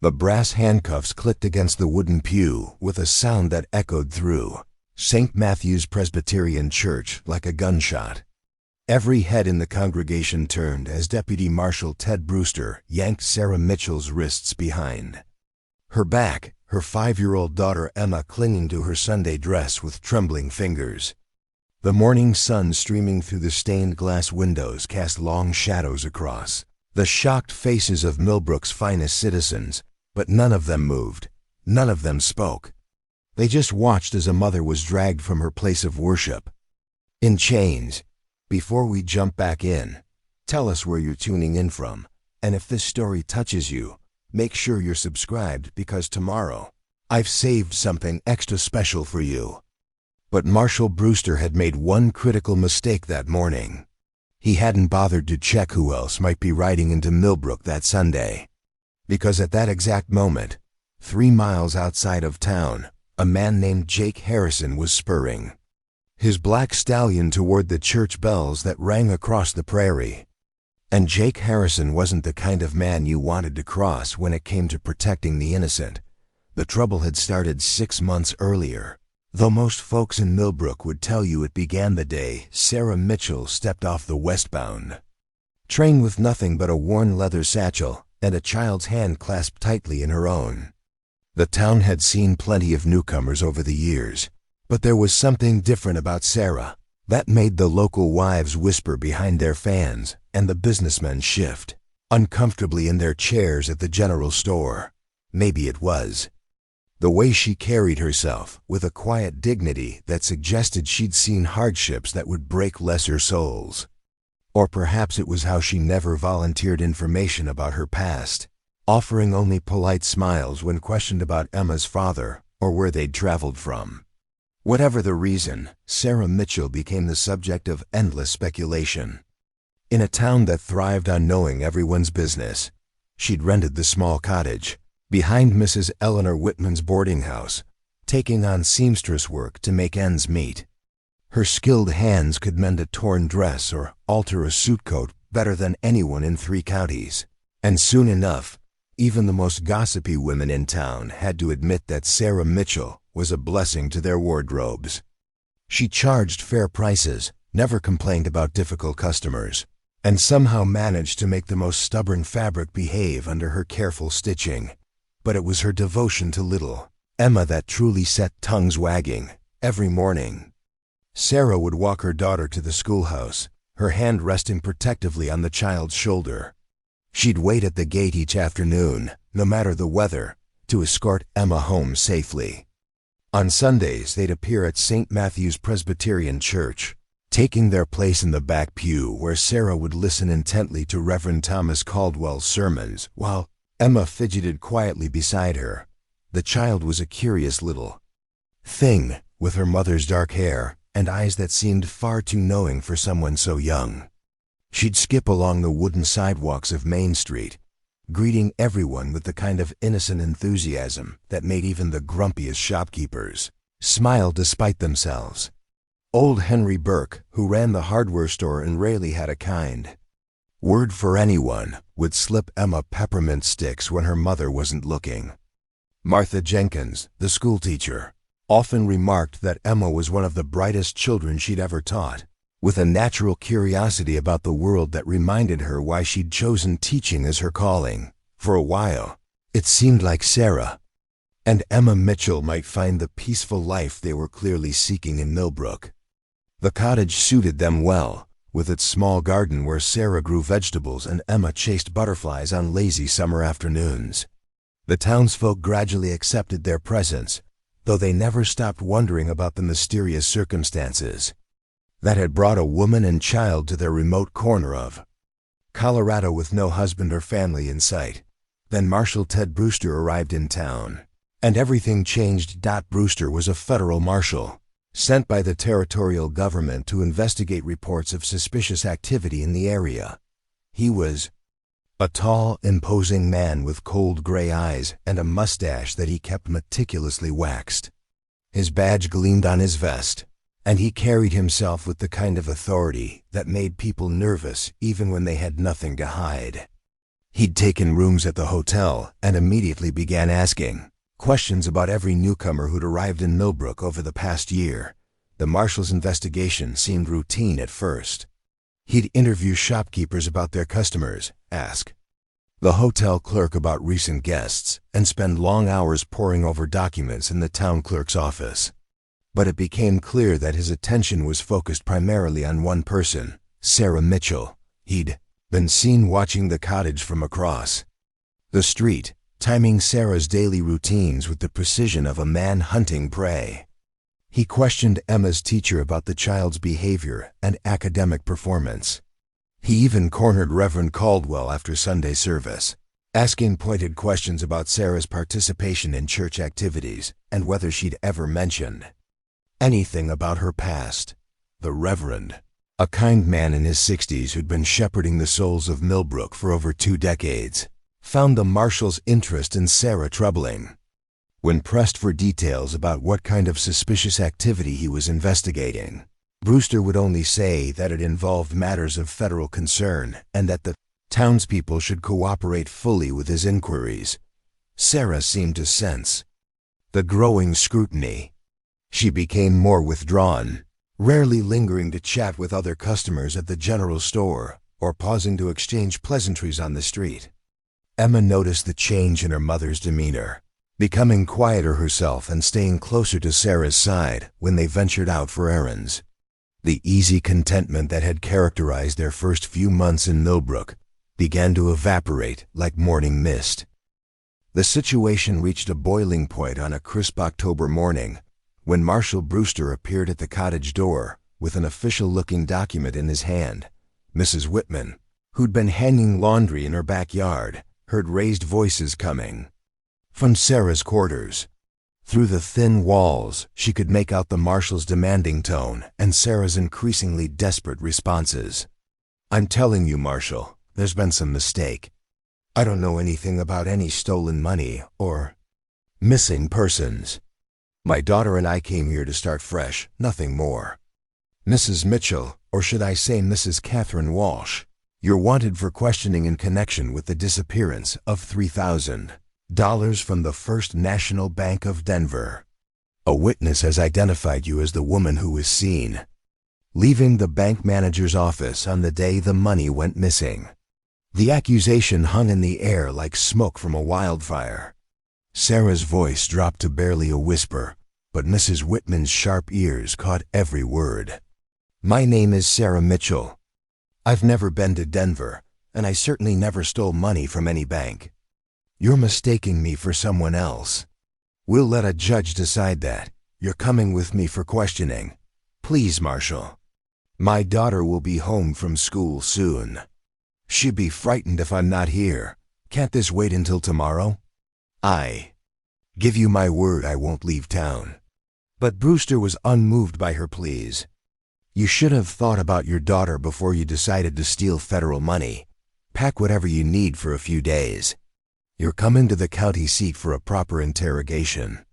The brass handcuffs clicked against the wooden pew with a sound that echoed through St. Matthew's Presbyterian Church like a gunshot. Every head in the congregation turned as Deputy Marshal Ted Brewster yanked Sarah Mitchell's wrists behind her back, her 5-year-old daughter Emma clinging to her Sunday dress with trembling fingers. The morning sun streaming through the stained glass windows cast long shadows across the shocked faces of Millbrook's finest citizens, but none of them moved, none of them spoke. They just watched as a mother was dragged from her place of worship in chains. Before we jump back in, tell us where you're tuning in from, and if this story touches you, make sure you're subscribed because tomorrow, I've saved something extra special for you. But Marshal Brewster had made one critical mistake that morning. He hadn't bothered to check who else might be riding into Millbrook that Sunday. Because at that exact moment, 3 miles outside of town, a man named Jake Harrison was spurring his black stallion toward the church bells that rang across the prairie. And Jake Harrison wasn't the kind of man you wanted to cross when it came to protecting the innocent. The trouble had started 6 months earlier, though most folks in Millbrook would tell you it began the day Sarah Mitchell stepped off the westbound train with nothing but a worn leather satchel and a child's hand clasped tightly in her own. The town had seen plenty of newcomers over the years, but there was something different about Sarah that made the local wives whisper behind their fans and the businessmen shift uncomfortably in their chairs at the general store. Maybe it was the way she carried herself with a quiet dignity that suggested she'd seen hardships that would break lesser souls. Or perhaps it was how she never volunteered information about her past, offering only polite smiles when questioned about Emma's father or where they'd traveled from. Whatever the reason, Sarah Mitchell became the subject of endless speculation. In a town that thrived on knowing everyone's business, she'd rented the small cottage behind Mrs. Eleanor Whitman's boarding house, taking on seamstress work to make ends meet. Her skilled hands could mend a torn dress or alter a suit coat better than anyone in 3 counties. And soon enough, even the most gossipy women in town had to admit that Sarah Mitchell was a blessing to their wardrobes. She charged fair prices, never complained about difficult customers, and somehow managed to make the most stubborn fabric behave under her careful stitching. But it was her devotion to little Emma that truly set tongues wagging every morning. Sarah would walk her daughter to the schoolhouse, her hand resting protectively on the child's shoulder. She'd wait at the gate each afternoon, no matter the weather, to escort Emma home safely. On Sundays, they'd appear at St. Matthew's Presbyterian Church, taking their place in the back pew where Sarah would listen intently to Reverend Thomas Caldwell's sermons while Emma fidgeted quietly beside her. The child was a curious little thing with her mother's dark hair and eyes that seemed far too knowing for someone so young. She'd skip along the wooden sidewalks of Main Street, greeting everyone with the kind of innocent enthusiasm that made even the grumpiest shopkeepers smile despite themselves. Old Henry Burke, who ran the hardware store in Raleigh, had a kind word for anyone, would slip Emma peppermint sticks when her mother wasn't looking. Martha Jenkins, the schoolteacher, often remarked that Emma was one of the brightest children she'd ever taught, with a natural curiosity about the world that reminded her why she'd chosen teaching as her calling. For a while, it seemed like Sarah and Emma Mitchell might find the peaceful life they were clearly seeking in Millbrook. The cottage suited them well, with its small garden where Sarah grew vegetables and Emma chased butterflies on lazy summer afternoons. The townsfolk gradually accepted their presence, though they never stopped wondering about the mysterious circumstances that had brought a woman and child to their remote corner of Colorado with no husband or family in sight. Then Marshal Ted Brewster arrived in town, and everything changed. Brewster was a federal marshal, sent by the territorial government to investigate reports of suspicious activity in the area. He was a tall, imposing man with cold gray eyes and a mustache that he kept meticulously waxed. His badge gleamed on his vest, and he carried himself with the kind of authority that made people nervous even when they had nothing to hide. He'd taken rooms at the hotel and immediately began asking questions about every newcomer who'd arrived in Millbrook over the past year. The marshal's investigation seemed routine at first. He'd interview shopkeepers about their customers, ask the hotel clerk about recent guests, and spend long hours poring over documents in the town clerk's office. But it became clear that his attention was focused primarily on one person, Sarah Mitchell. He'd been seen watching the cottage from across the street, timing Sarah's daily routines with the precision of a man hunting prey. He questioned Emma's teacher about the child's behavior and academic performance. He even cornered Reverend Caldwell after Sunday service, asking pointed questions about Sarah's participation in church activities and whether she'd ever mentioned anything about her past. The Reverend, a kind man in his 60s who'd been shepherding the souls of Millbrook for over 2 decades, found the marshal's interest in Sarah troubling. When pressed for details about what kind of suspicious activity he was investigating, Brewster would only say that it involved matters of federal concern and that the townspeople should cooperate fully with his inquiries. Sarah seemed to sense the growing scrutiny. She became more withdrawn, rarely lingering to chat with other customers at the general store or pausing to exchange pleasantries on the street. Emma noticed the change in her mother's demeanor, becoming quieter herself and staying closer to Sarah's side when they ventured out for errands. The easy contentment that had characterized their first few months in Millbrook began to evaporate like morning mist. The situation reached a boiling point on a crisp October morning when Marshal Brewster appeared at the cottage door with an official-looking document in his hand. Mrs. Whitman, who'd been hanging laundry in her backyard, heard raised voices coming from Sarah's quarters. Through the thin walls, she could make out the marshal's demanding tone and Sarah's increasingly desperate responses. "I'm telling you, Marshal, there's been some mistake. I don't know anything about any stolen money or missing persons. My daughter and I came here to start fresh, nothing more. Mrs. Mitchell, or should I say Mrs. Catherine Walsh, you're wanted for questioning in connection with the disappearance of $3,000 from the First National Bank of Denver. A witness has identified you as the woman who was seen leaving the bank manager's office on the day the money went missing." The accusation hung in the air like smoke from a wildfire. Sarah's voice dropped to barely a whisper, but Mrs. Whitman's sharp ears caught every word. "My name is Sarah Mitchell. I've never been to Denver, and I certainly never stole money from any bank. You're mistaking me for someone else. We'll let a judge decide that. You're coming with me for questioning. Please, Marshal. My daughter will be home from school soon. She'd be frightened if I'm not here. Can't this wait until tomorrow? I give you my word I won't leave town." But Brewster was unmoved by her pleas. "You should have thought about your daughter before you decided to steal federal money. Pack whatever you need for a few days. You're coming to the county seat for a proper interrogation."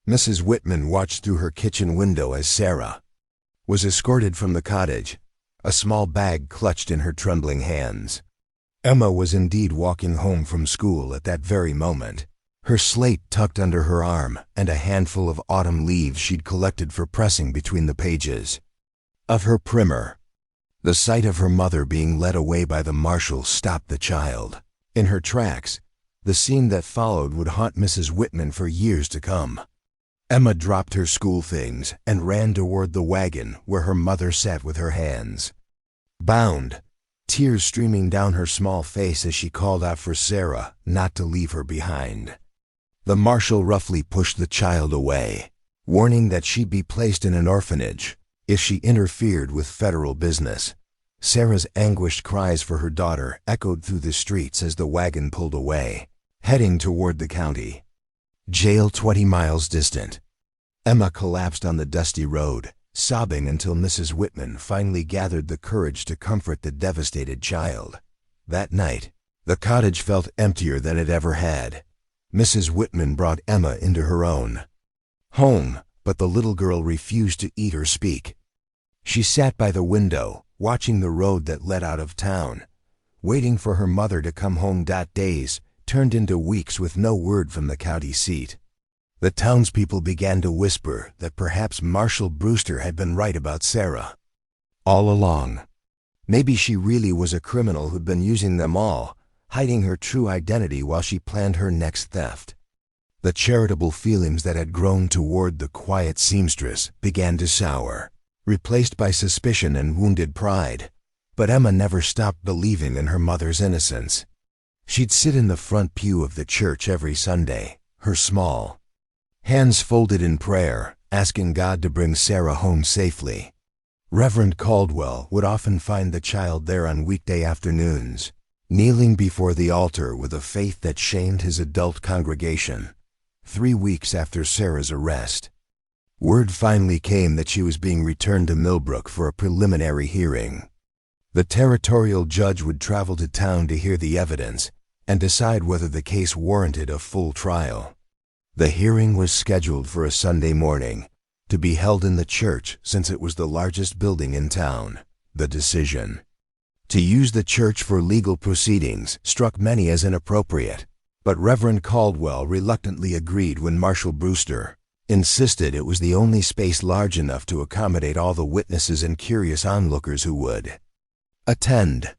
Mrs. Whitman watched through her kitchen window as Sarah was escorted from the cottage, a small bag clutched in her trembling hands. Emma was indeed walking home from school at that very moment, her slate tucked under her arm and a handful of autumn leaves she'd collected for pressing between the pages of her primer. The sight of her mother being led away by the marshal stopped the child in her tracks. The scene that followed would haunt Mrs. Whitman for years to come. Emma dropped her school things and ran toward the wagon where her mother sat with her hands bound, tears streaming down her small face as she called out for Sarah not to leave her behind. The marshal roughly pushed the child away, warning that she'd be placed in an orphanage if she interfered with federal business. Sarah's anguished cries for her daughter echoed through the streets as the wagon pulled away, heading toward the county jail 20 miles distant. Emma collapsed on the dusty road, sobbing until Mrs. Whitman finally gathered the courage to comfort the devastated child. That night, the cottage felt emptier than it ever had. Mrs. Whitman brought Emma into her own home, but the little girl refused to eat or speak. She sat by the window, watching the road that led out of town. Waiting for her mother to come home. Days turned into weeks with no word from the county seat. The townspeople began to whisper that perhaps Marshall Brewster had been right about Sarah all along. Maybe she really was a criminal who'd been using them all, hiding her true identity while she planned her next theft. The charitable feelings that had grown toward the quiet seamstress began to sour, replaced by suspicion and wounded pride. But Emma never stopped believing in her mother's innocence. She'd sit in the front pew of the church every Sunday, her small hands folded in prayer, asking God to bring Sarah home safely. Reverend Caldwell would often find the child there on weekday afternoons, kneeling before the altar with a faith that shamed his adult congregation. 3 weeks after Sarah's arrest, word finally came that she was being returned to Millbrook for a preliminary hearing. The territorial judge would travel to town to hear the evidence and decide whether the case warranted a full trial. The hearing was scheduled for a Sunday morning, to be held in the church since it was the largest building in town. The decision to use the church for legal proceedings struck many as inappropriate, but Reverend Caldwell reluctantly agreed when Marshall Brewster insisted it was the only space large enough to accommodate all the witnesses and curious onlookers who would attend.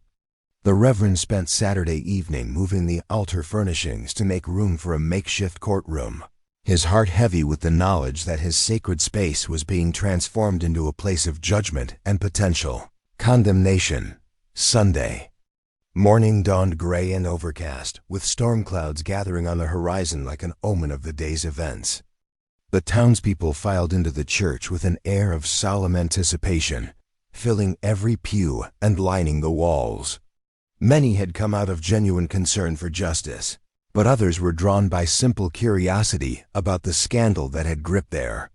The Reverend spent Saturday evening moving the altar furnishings to make room for a makeshift courtroom, his heart heavy with the knowledge that his sacred space was being transformed into a place of judgment and potential condemnation. Sunday morning dawned gray and overcast, with storm clouds gathering on the horizon like an omen of the day's events. The townspeople filed into the church with an air of solemn anticipation, filling every pew and lining the walls. Many had come out of genuine concern for justice, but others were drawn by simple curiosity about the scandal that had gripped their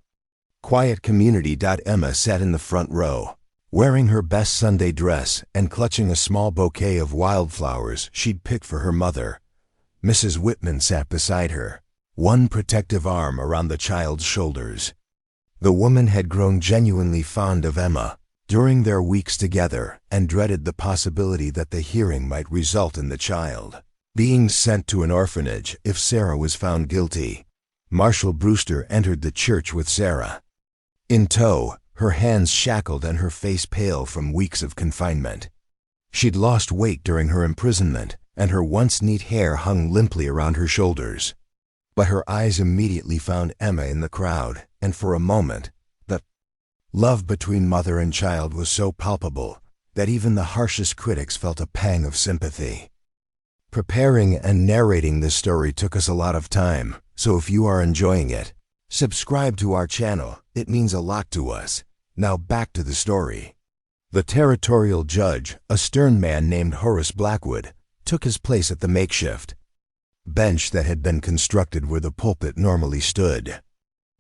quiet community. Emma sat in the front row, wearing her best Sunday dress and clutching a small bouquet of wildflowers she'd picked for her mother. Mrs. Whitman sat beside her, one protective arm around the child's shoulders. The woman had grown genuinely fond of Emma during their weeks together and dreaded the possibility that the hearing might result in the child being sent to an orphanage if Sarah was found guilty. Marshall Brewster entered the church with Sarah in tow, her hands shackled and her face pale from weeks of confinement. She'd lost weight during her imprisonment, and her once neat hair hung limply around her shoulders. But her eyes immediately found Emma in the crowd, and for a moment, the love between mother and child was so palpable that even the harshest critics felt a pang of sympathy. Preparing and narrating this story took us a lot of time, so if you are enjoying it, subscribe to our channel. It means a lot to us. Now back to the story. The territorial judge, a stern man named Horace Blackwood, took his place at the makeshift bench that had been constructed where the pulpit normally stood.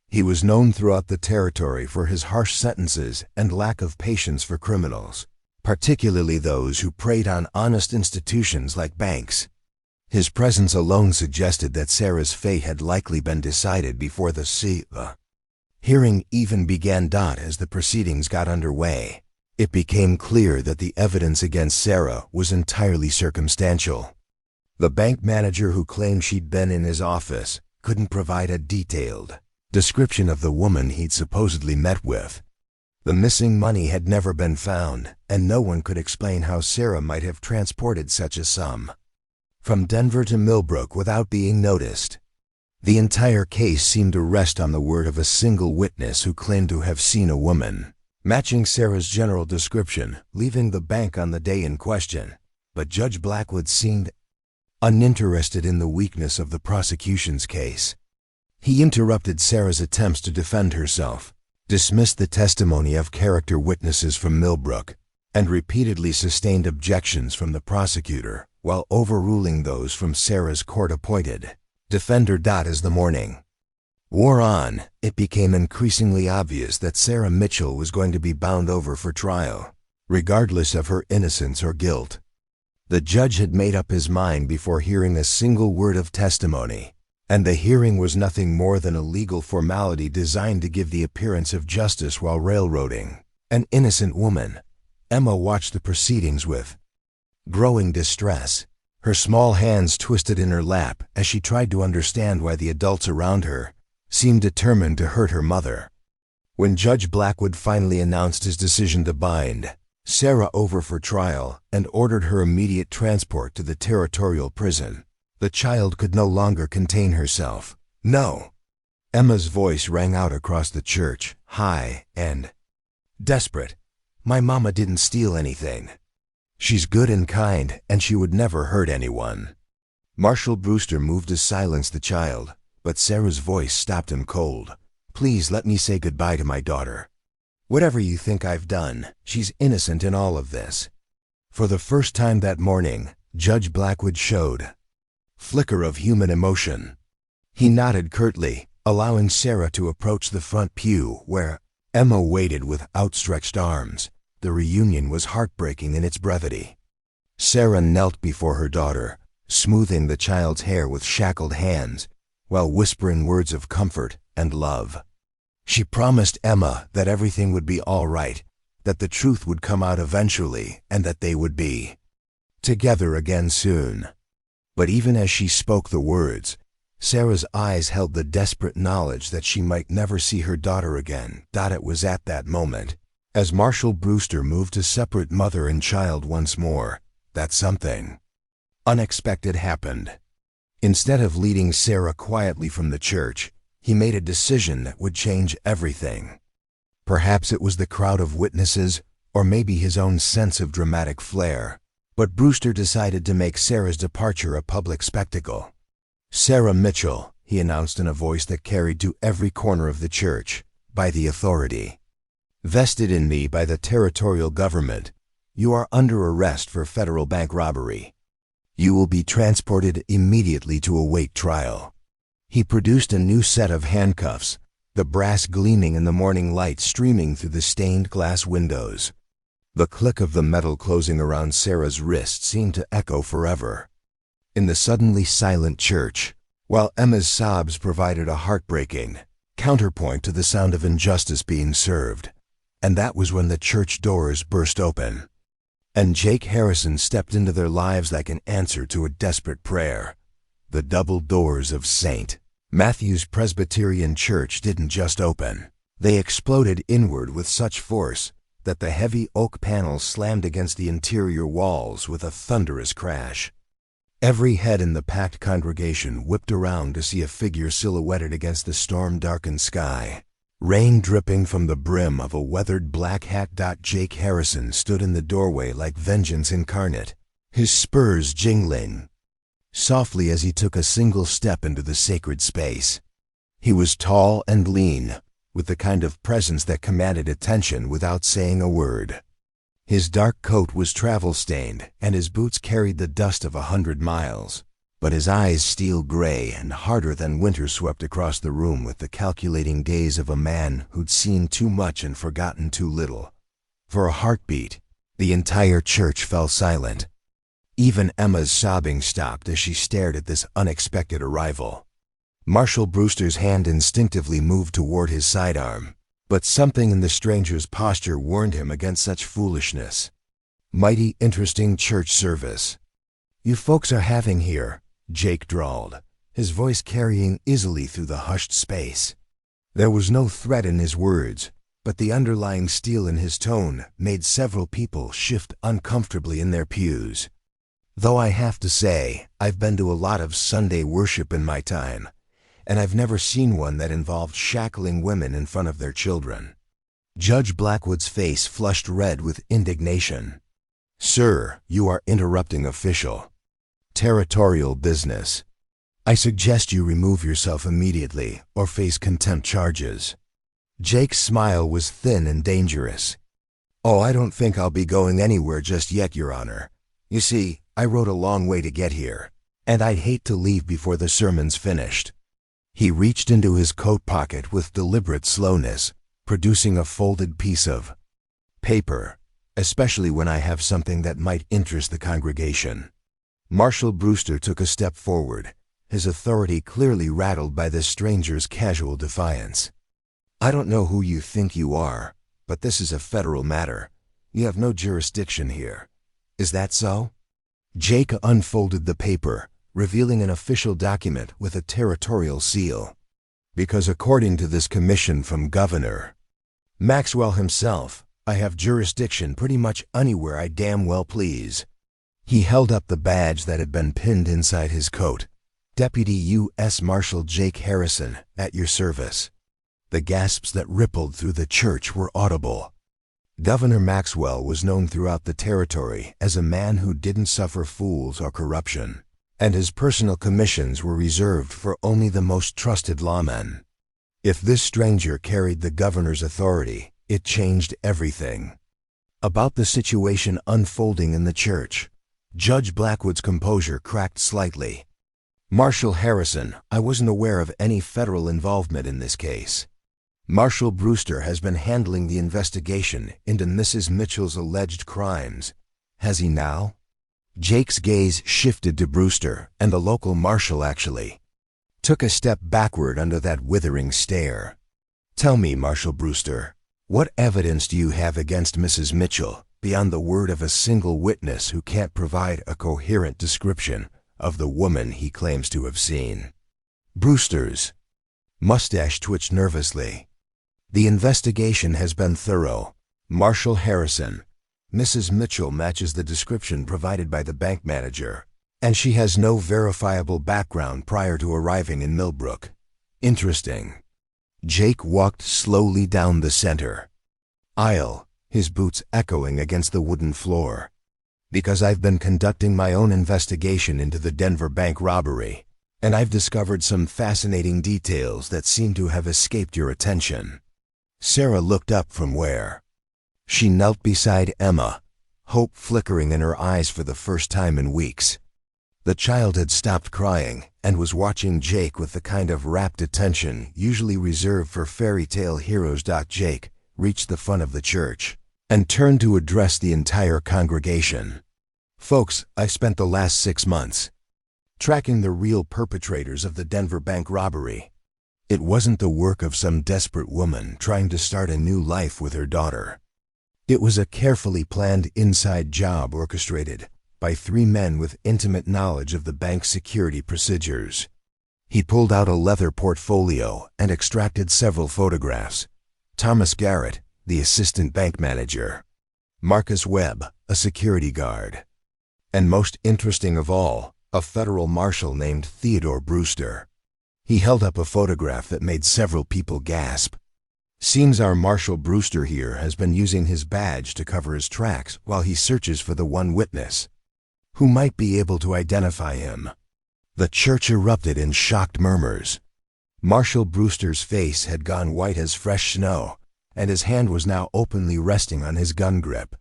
He was known throughout the territory for his harsh sentences and lack of patience for criminals, particularly those who preyed on honest institutions like banks. His presence alone suggested that Sarah's fate had likely been decided before the hearing even began. As the proceedings got underway, it became clear that the evidence against Sarah was entirely circumstantial. The bank manager who claimed she'd been in his office couldn't provide a detailed description of the woman he'd supposedly met with. The missing money had never been found, and no one could explain how Sarah might have transported such a sum from Denver to Millbrook without being noticed. The entire case seemed to rest on the word of a single witness who claimed to have seen a woman matching Sarah's general description leaving the bank on the day in question. But Judge Blackwood seemed uninterested in the weakness of the prosecution's case. He interrupted Sarah's attempts to defend herself, dismissed the testimony of character witnesses from Millbrook, and repeatedly sustained objections from the prosecutor while overruling those from Sarah's court-appointed defender. As the morning wore on, it became increasingly obvious that Sarah Mitchell was going to be bound over for trial, regardless of her innocence or guilt. The judge had made up his mind before hearing a single word of testimony, and the hearing was nothing more than a legal formality designed to give the appearance of justice while railroading an innocent woman. Emma watched the proceedings with growing distress. Her small hands twisted in her lap as she tried to understand why the adults around her seemed determined to hurt her mother. When Judge Blackwood finally announced his decision to bind Sarah over for trial and ordered her immediate transport to the territorial prison, the child could no longer contain herself. "No!" Emma's voice rang out across the church, high and desperate. "My mama didn't steal anything. She's good and kind, and she would never hurt anyone." Marshal Brewster moved to silence the child, but Sarah's voice stopped him cold. "Please let me say goodbye to my daughter. Whatever you think I've done, she's innocent in all of this." For the first time that morning, Judge Blackwood showed flicker of human emotion. He nodded curtly, allowing Sarah to approach the front pew where Emma waited with outstretched arms. The reunion was heartbreaking in its brevity. Sarah knelt before her daughter, smoothing the child's hair with shackled hands, while whispering words of comfort and love. She promised Emma that everything would be all right, that the truth would come out eventually, and that they would be together again soon. But even as she spoke the words, Sarah's eyes held the desperate knowledge that she might never see her daughter again. It was at that moment, as Marshal Brewster moved to separate mother and child once more, that something unexpected happened. Instead of leading Sarah quietly from the church, he made a decision that would change everything. Perhaps it was the crowd of witnesses, or maybe his own sense of dramatic flair, but Brewster decided to make Sarah's departure a public spectacle. "Sarah Mitchell," he announced in a voice that carried to every corner of the church, "by the authority vested in me by the territorial government, you are under arrest for federal bank robbery. You will be transported immediately to await trial." He produced a new set of handcuffs, the brass gleaming in the morning light streaming through the stained glass windows. The click of the metal closing around Sarah's wrist seemed to echo forever in the suddenly silent church, while Emma's sobs provided a heartbreaking counterpoint to the sound of injustice being served. And that was when the church doors burst open, and Jake Harrison stepped into their lives like an answer to a desperate prayer. The double doors of St. Matthew's Presbyterian Church didn't just open. They exploded inward with such force that the heavy oak panels slammed against the interior walls with a thunderous crash. Every head in the packed congregation whipped around to see a figure silhouetted against the storm-darkened sky. Rain dripping from the brim of a weathered black hat. Jake Harrison stood in the doorway like vengeance incarnate, his spurs jingling softly as he took a single step into the sacred space. He was tall and lean, with the kind of presence that commanded attention without saying a word. His dark coat was travel-stained, and his boots carried the dust of 100 miles. But his eyes, steel gray and harder than winter, swept across the room with the calculating gaze of a man who'd seen too much and forgotten too little. For a heartbeat, the entire church fell silent. Even Emma's sobbing stopped as she stared at this unexpected arrival. Marshal Brewster's hand instinctively moved toward his sidearm, but something in the stranger's posture warned him against such foolishness. "Mighty interesting church service you folks are having here," Jake drawled, his voice carrying easily through the hushed space. There was no threat in his words, but the underlying steel in his tone made several people shift uncomfortably in their pews. "Though I have to say, I've been to a lot of Sunday worship in my time, and I've never seen one that involved shackling women in front of their children." Judge Blackwood's face flushed red with indignation. "Sir, you are interrupting official territorial business. I suggest you remove yourself immediately or face contempt charges." Jake's smile was thin and dangerous. "Oh, I don't think I'll be going anywhere just yet, Your Honor. You see, I rode a long way to get here, and I'd hate to leave before the sermon's finished." He reached into his coat pocket with deliberate slowness, producing a folded piece of paper, "especially when I have something that might interest the congregation." Marshal Brewster took a step forward, his authority clearly rattled by this stranger's casual defiance. "I don't know who you think you are, but this is a federal matter. You have no jurisdiction here. Is that so?" Jake unfolded the paper, revealing an official document with a territorial seal. Because according to this commission from Governor Maxwell himself, I have jurisdiction pretty much anywhere I damn well please. He held up the badge that had been pinned inside his coat. Deputy U.S. Marshal Jake Harrison, at your service. The gasps that rippled through the church were audible. Governor Maxwell was known throughout the territory as a man who didn't suffer fools or corruption, and his personal commissions were reserved for only the most trusted lawmen. If this stranger carried the governor's authority, it changed everything. About the situation unfolding in the church, Judge Blackwood's composure cracked slightly. Marshal Harrison, I wasn't aware of any federal involvement in this case. Marshal Brewster has been handling the investigation into Mrs. Mitchell's alleged crimes. Has he now? Jake's gaze shifted to Brewster, and the local marshal actually took a step backward under that withering stare. Tell me, Marshal Brewster, what evidence do you have against Mrs. Mitchell, beyond the word of a single witness who can't provide a coherent description of the woman he claims to have seen? Brewster's mustache twitched nervously. The investigation has been thorough. Marshal Harrison, Mrs. Mitchell matches the description provided by the bank manager, and she has no verifiable background prior to arriving in Millbrook. Interesting. Jake walked slowly down the center aisle, his boots echoing against the wooden floor. Because I've been conducting my own investigation into the Denver bank robbery, and I've discovered some fascinating details that seem to have escaped your attention. Sarah looked up from where she knelt beside Emma, hope flickering in her eyes for the first time in weeks. The child had stopped crying and was watching Jake with the kind of rapt attention usually reserved for fairy tale heroes. Jake reached the front of the church and turned to address the entire congregation. Folks, I spent the last 6 months tracking the real perpetrators of the Denver bank robbery. It wasn't the work of some desperate woman trying to start a new life with her daughter. It was a carefully planned inside job orchestrated by 3 men with intimate knowledge of the bank's security procedures. He pulled out a leather portfolio and extracted several photographs. Thomas Garrett, the assistant bank manager. Marcus Webb, a security guard. And most interesting of all, a federal marshal named Theodore Brewster. He held up a photograph that made several people gasp. Seems our Marshal Brewster here has been using his badge to cover his tracks while he searches for the one witness who might be able to identify him. The church erupted in shocked murmurs. Marshal Brewster's face had gone white as fresh snow, and his hand was now openly resting on his gun grip.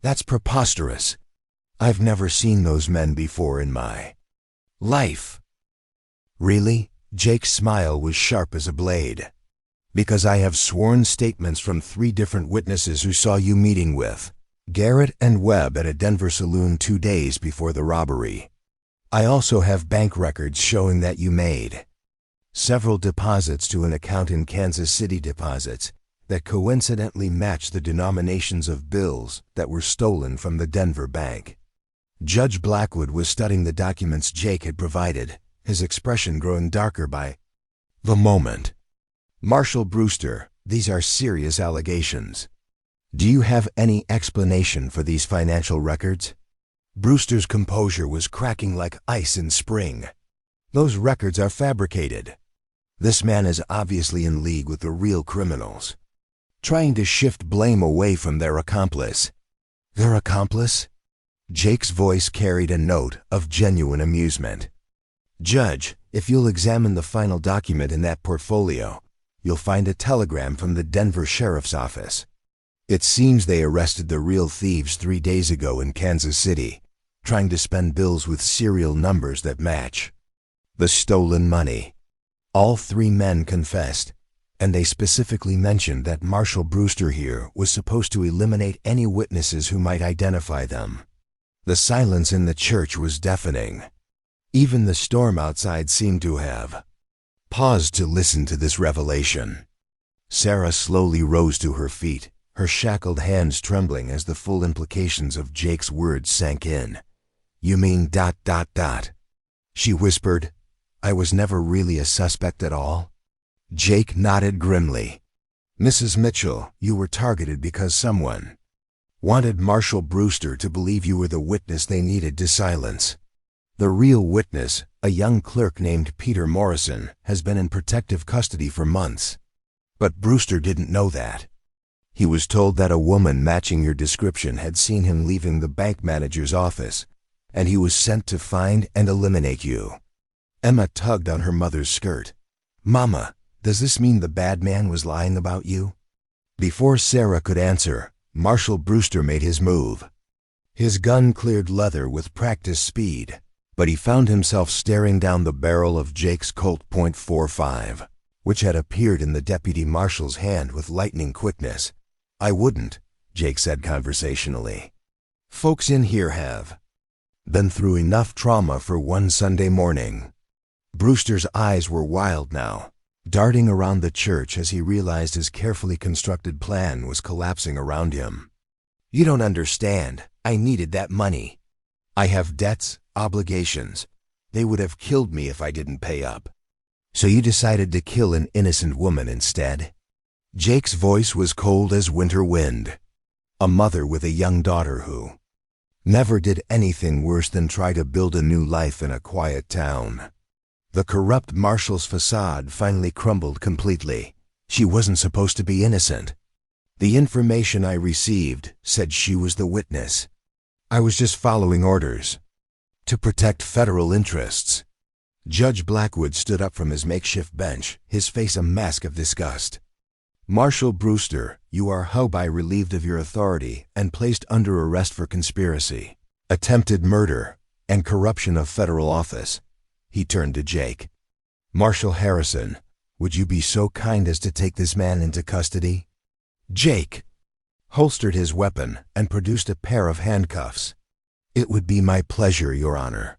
That's preposterous. I've never seen those men before in my life. Really? Jake's smile was sharp as a blade. Because I have sworn statements from 3 different witnesses who saw you meeting with Garrett and Webb at a Denver saloon 2 days before the robbery. I also have bank records showing that you made several deposits to an account in Kansas City Deposits that coincidentally match the denominations of bills that were stolen from the Denver bank. Judge Blackwood was studying the documents Jake had provided, his expression growing darker by the moment. Marshal Brewster, these are serious allegations. Do you have any explanation for these financial records? Brewster's composure was cracking like ice in spring. Those records are fabricated. This man is obviously in league with the real criminals, trying to shift blame away from their accomplice. Their accomplice? Jake's voice carried a note of genuine amusement. Judge, if you'll examine the final document in that portfolio, you'll find a telegram from the Denver Sheriff's Office. It seems they arrested the real thieves 3 days ago in Kansas City, trying to spend bills with serial numbers that match the stolen money. All 3 men confessed, and they specifically mentioned that Marshal Brewster here was supposed to eliminate any witnesses who might identify them. The silence in the church was deafening. Even the storm outside seemed to have paused to listen to this revelation. Sarah slowly rose to her feet, her shackled hands trembling as the full implications of Jake's words sank in. You mean ... She whispered. I was never really a suspect at all. Jake nodded grimly. Mrs. Mitchell, you were targeted because someone wanted Marshall Brewster to believe you were the witness they needed to silence. The real witness, a young clerk named Peter Morrison, has been in protective custody for months. But Brewster didn't know that. He was told that a woman matching your description had seen him leaving the bank manager's office, and he was sent to find and eliminate you. Emma tugged on her mother's skirt. Mama, does this mean the bad man was lying about you? Before Sarah could answer, Marshall Brewster made his move. His gun cleared leather with practiced speed, but he found himself staring down the barrel of Jake's Colt .45, which had appeared in the deputy marshal's hand with lightning quickness. I wouldn't, Jake said conversationally. Folks in here have been through enough trauma for one Sunday morning. Brewster's eyes were wild now, darting around the church as he realized his carefully constructed plan was collapsing around him. You don't understand. I needed that money. I have debts, obligations. They would have killed me if I didn't pay up. So you decided to kill an innocent woman instead? Jake's voice was cold as winter wind. A mother with a young daughter who never did anything worse than try to build a new life in a quiet town. The corrupt marshal's facade finally crumbled completely. She wasn't supposed to be innocent. The information I received said she was the witness. I was just following orders to protect federal interests. Judge Blackwood stood up from his makeshift bench, his face a mask of disgust. Marshall Brewster, you are hereby relieved of your authority and placed under arrest for conspiracy, attempted murder, and corruption of federal office. He turned to Jake. Marshal Harrison, would you be so kind as to take this man into custody? Jake holstered his weapon and produced a pair of handcuffs. It would be my pleasure, Your Honor.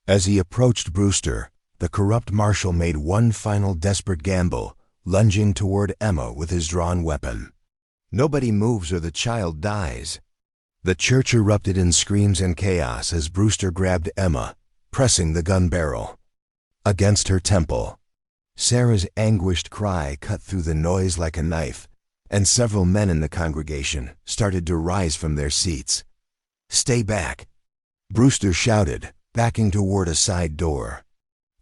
As he approached Brewster, the corrupt marshal made one final desperate gamble, lunging toward Emma with his drawn weapon. Nobody moves or the child dies. The church erupted in screams and chaos as Brewster grabbed Emma, pressing the gun barrel against her temple. Sarah's anguished cry cut through the noise like a knife, and several men in the congregation started to rise from their seats. Stay back, Brewster shouted, backing toward a side door.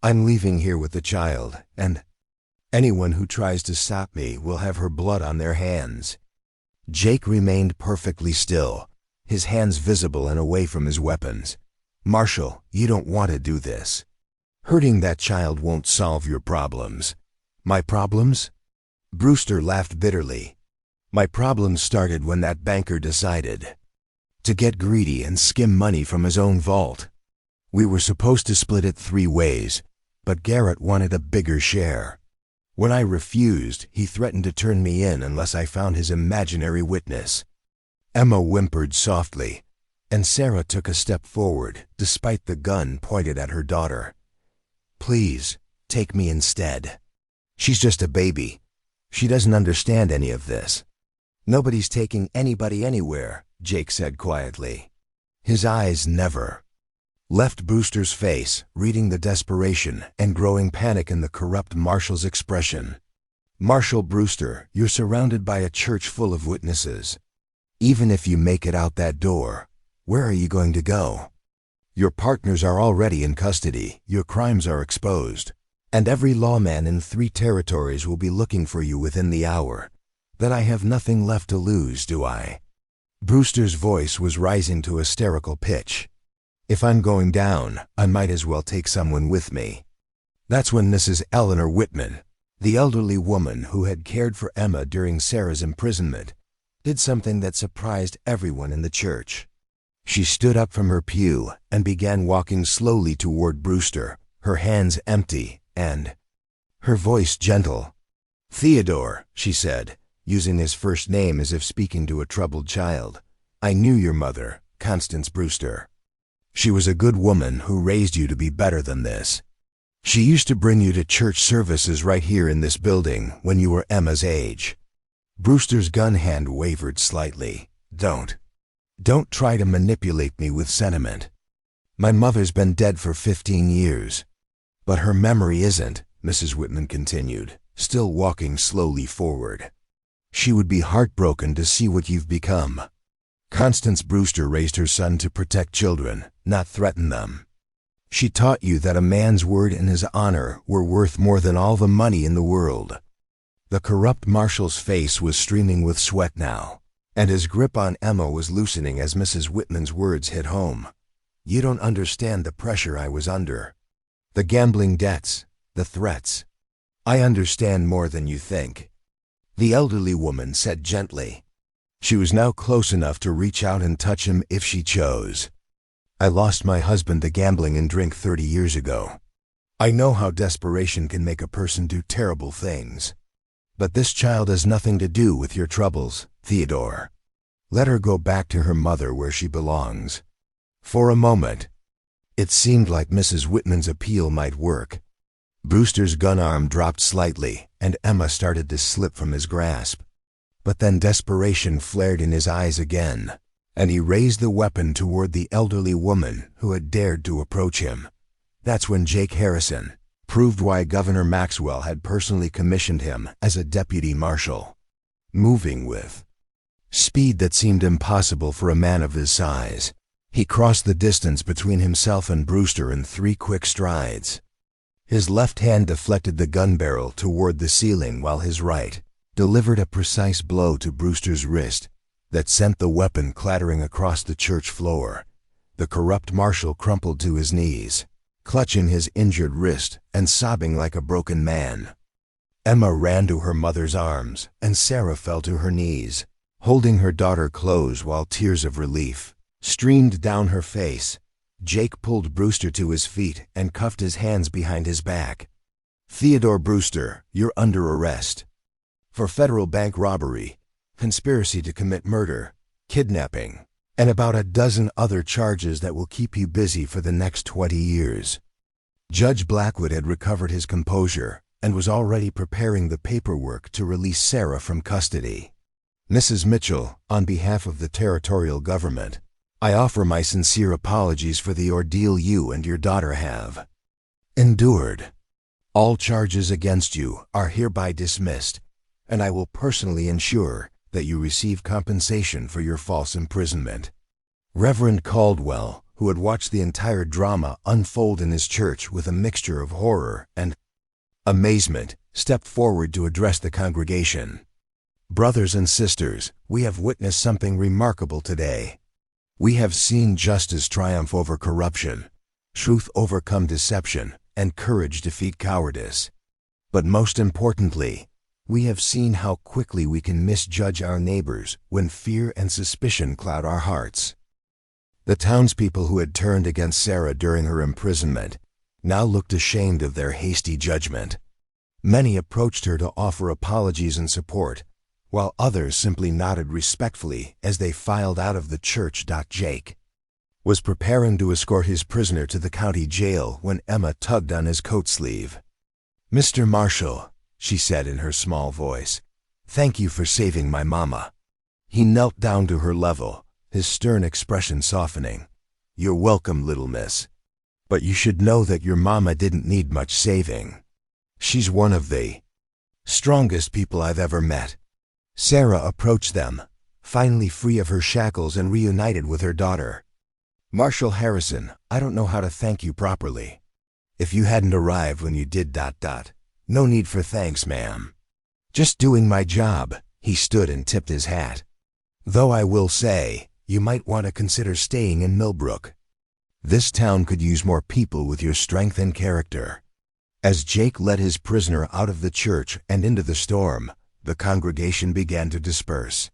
I'm leaving here with the child, and anyone who tries to stop me will have her blood on their hands. Jake remained perfectly still, his hands visible and away from his weapons. Marshal, you don't want to do this. Hurting that child won't solve your problems. My problems? Brewster laughed bitterly. My problems started when that banker decided to get greedy and skim money from his own vault. We were supposed to split it 3 ways, but Garrett wanted a bigger share. When I refused, he threatened to turn me in unless I found his imaginary witness. Emma whimpered softly, and Sarah took a step forward, despite the gun pointed at her daughter. Please, take me instead. She's just a baby. She doesn't understand any of this. Nobody's taking anybody anywhere, Jake said quietly. His eyes never left Brewster's face, reading the desperation and growing panic in the corrupt marshal's expression. Marshal Brewster, you're surrounded by a church full of witnesses. Even if you make it out that door, where are you going to go? Your partners are already in custody, your crimes are exposed, and every lawman in 3 territories will be looking for you within the hour. Then I have nothing left to lose, do I? Brewster's voice was rising to hysterical pitch. If I'm going down, I might as well take someone with me. That's when Mrs. Eleanor Whitman, the elderly woman who had cared for Emma during Sarah's imprisonment, did something that surprised everyone in the church. She stood up from her pew and began walking slowly toward Brewster, her hands empty and her voice gentle. Theodore, she said, using his first name as if speaking to a troubled child. I knew your mother, Constance Brewster. She was a good woman who raised you to be better than this. She used to bring you to church services right here in this building when you were Emma's age. Brewster's gun hand wavered slightly. Don't try to manipulate me with sentiment. My mother's been dead for 15 years. But her memory isn't, Mrs. Whitman continued, still walking slowly forward. She would be heartbroken to see what you've become. Constance Brewster raised her son to protect children, not threaten them. She taught you that a man's word and his honor were worth more than all the money in the world. The corrupt marshal's face was streaming with sweat now, and his grip on Emma was loosening as Mrs. Whitman's words hit home. You don't understand the pressure I was under. The gambling debts, the threats. I understand more than you think. The elderly woman said gently. She was now close enough to reach out and touch him if she chose. I lost my husband to gambling and drink 30 years ago. I know how desperation can make a person do terrible things. But this child has nothing to do with your troubles, Theodore. Let her go back to her mother where she belongs. For a moment, it seemed like Mrs. Whitman's appeal might work. Brewster's gun arm dropped slightly, and Emma started to slip from his grasp. But then desperation flared in his eyes again, and he raised the weapon toward the elderly woman who had dared to approach him. That's when Jake Harrison proved why Governor Maxwell had personally commissioned him as a deputy marshal. Moving with speed that seemed impossible for a man of his size, he crossed the distance between himself and Brewster in 3 quick strides. His left hand deflected the gun barrel toward the ceiling while his right delivered a precise blow to Brewster's wrist that sent the weapon clattering across the church floor. The corrupt marshal crumpled to his knees, clutching his injured wrist and sobbing like a broken man. Emma ran to her mother's arms, and Sarah fell to her knees, holding her daughter close while tears of relief streamed down her face. Jake pulled Brewster to his feet and cuffed his hands behind his back. Theodore Brewster, you're under arrest. For federal bank robbery, conspiracy to commit murder, kidnapping, and about a dozen other charges that will keep you busy for the next 20 years. Judge Blackwood had recovered his composure and was already preparing the paperwork to release Sarah from custody. Mrs. Mitchell, on behalf of the territorial government, I offer my sincere apologies for the ordeal you and your daughter have endured. All charges against you are hereby dismissed, and I will personally ensure that you receive compensation for your false imprisonment. Reverend Caldwell, who had watched the entire drama unfold in his church with a mixture of horror and amazement, stepped forward to address the congregation. Brothers and sisters, we have witnessed something remarkable today. We have seen justice triumph over corruption, truth overcome deception, and courage defeat cowardice. But most importantly, we have seen how quickly we can misjudge our neighbors when fear and suspicion cloud our hearts. The townspeople who had turned against Sarah during her imprisonment now looked ashamed of their hasty judgment. Many approached her to offer apologies and support, while others simply nodded respectfully as they filed out of the church. Jake was preparing to escort his prisoner to the county jail when Emma tugged on his coat sleeve. "Mr. Marshall," she said in her small voice, "thank you for saving my mama." He knelt down to her level, his stern expression softening. "You're welcome, little miss. But you should know that your mama didn't need much saving. She's one of the strongest people I've ever met." Sarah approached them, finally free of her shackles and reunited with her daughter. "Marshal Harrison, I don't know how to thank you properly. If you hadn't arrived when you did. No need for thanks, ma'am. Just doing my job." He stood and tipped his hat. "Though I will say, you might want to consider staying in Millbrook. This town could use more people with your strength and character." As Jake led his prisoner out of the church and into the storm, the congregation began to disperse.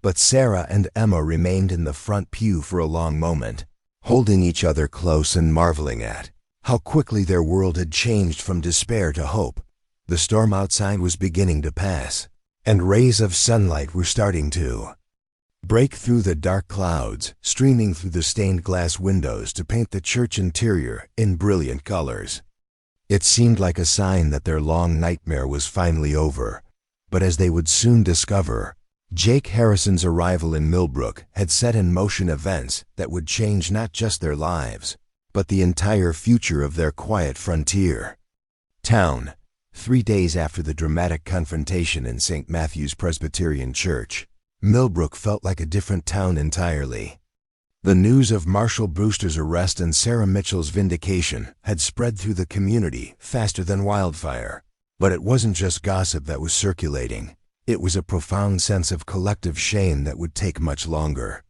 But Sarah and Emma remained in the front pew for a long moment, holding each other close and marveling at how quickly their world had changed from despair to hope. The storm outside was beginning to pass, and rays of sunlight were starting to break through the dark clouds, streaming through the stained glass windows to paint the church interior in brilliant colors. It seemed like a sign that their long nightmare was finally over, but as they would soon discover, Jake Harrison's arrival in Millbrook had set in motion events that would change not just their lives, but the entire future of their quiet frontier. Town. 3 days after the dramatic confrontation in St. Matthew's Presbyterian Church, Millbrook felt like a different town entirely. The news of Marshall Brewster's arrest and Sarah Mitchell's vindication had spread through the community faster than wildfire. But it wasn't just gossip that was circulating. It was a profound sense of collective shame that would take much longer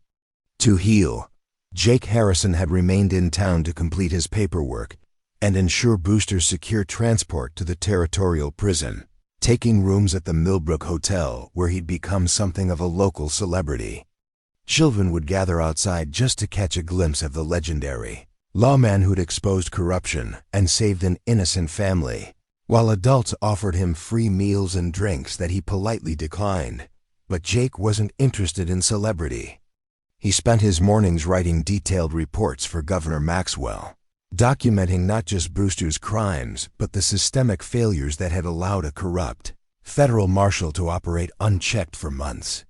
to heal. Jake Harrison had remained in town to complete his paperwork and ensure Brewster's secure transport to the territorial prison, taking rooms at the Millbrook Hotel where he'd become something of a local celebrity. Children would gather outside just to catch a glimpse of the legendary lawman who'd exposed corruption and saved an innocent family, while adults offered him free meals and drinks that he politely declined. But Jake wasn't interested in celebrity. He spent his mornings writing detailed reports for Governor Maxwell, documenting not just Brewster's crimes, but the systemic failures that had allowed a corrupt federal marshal to operate unchecked for months.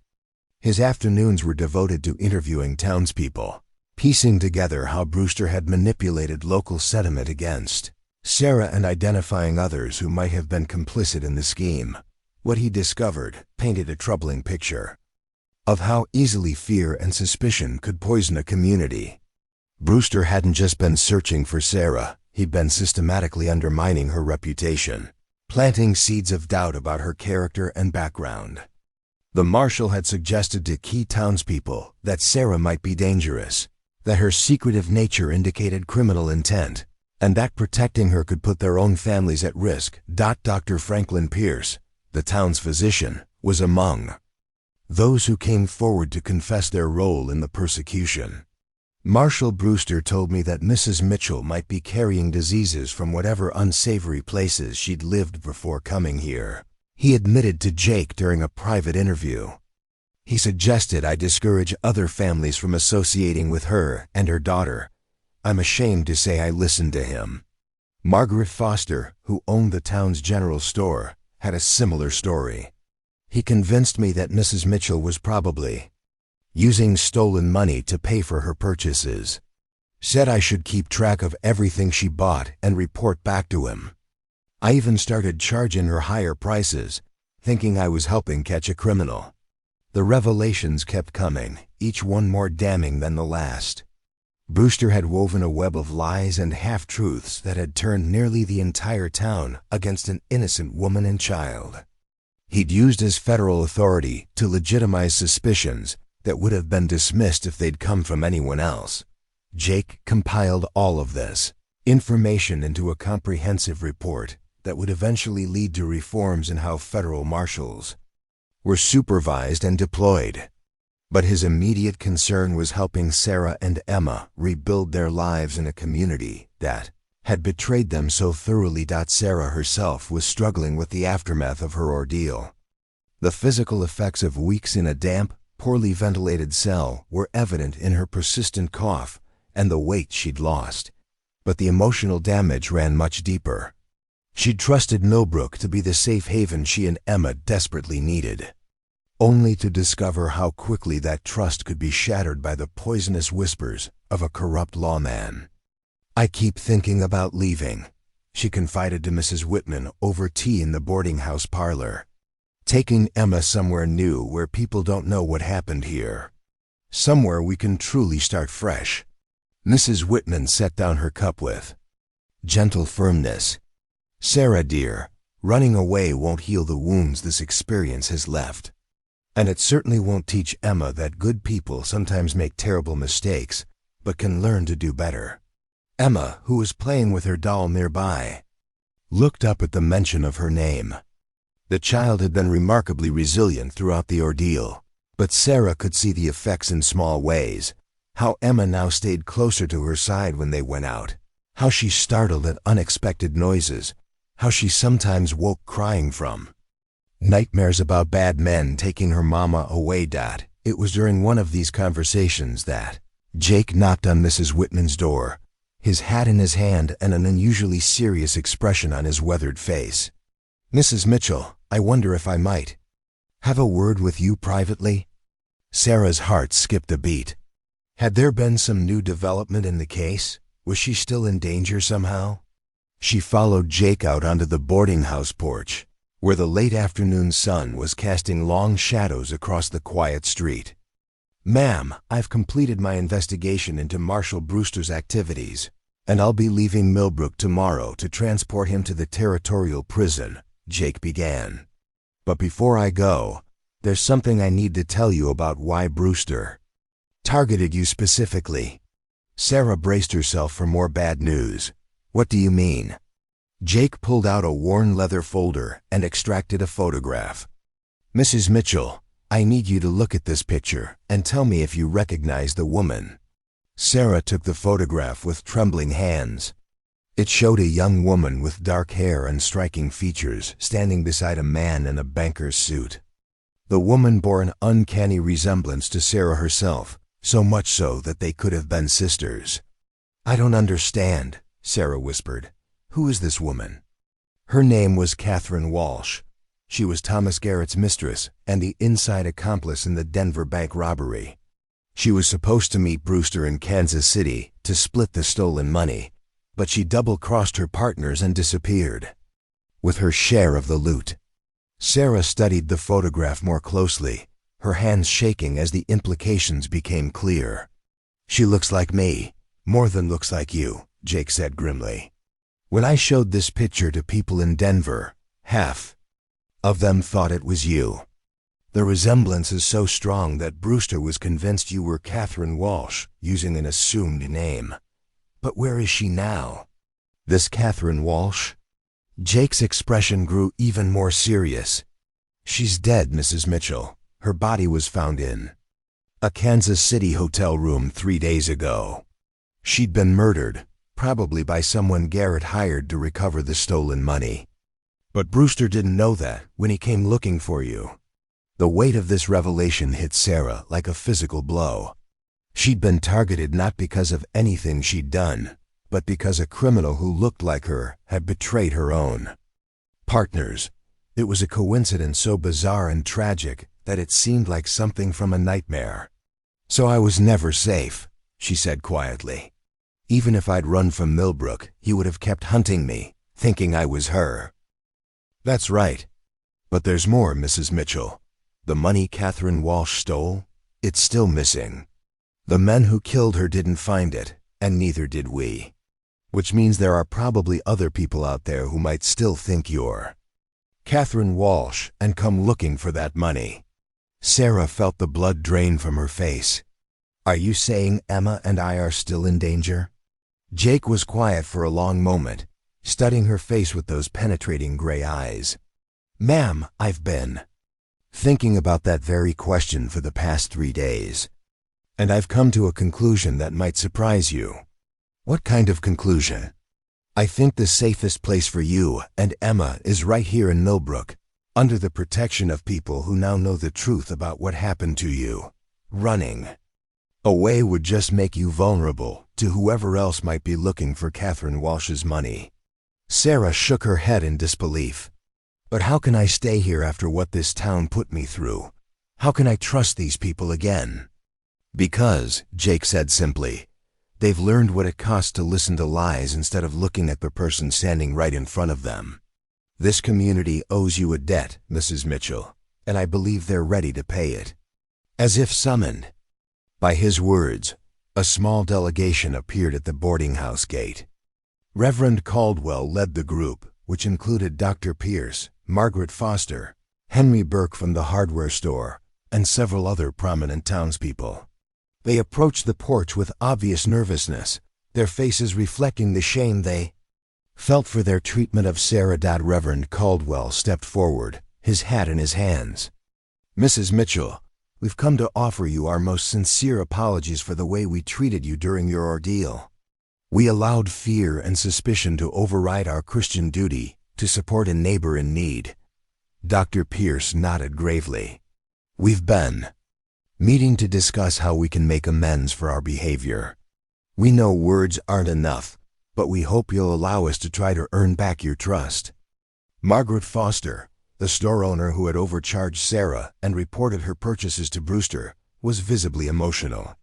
His afternoons were devoted to interviewing townspeople, piecing together how Brewster had manipulated local sentiment against Sarah and identifying others who might have been complicit in the scheme. What he discovered painted a troubling picture of how easily fear and suspicion could poison a community. Brewster hadn't just been searching for Sarah, he'd been systematically undermining her reputation, planting seeds of doubt about her character and background. The marshal had suggested to key townspeople that Sarah might be dangerous, that her secretive nature indicated criminal intent, and that protecting her could put their own families at risk. Dr. Franklin Pierce, the town's physician, was among those who came forward to confess their role in the persecution. Marshal Brewster told me that Mrs. Mitchell might be carrying diseases from whatever unsavory places she'd lived before coming here, he admitted to Jake during a private interview. He suggested I discourage other families from associating with her and her daughter. I'm ashamed to say I listened to him. Margaret Foster, who owned the town's general store, had a similar story. He convinced me that Mrs. Mitchell was probably using stolen money to pay for her purchases. Said I should keep track of everything she bought and report back to him. I even started charging her higher prices, thinking I was helping catch a criminal. The revelations kept coming, each one more damning than the last. Brewster had woven a web of lies and half-truths that had turned nearly the entire town against an innocent woman and child. He'd used his federal authority to legitimize suspicions that would have been dismissed if they'd come from anyone else. Jake compiled all of this information into a comprehensive report that would eventually lead to reforms in how federal marshals were supervised and deployed. But his immediate concern was helping Sarah and Emma rebuild their lives in a community that had betrayed them so thoroughly. Sarah herself was struggling with the aftermath of her ordeal. The physical effects of weeks in a damp, poorly ventilated cell were evident in her persistent cough and the weight she'd lost. But the emotional damage ran much deeper. She'd trusted Millbrook to be the safe haven she and Emma desperately needed, only to discover how quickly that trust could be shattered by the poisonous whispers of a corrupt lawman. I keep thinking about leaving, she confided to Mrs. Whitman over tea in the boarding house parlor. Taking Emma somewhere new where people don't know what happened here. Somewhere we can truly start fresh. Mrs. Whitman set down her cup with gentle firmness. Sarah, dear, running away won't heal the wounds this experience has left. And it certainly won't teach Emma that good people sometimes make terrible mistakes, but can learn to do better. Emma, who was playing with her doll nearby, looked up at the mention of her name. The child had been remarkably resilient throughout the ordeal, but Sarah could see the effects in small ways. How Emma now stayed closer to her side when they went out, how she startled at unexpected noises, how she sometimes woke crying from nightmares about bad men taking her mama away. It was during one of these conversations that Jake knocked on Mrs. Whitman's door, his hat in his hand and an unusually serious expression on his weathered face. Mrs. Mitchell, I wonder if I might have a word with you privately? Sarah's heart skipped a beat. Had there been some new development in the case? Was she still in danger somehow? She followed Jake out onto the boarding house porch, where the late afternoon sun was casting long shadows across the quiet street. "Ma'am, I've completed my investigation into Marshal Brewster's activities, and I'll be leaving Millbrook tomorrow to transport him to the territorial prison," Jake began. "But before I go, there's something I need to tell you about why Brewster targeted you specifically." Sarah braced herself for more bad news. "What do you mean?" Jake pulled out a worn leather folder and extracted a photograph. "Mrs. Mitchell, I need you to look at this picture and tell me if you recognize the woman." Sarah took the photograph with trembling hands. It showed a young woman with dark hair and striking features standing beside a man in a banker's suit. The woman bore an uncanny resemblance to Sarah herself, so much so that they could have been sisters. "I don't understand," Sarah whispered. "Who is this woman?" Her name was Catherine Walsh. She was Thomas Garrett's mistress and the inside accomplice in the Denver bank robbery. She was supposed to meet Brewster in Kansas City to split the stolen money, but she double-crossed her partners and disappeared with her share of the loot. Sarah studied the photograph more closely, her hands shaking as the implications became clear. "She looks like me, more than looks like you," Jake said grimly. "When I showed this picture to people in Denver, half of them thought it was you. The resemblance is so strong that Brewster was convinced you were Catherine Walsh, using an assumed name. But where is she now? This Catherine Walsh?" Jake's expression grew even more serious. "She's dead, Mrs. Mitchell. Her body was found in a Kansas City hotel room 3 days ago. She'd been murdered, probably by someone Garrett hired to recover the stolen money. But Brewster didn't know that when he came looking for you." The weight of this revelation hit Sarah like a physical blow. She'd been targeted not because of anything she'd done, but because a criminal who looked like her had betrayed her own partners. It was a coincidence so bizarre and tragic that it seemed like something from a nightmare. "So I was never safe," she said quietly. "Even if I'd run from Millbrook, he would have kept hunting me, thinking I was her." "That's right. But there's more, Mrs. Mitchell. The money Catherine Walsh stole, it's still missing. The men who killed her didn't find it, and neither did we. Which means there are probably other people out there who might still think you're Catherine Walsh and come looking for that money." Sarah felt the blood drain from her face. "Are you saying Emma and I are still in danger?" Jake was quiet for a long moment, studying her face with those penetrating gray eyes. "Ma'am, I've been thinking about that very question for the past 3 days. And I've come to a conclusion that might surprise you." "What kind of conclusion?" "I think the safest place for you and Emma is right here in Millbrook, under the protection of people who now know the truth about what happened to you. Running away would just make you vulnerable to whoever else might be looking for Catherine Walsh's money." Sarah shook her head in disbelief. "But how can I stay here after what this town put me through? How can I trust these people again?" "Because," Jake said simply, "they've learned what it costs to listen to lies instead of looking at the person standing right in front of them. This community owes you a debt, Mrs. Mitchell, and I believe they're ready to pay it." As if summoned by his words, a small delegation appeared at the boarding house gate. Reverend Caldwell led the group, which included Dr. Pierce, Margaret Foster, Henry Burke from the hardware store, and several other prominent townspeople. They approached the porch with obvious nervousness, their faces reflecting the shame they felt for their treatment of Sarah. Reverend Caldwell stepped forward, his hat in his hands. "Mrs. Mitchell, we've come to offer you our most sincere apologies for the way we treated you during your ordeal. We allowed fear and suspicion to override our Christian duty to support a neighbor in need." Dr. Pierce nodded gravely. "We've been meeting to discuss how we can make amends for our behavior. We know words aren't enough, but we hope you'll allow us to try to earn back your trust." Margaret Foster, the store owner who had overcharged Sarah and reported her purchases to Brewster, was visibly emotional.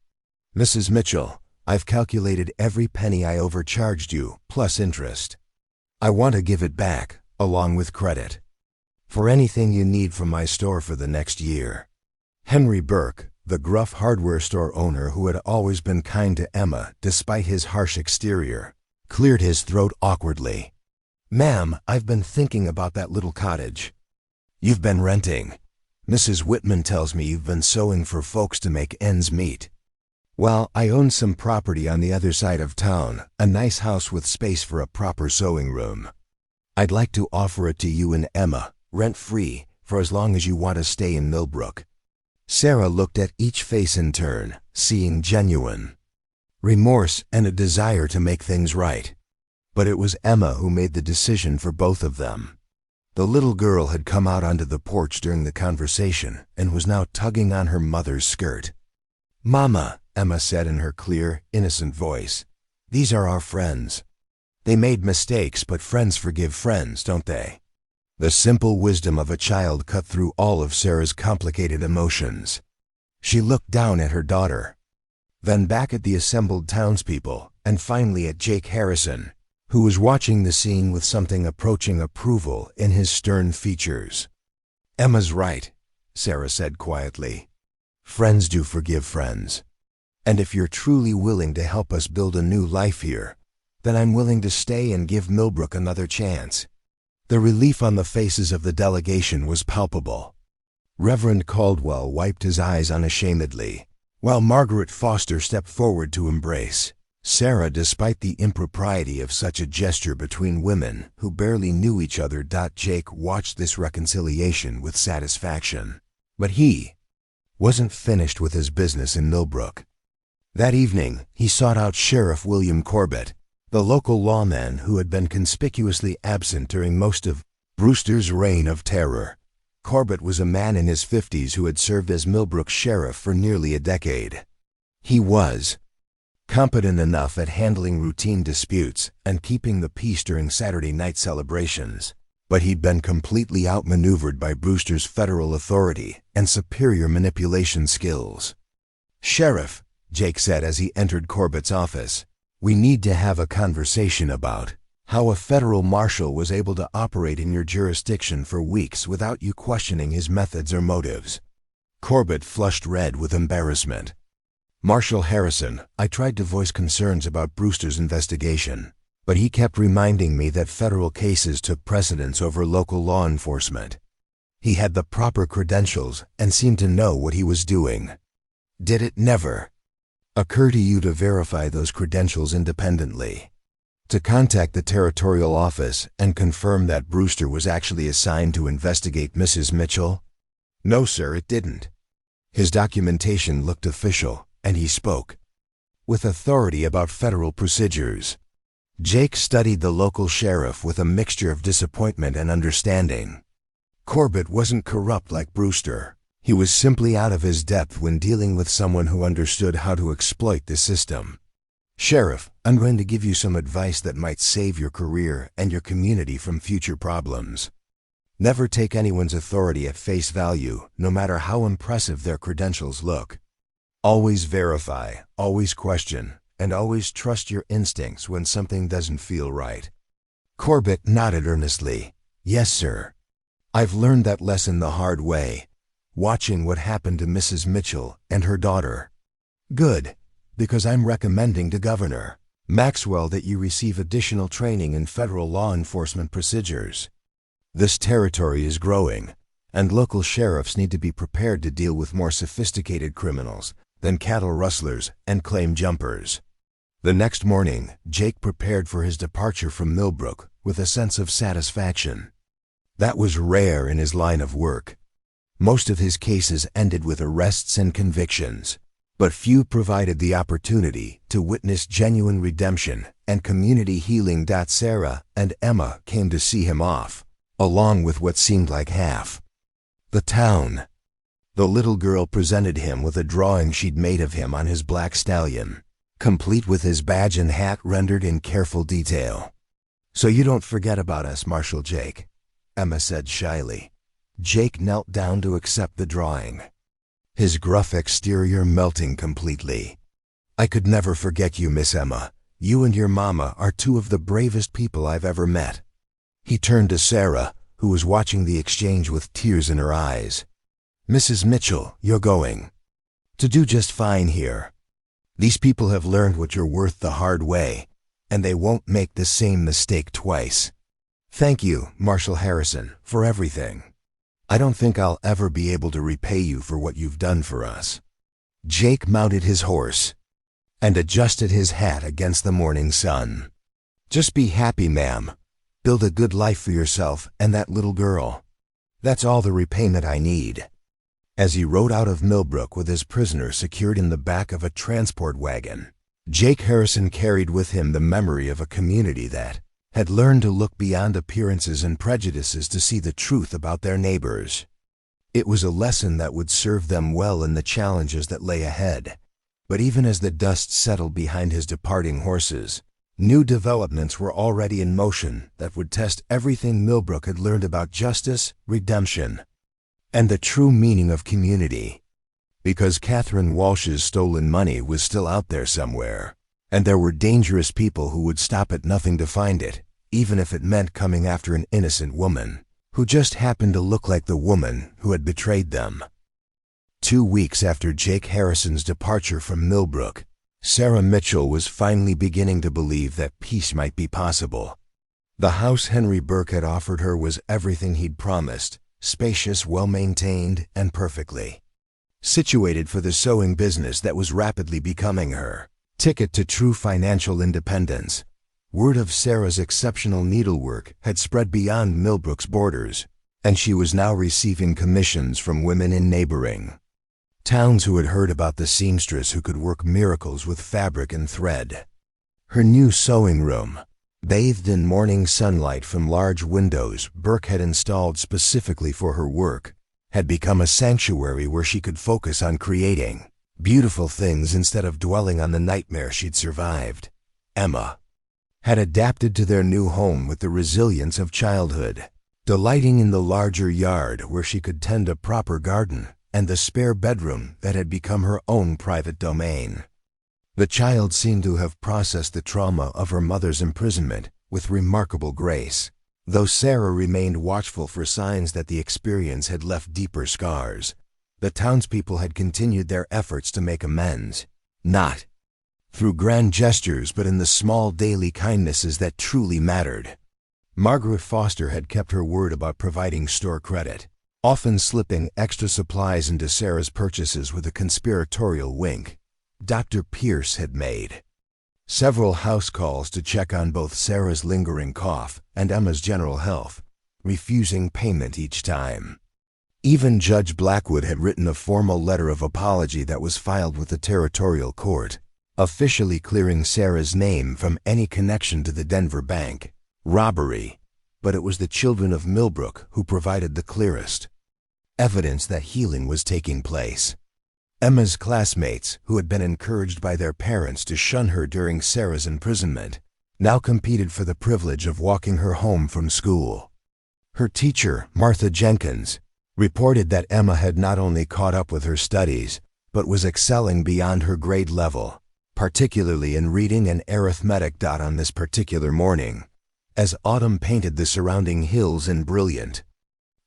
"Mrs. Mitchell, I've calculated every penny I overcharged you, plus interest. I want to give it back, along with credit, for anything you need from my store for the next year." Henry Burke, the gruff hardware store owner who had always been kind to Emma despite his harsh exterior, cleared his throat awkwardly. "Ma'am, I've been thinking about that little cottage you've been renting. Mrs. Whitman tells me you've been sewing for folks to make ends meet. Well, I own some property on the other side of town, a nice house with space for a proper sewing room. I'd like to offer it to you and Emma, rent-free, for as long as you want to stay in Millbrook." Sarah looked at each face in turn, seeing genuine remorse and a desire to make things right. But it was Emma who made the decision for both of them. The little girl had come out onto the porch during the conversation and was now tugging on her mother's skirt. "Mama," Emma said in her clear, innocent voice, "these are our friends. They made mistakes, but friends forgive friends, don't they?" The simple wisdom of a child cut through all of Sarah's complicated emotions. She looked down at her daughter, then back at the assembled townspeople, and finally at Jake Harrison, who was watching the scene with something approaching approval in his stern features. "Emma's right," Sarah said quietly. "Friends do forgive friends. And if you're truly willing to help us build a new life here, then I'm willing to stay and give Millbrook another chance." The relief on the faces of the delegation was palpable. Reverend Caldwell wiped his eyes unashamedly, while Margaret Foster stepped forward to embrace Sarah despite the impropriety of such a gesture between women who barely knew each other. Jake watched this reconciliation with satisfaction. But he wasn't finished with his business in Millbrook. That evening, he sought out Sheriff William Corbett, the local lawman who had been conspicuously absent during most of Brewster's reign of terror. Corbett was a man in his 50s who had served as Millbrook sheriff for nearly a decade. He was competent enough at handling routine disputes and keeping the peace during Saturday night celebrations, but he'd been completely outmaneuvered by Brewster's federal authority and superior manipulation skills. "Sheriff," Jake said as he entered Corbett's office, "we need to have a conversation about how a federal marshal was able to operate in your jurisdiction for weeks without you questioning his methods or motives." Corbett flushed red with embarrassment. "Marshal Harrison, I tried to voice concerns about Brewster's investigation, but he kept reminding me that federal cases took precedence over local law enforcement. He had the proper credentials and seemed to know what he was doing. Did it never occur to you to verify those credentials independently? To contact the territorial office and confirm that Brewster was actually assigned to investigate Mrs. Mitchell?" "No, sir, it didn't." His documentation looked official, and he spoke with authority about federal procedures. Jake studied the local sheriff with a mixture of disappointment and understanding. Corbett wasn't corrupt like Brewster. He was simply out of his depth when dealing with someone who understood how to exploit the system. "Sheriff, I'm going to give you some advice that might save your career and your community from future problems. Never take anyone's authority at face value, no matter how impressive their credentials look. Always verify, always question, and always trust your instincts when something doesn't feel right." Corbett nodded earnestly. "Yes, sir. I've learned that lesson the hard way, watching what happened to Mrs. Mitchell and her daughter." "Good, because I'm recommending to Governor Maxwell that you receive additional training in federal law enforcement procedures. This territory is growing, and local sheriffs need to be prepared to deal with more sophisticated criminals than cattle rustlers and claim jumpers." The next morning, Jake prepared for his departure from Millbrook with a sense of satisfaction. That was rare in his line of work. Most of his cases ended with arrests and convictions, but few provided the opportunity to witness genuine redemption and community healing. Sarah and Emma came to see him off, along with what seemed like half the town. The little girl presented him with a drawing she'd made of him on his black stallion, complete with his badge and hat rendered in careful detail. "So you don't forget about us, Marshal Jake," Emma said shyly. Jake knelt down to accept the drawing, his gruff exterior melting completely. I could never forget you, Miss Emma. You and your mama are two of the bravest people I've ever met." He turned to Sarah, who was watching the exchange with tears in her eyes. "Mrs. Mitchell, you're going to do just fine here. These people have learned what you're worth the hard way, and they won't make the same mistake twice. Thank you, Marshal Harrison, for everything. I don't think I'll ever be able to repay you for what you've done for us." Jake mounted his horse and adjusted his hat against the morning sun. "Just be happy, ma'am. Build a good life for yourself and that little girl. That's all the repayment I need." As he rode out of Millbrook with his prisoner secured in the back of a transport wagon, Jake Harrison carried with him the memory of a community that had learned to look beyond appearances and prejudices to see the truth about their neighbors. It was a lesson that would serve them well in the challenges that lay ahead. But even as the dust settled behind his departing horses, new developments were already in motion that would test everything Millbrook had learned about justice, redemption, and the true meaning of community. Because Catherine Walsh's stolen money was still out there somewhere, and there were dangerous people who would stop at nothing to find it, even if it meant coming after an innocent woman who just happened to look like the woman who had betrayed them. 2 weeks after Jake Harrison's departure from Millbrook, Sarah Mitchell was finally beginning to believe that peace might be possible. The house Henry Burke had offered her was everything he'd promised, spacious, well-maintained, and perfectly situated for the sewing business that was rapidly becoming her ticket to true financial independence. Word of Sarah's exceptional needlework had spread beyond Millbrook's borders, and she was now receiving commissions from women in neighboring towns who had heard about the seamstress who could work miracles with fabric and thread. Her new sewing room, bathed in morning sunlight from large windows Burke had installed specifically for her work, had become a sanctuary where she could focus on creating beautiful things instead of dwelling on the nightmare she'd survived. Emma had adapted to their new home with the resilience of childhood, delighting in the larger yard where she could tend a proper garden and the spare bedroom that had become her own private domain. The child seemed to have processed the trauma of her mother's imprisonment with remarkable grace, though Sarah remained watchful for signs that the experience had left deeper scars. The townspeople had continued their efforts to make amends, not through grand gestures but in the small daily kindnesses that truly mattered. Margaret Foster had kept her word about providing store credit, often slipping extra supplies into Sarah's purchases with a conspiratorial wink. Dr. Pierce had made several house calls to check on both Sarah's lingering cough and Emma's general health, refusing payment each time. Even Judge Blackwood had written a formal letter of apology that was filed with the territorial court, officially clearing Sarah's name from any connection to the Denver bank robbery, but it was the children of Millbrook who provided the clearest evidence that healing was taking place. Emma's classmates, who had been encouraged by their parents to shun her during Sarah's imprisonment, now competed for the privilege of walking her home from school. Her teacher, Martha Jenkins, reported that Emma had not only caught up with her studies, but was excelling beyond her grade level, particularly in reading and arithmetic. On this particular morning, as autumn painted the surrounding hills in brilliant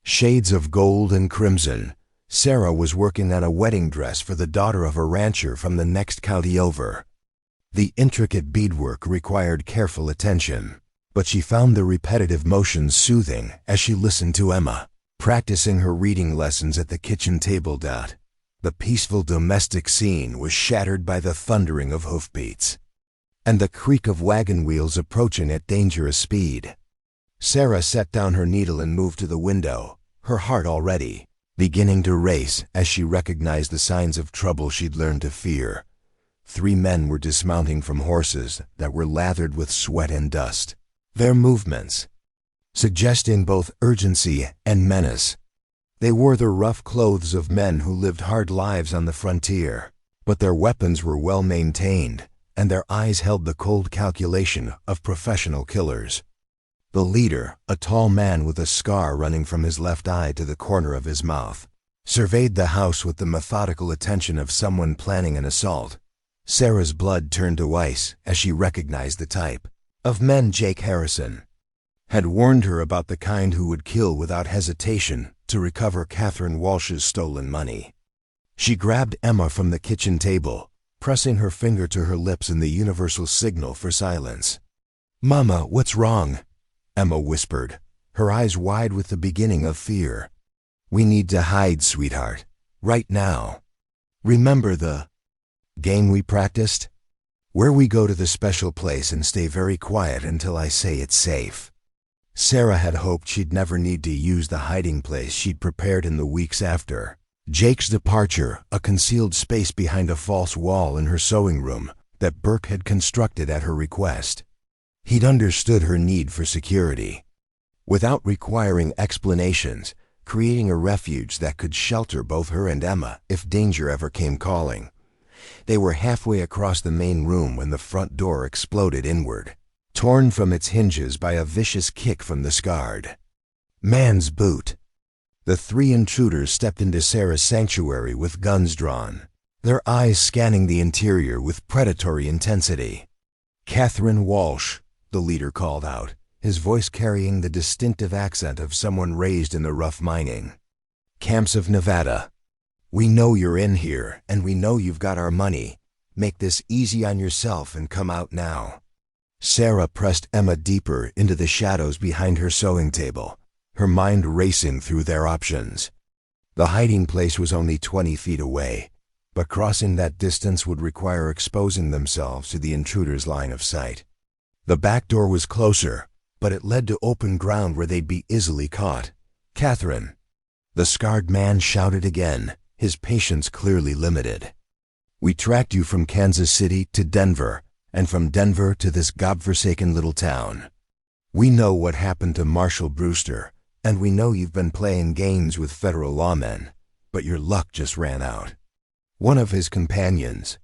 shades of gold and crimson, Sarah was working on a wedding dress for the daughter of a rancher from the next county over. The intricate beadwork required careful attention, but she found the repetitive motions soothing as she listened to Emma practicing her reading lessons at the kitchen table. The peaceful domestic scene was shattered by the thundering of hoofbeats and the creak of wagon wheels approaching at dangerous speed. Sarah set down her needle and moved to the window, her heart already beginning to race as she recognized the signs of trouble she'd learned to fear. 3 men were dismounting from horses that were lathered with sweat and dust, their movements suggesting both urgency and menace. They wore the rough clothes of men who lived hard lives on the frontier, but their weapons were well maintained, and their eyes held the cold calculation of professional killers. The leader, a tall man with a scar running from his left eye to the corner of his mouth, surveyed the house with the methodical attention of someone planning an assault. Sarah's blood turned to ice as she recognized the type of men Jake Harrison had warned her about, the kind who would kill without hesitation to recover Catherine Walsh's stolen money. She grabbed Emma from the kitchen table, pressing her finger to her lips in the universal signal for silence. "Mama, what's wrong?" Emma whispered, her eyes wide with the beginning of fear. "We need to hide, sweetheart. Right now. Remember the game we practiced? Where we go to the special place and stay very quiet until I say it's safe." Sarah had hoped she'd never need to use the hiding place she'd prepared in the weeks after Jake's departure, a concealed space behind a false wall in her sewing room that Burke had constructed at her request. He'd understood her need for security. Without requiring explanations, creating a refuge that could shelter both her and Emma if danger ever came calling. They were halfway across the main room when the front door exploded inward, torn from its hinges by a vicious kick from the scarred man's boot. The three intruders stepped into Sarah's sanctuary with guns drawn, their eyes scanning the interior with predatory intensity. "Catherine Walsh," the leader called out, his voice carrying the distinctive accent of someone raised in the rough mining camps of Nevada. "We know you're in here, and we know you've got our money. Make this easy on yourself and come out now." Sarah pressed Emma deeper into the shadows behind her sewing table, her mind racing through their options. The hiding place was only 20 feet away, but crossing that distance would require exposing themselves to the intruders' line of sight. The back door was closer, but it led to open ground where they'd be easily caught. "Catherine!" The scarred man shouted again, his patience clearly limited. "We tracked you from Kansas City to Denver, and from Denver to this godforsaken little town. We know what happened to Marshall Brewster, and we know you've been playing games with federal lawmen, but your luck just ran out." One of his companions,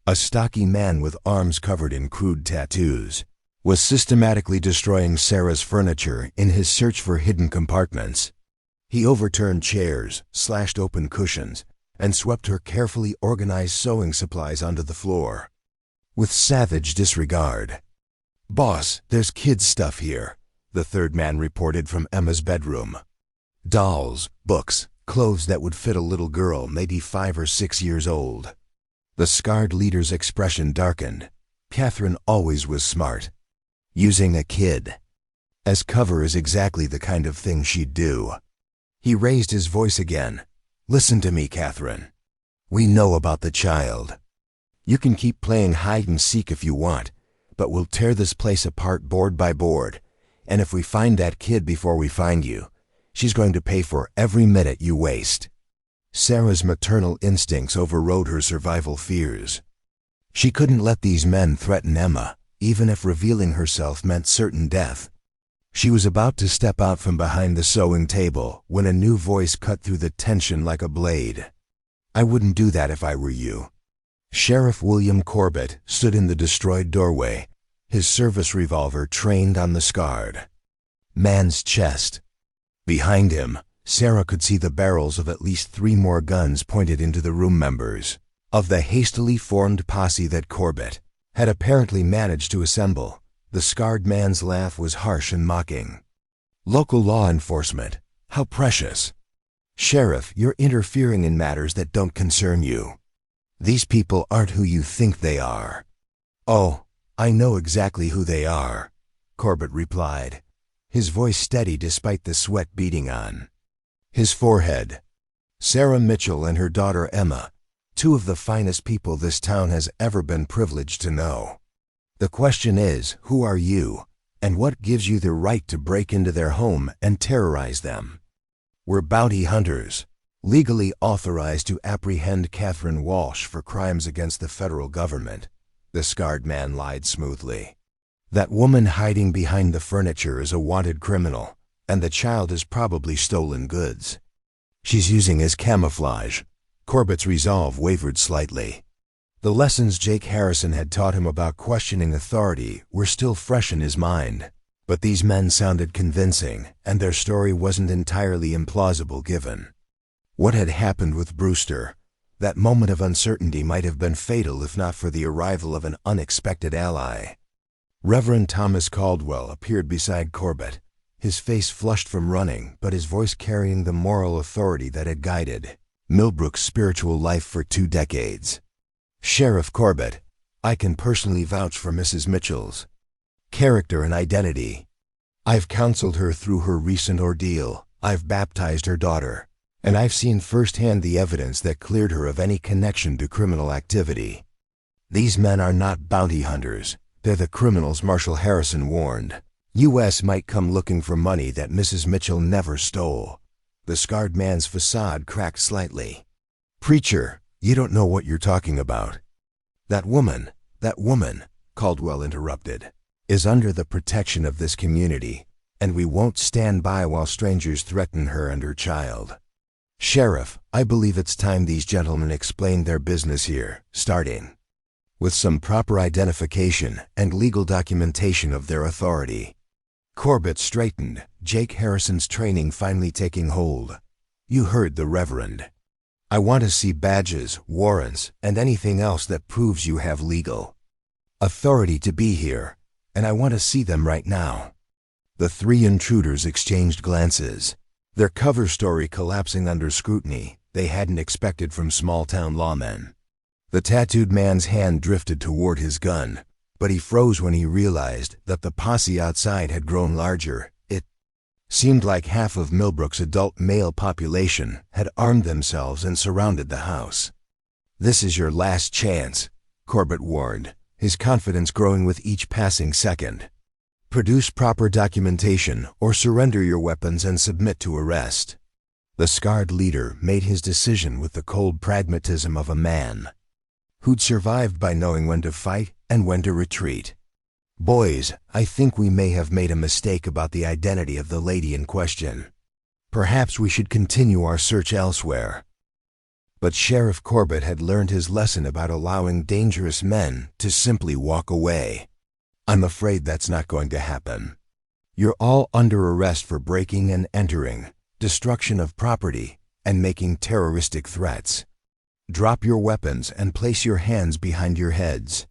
a stocky man with arms covered in crude tattoos, was systematically destroying Sarah's furniture in his search for hidden compartments. He overturned chairs, slashed open cushions, and swept her carefully organized sewing supplies onto the floor with savage disregard. "Boss, there's kids' stuff here," the third man reported from Emma's bedroom. "Dolls, books, clothes that would fit a little girl maybe 5 or 6 years old." The scarred leader's expression darkened. Catherine always was smart. Using a kid as cover is exactly the kind of thing she'd do. He raised his voice again. "Listen to me, Catherine. We know about the child. You can keep playing hide and seek if you want, but we'll tear this place apart board by board, and if we find that kid before we find you, she's going to pay for every minute you waste." Sarah's maternal instincts overrode her survival fears. She couldn't let these men threaten Emma, even if revealing herself meant certain death. She was about to step out from behind the sewing table when a new voice cut through the tension like a blade. "I wouldn't do that if I were you." Sheriff William Corbett stood in the destroyed doorway, his service revolver trained on the scarred man's chest. Behind him, Sarah could see the barrels of at least 3 more guns pointed into the room members of the hastily formed posse that Corbett had apparently managed to assemble. The scarred man's laugh was harsh and mocking. "Local law enforcement, how precious. Sheriff, you're interfering in matters that don't concern you. These people aren't who you think they are." "Oh, I know exactly who they are," Corbett replied, his voice steady despite the sweat beading on his forehead. "Sarah Mitchell and her daughter Emma, 2 of the finest people this town has ever been privileged to know. The question is, who are you, and what gives you the right to break into their home and terrorize them?" "We're bounty hunters, legally authorized to apprehend Catherine Walsh for crimes against the federal government," the scarred man lied smoothly. "That woman hiding behind the furniture is a wanted criminal, and the child has probably stolen goods. She's using as camouflage." Corbett's resolve wavered slightly. The lessons Jake Harrison had taught him about questioning authority were still fresh in his mind, but these men sounded convincing, and their story wasn't entirely implausible given what had happened with Brewster. That moment of uncertainty might have been fatal if not for the arrival of an unexpected ally. Reverend Thomas Caldwell appeared beside Corbett, his face flushed from running, but his voice carrying the moral authority that had guided Millbrook's spiritual life for 2 decades. "Sheriff Corbett, I can personally vouch for Mrs. Mitchell's character and identity. I've counseled her through her recent ordeal, I've baptized her daughter, and I've seen firsthand the evidence that cleared her of any connection to criminal activity. These men are not bounty hunters, they're the criminals Marshal Harrison warned. U.S. might come looking for money that Mrs. Mitchell never stole." The scarred man's facade cracked slightly. "Preacher, you don't know what you're talking about. That woman, Caldwell interrupted, is under the protection of this community, and we won't stand by while strangers threaten her and her child. Sheriff, I believe it's time these gentlemen explained their business here, starting with some proper identification and legal documentation of their authority." Corbett straightened, Jake Harrison's training finally taking hold. "You heard the Reverend. I want to see badges, warrants, and anything else that proves you have legal authority to be here, and I want to see them right now." The 3 intruders exchanged glances, their cover story collapsing under scrutiny they hadn't expected from small-town lawmen. The tattooed man's hand drifted toward his gun, but he froze when he realized that the posse outside had grown larger. It seemed like half of Millbrook's adult male population had armed themselves and surrounded the house. "This is your last chance," Corbett warned, his confidence growing with each passing second. "Produce proper documentation or surrender your weapons and submit to arrest." The scarred leader made his decision with the cold pragmatism of a man who'd survived by knowing when to fight and when to retreat. "Boys, I think we may have made a mistake about the identity of the lady in question. Perhaps we should continue our search elsewhere." But Sheriff Corbett had learned his lesson about allowing dangerous men to simply walk away. "I'm afraid that's not going to happen. You're all under arrest for breaking and entering, destruction of property, and making terroristic threats. Drop your weapons and place your hands behind your heads."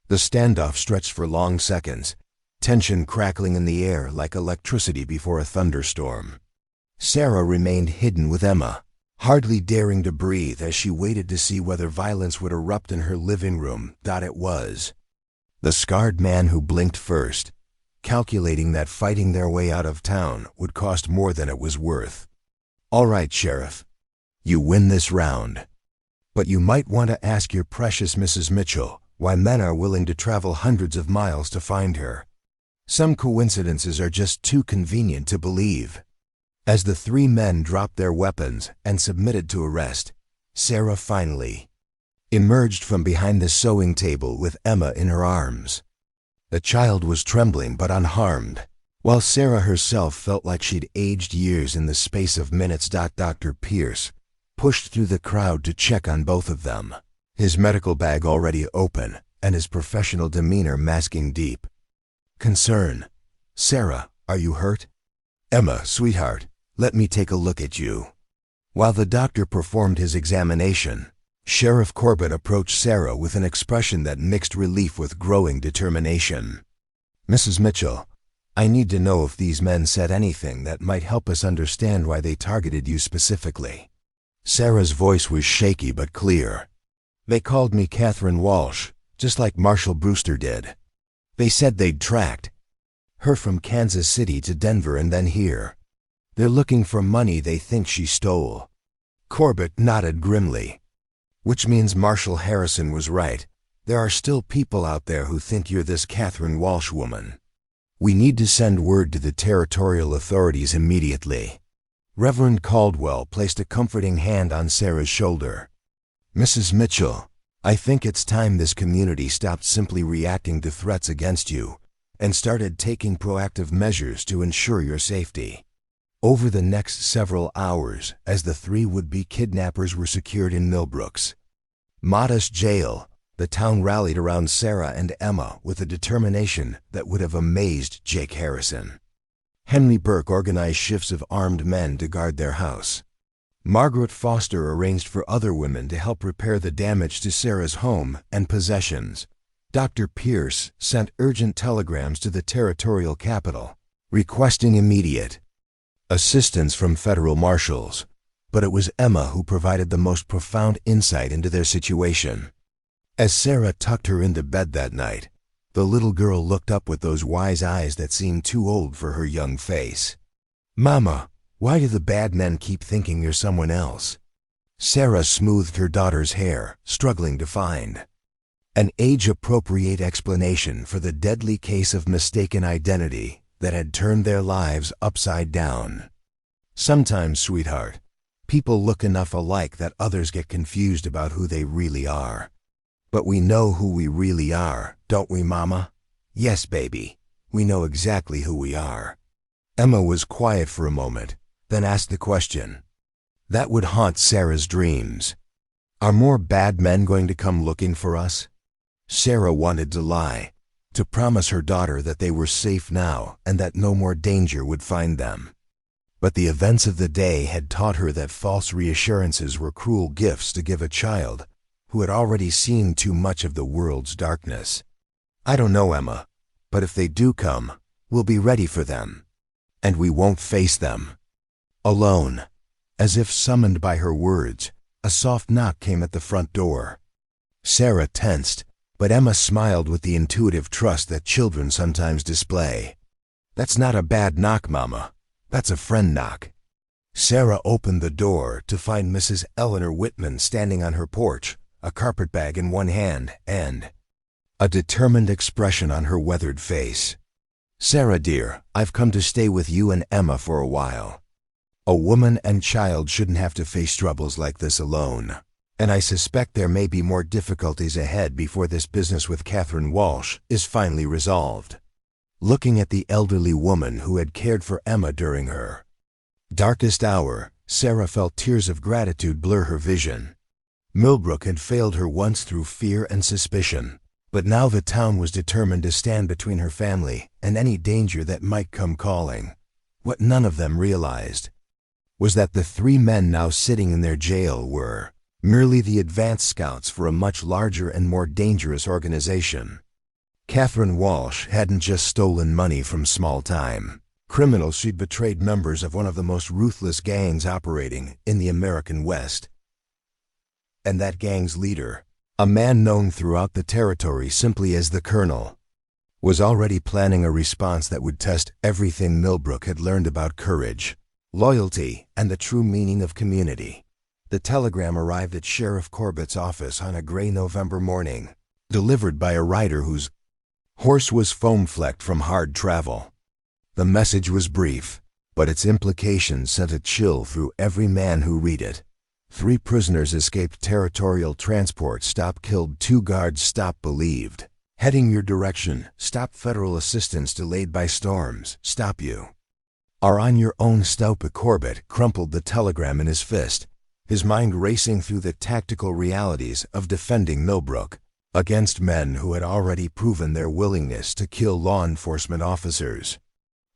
The standoff stretched for long seconds, tension crackling in the air like electricity before a thunderstorm. Sarah remained hidden with Emma, hardly daring to breathe as she waited to see whether violence would erupt in her living room. It was the scarred man who blinked first, calculating that fighting their way out of town would cost more than it was worth. "All right, Sheriff. You win this round. But you might want to ask your precious Mrs. Mitchell why men are willing to travel hundreds of miles to find her. Some coincidences are just too convenient to believe." As the 3 men dropped their weapons and submitted to arrest, Sarah finally emerged from behind the sewing table with Emma in her arms. The child was trembling but unharmed, while Sarah herself felt like she'd aged years in the space of minutes. Dr. Pierce pushed through the crowd to check on both of them, his medical bag already open and his professional demeanor masking deep concern. "Sarah, are you hurt?" "Emma, sweetheart, let me take a look at you." While the doctor performed his examination, Sheriff Corbett approached Sarah with an expression that mixed relief with growing determination. "Mrs. Mitchell, I need to know if these men said anything that might help us understand why they targeted you specifically." Sarah's voice was shaky but clear. "They called me Catherine Walsh, just like Marshal Brewster did. They said they'd tracked her from Kansas City to Denver and then here. They're looking for money they think she stole." Corbett nodded grimly. "Which means Marshal Harrison was right. There are still people out there who think you're this Catherine Walsh woman. We need to send word to the territorial authorities immediately." Reverend Caldwell placed a comforting hand on Sarah's shoulder. "Mrs. Mitchell, I think it's time this community stopped simply reacting to threats against you and started taking proactive measures to ensure your safety." Over the next several hours, as the 3 would-be kidnappers were secured in Millbrook's modest jail, the town rallied around Sarah and Emma with a determination that would have amazed Jake Harrison. Henry Burke organized shifts of armed men to guard their house. Margaret Foster arranged for other women to help repair the damage to Sarah's home and possessions. Dr. Pierce sent urgent telegrams to the territorial capital, requesting immediate assistance from federal marshals. But it was Emma who provided the most profound insight into their situation. As Sarah tucked her into bed that night, the little girl looked up with those wise eyes that seemed too old for her young face. "Mama, why do the bad men keep thinking you're someone else?" Sarah smoothed her daughter's hair, struggling to find an age-appropriate explanation for the deadly case of mistaken identity that had turned their lives upside down. "Sometimes, sweetheart, people look enough alike that others get confused about who they really are. But we know who we really are, don't we, Mama?" "Yes, baby, we know exactly who we are." Emma was quiet for a moment, then asked the question that would haunt Sarah's dreams. "Are more bad men going to come looking for us?" Sarah wanted to lie, to promise her daughter that they were safe now and that no more danger would find them. But the events of the day had taught her that false reassurances were cruel gifts to give a child who had already seen too much of the world's darkness. "I don't know, Emma, but if they do come, we'll be ready for them. And we won't face them alone." As if summoned by her words, a soft knock came at the front door. Sarah tensed, but Emma smiled with the intuitive trust that children sometimes display. "That's not a bad knock, Mama. That's a friend knock." Sarah opened the door to find Mrs. Eleanor Whitman standing on her porch, a carpetbag in one hand and a determined expression on her weathered face. "Sarah, dear, I've come to stay with you and Emma for a while. A woman and child shouldn't have to face troubles like this alone. And I suspect there may be more difficulties ahead before this business with Catherine Walsh is finally resolved." Looking at the elderly woman who had cared for Emma during her darkest hour, Sarah felt tears of gratitude blur her vision. Millbrook had failed her once through fear and suspicion, but now the town was determined to stand between her family and any danger that might come calling. What none of them realized was that the 3 men now sitting in their jail were merely the advance scouts for a much larger and more dangerous organization. Catherine Walsh hadn't just stolen money from small-time criminals, she'd betrayed members of one of the most ruthless gangs operating in the American West. And that gang's leader, a man known throughout the territory simply as the Colonel, was already planning a response that would test everything Millbrook had learned about courage, loyalty, and the true meaning of community. The telegram arrived at Sheriff Corbett's office on a gray November morning, delivered by a rider whose horse was foam-flecked from hard travel. The message was brief, but its implications sent a chill through every man who read it. 3 prisoners escaped territorial transport stop, killed 2 guards, stop believed. Heading your direction, stop federal assistance delayed by storms, stop you. Are on your own. Stoupe Corbett crumpled the telegram in his fist, his mind racing through the tactical realities of defending Millbrook against men who had already proven their willingness to kill law enforcement officers.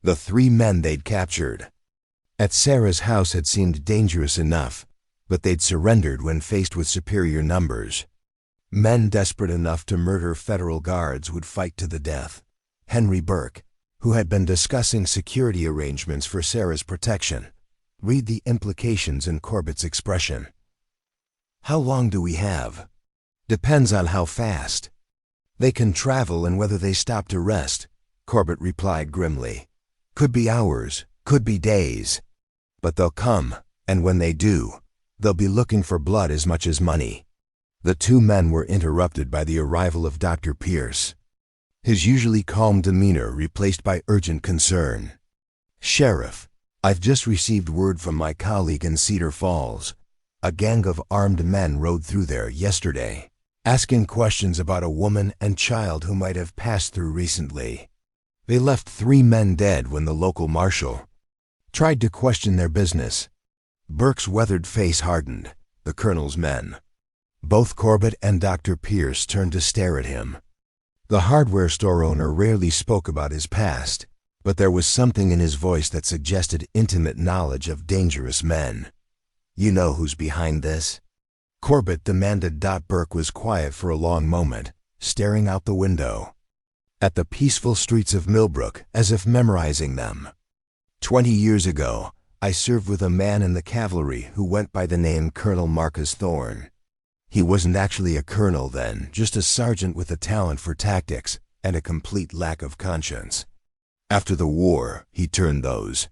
The 3 men they'd captured at Sarah's house had seemed dangerous enough, but they'd surrendered when faced with superior numbers. Men desperate enough to murder federal guards would fight to the death. Henry Burke, who had been discussing security arrangements for Sarah's protection, read the implications in Corbett's expression. "How long do we have?" "Depends on how fast they can travel and whether they stop to rest," Corbett replied grimly. "Could be hours, could be days. But they'll come, and when they do, they'll be looking for blood as much as money." The 2 men were interrupted by the arrival of Dr. Pierce, his usually calm demeanor replaced by urgent concern. "Sheriff, I've just received word from my colleague in Cedar Falls. A gang of armed men rode through there yesterday, asking questions about a woman and child who might have passed through recently. They left 3 men dead when the local marshal tried to question their business." Burke's weathered face hardened. The Colonel's men. Both Corbett and Dr. Pierce turned to stare at him. The hardware store owner rarely spoke about his past, but there was something in his voice that suggested intimate knowledge of dangerous men. You know who's behind this? Corbett demanded. Burke was quiet for a long moment, staring out the window at the peaceful streets of Millbrook as if memorizing them. 20 years ago, I served with a man in the cavalry who went by the name Colonel Marcus Thorne. He wasn't actually a colonel then, just a sergeant with a talent for tactics and a complete lack of conscience. After the war, he turned those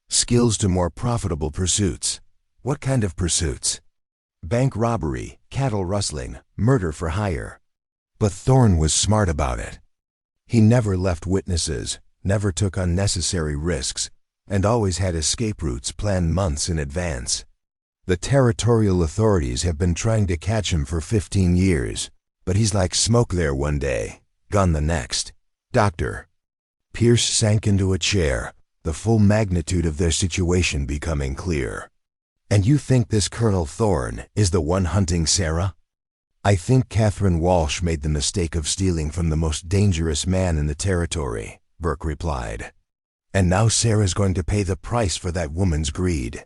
skills to more profitable pursuits. What kind of pursuits? Bank robbery, cattle rustling, murder for hire. But Thorne was smart about it. He never left witnesses, never took unnecessary risks, and always had escape routes planned months in advance. The territorial authorities have been trying to catch him for 15 years, but he's like smoke there one day, gone the next. Doctor. Pierce sank into a chair, the full magnitude of their situation becoming clear. And you think this Colonel Thorne is the one hunting Sarah? I think Catherine Walsh made the mistake of stealing from the most dangerous man in the territory, Burke replied. And now Sarah's going to pay the price for that woman's greed.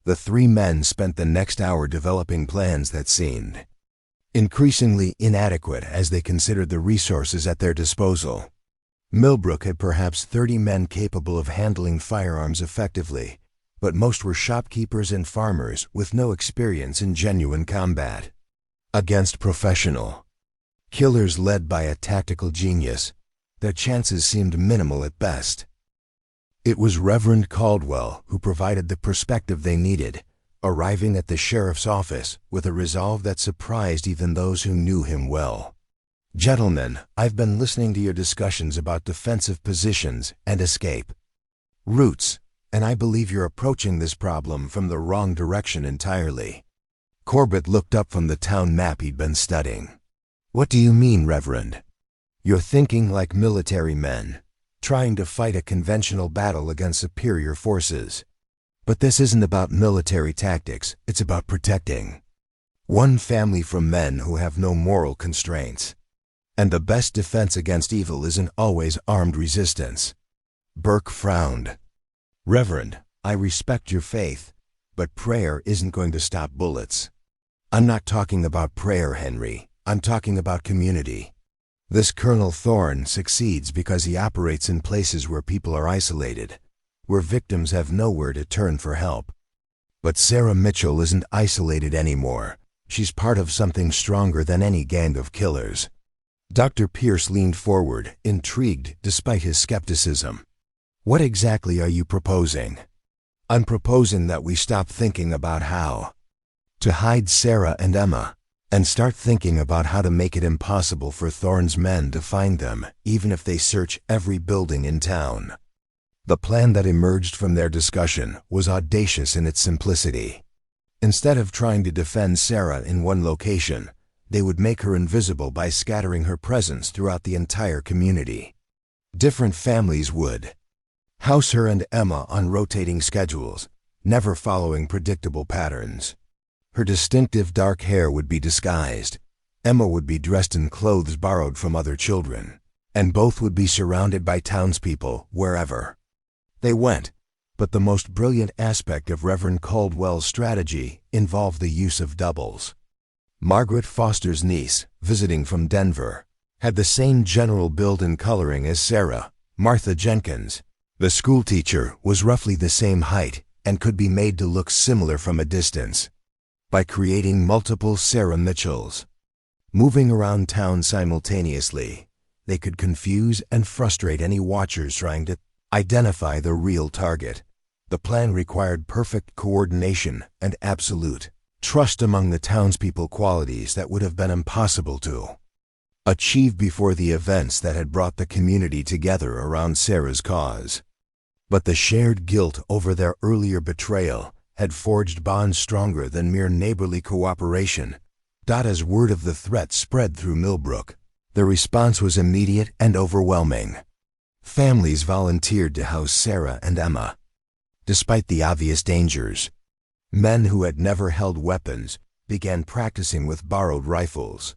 The three men spent the next hour developing plans that seemed increasingly inadequate as they considered the resources at their disposal. Millbrook had perhaps 30 men capable of handling firearms effectively, but most were shopkeepers and farmers with no experience in genuine combat. Against professional killers led by a tactical genius, their chances seemed minimal at best. It was Reverend Caldwell who provided the perspective they needed, arriving at the sheriff's office with a resolve that surprised even those who knew him well. Gentlemen, I've been listening to your discussions about defensive positions and escape routes, and I believe you're approaching this problem from the wrong direction entirely. Corbett looked up from the town map he'd been studying. What do you mean, Reverend? You're thinking like military men, trying to fight a conventional battle against superior forces. But this isn't about military tactics, it's about protecting one family from men who have no moral constraints. And the best defense against evil isn't always armed resistance. Burke frowned. Reverend, I respect your faith, but prayer isn't going to stop bullets. I'm not talking about prayer, Henry. I'm talking about community. This Colonel Thorne succeeds because he operates in places where people are isolated, where victims have nowhere to turn for help. But Sarah Mitchell isn't isolated anymore. She's part of something stronger than any gang of killers. Dr. Pierce leaned forward, intrigued despite his skepticism. What exactly are you proposing? I'm proposing that we stop thinking about how to hide Sarah and Emma, and start thinking about how to make it impossible for Thorne's men to find them, even if they search every building in town. The plan that emerged from their discussion was audacious in its simplicity. Instead of trying to defend Sarah in one location, they would make her invisible by scattering her presence throughout the entire community. Different families would house her and Emma on rotating schedules, never following predictable patterns. Her distinctive dark hair would be disguised. Emma would be dressed in clothes borrowed from other children, and both would be surrounded by townspeople wherever they went. But the most brilliant aspect of Reverend Caldwell's strategy involved the use of doubles. Margaret Foster's niece, visiting from Denver, had the same general build and coloring as Sarah. Martha Jenkins, the schoolteacher, was roughly the same height and could be made to look similar from a distance. By creating multiple Sarah Mitchells, moving around town simultaneously, they could confuse and frustrate any watchers trying to identify the real target. The plan required perfect coordination and absolute trust among the townspeople, qualities that would have been impossible to achieve before the events that had brought the community together around Sarah's cause. But the shared guilt over their earlier betrayal had forged bonds stronger than mere neighborly cooperation. As word of the threat spread through Millbrook, the response was immediate and overwhelming. Families volunteered to house Sarah and Emma. Despite the obvious dangers, men who had never held weapons began practicing with borrowed rifles.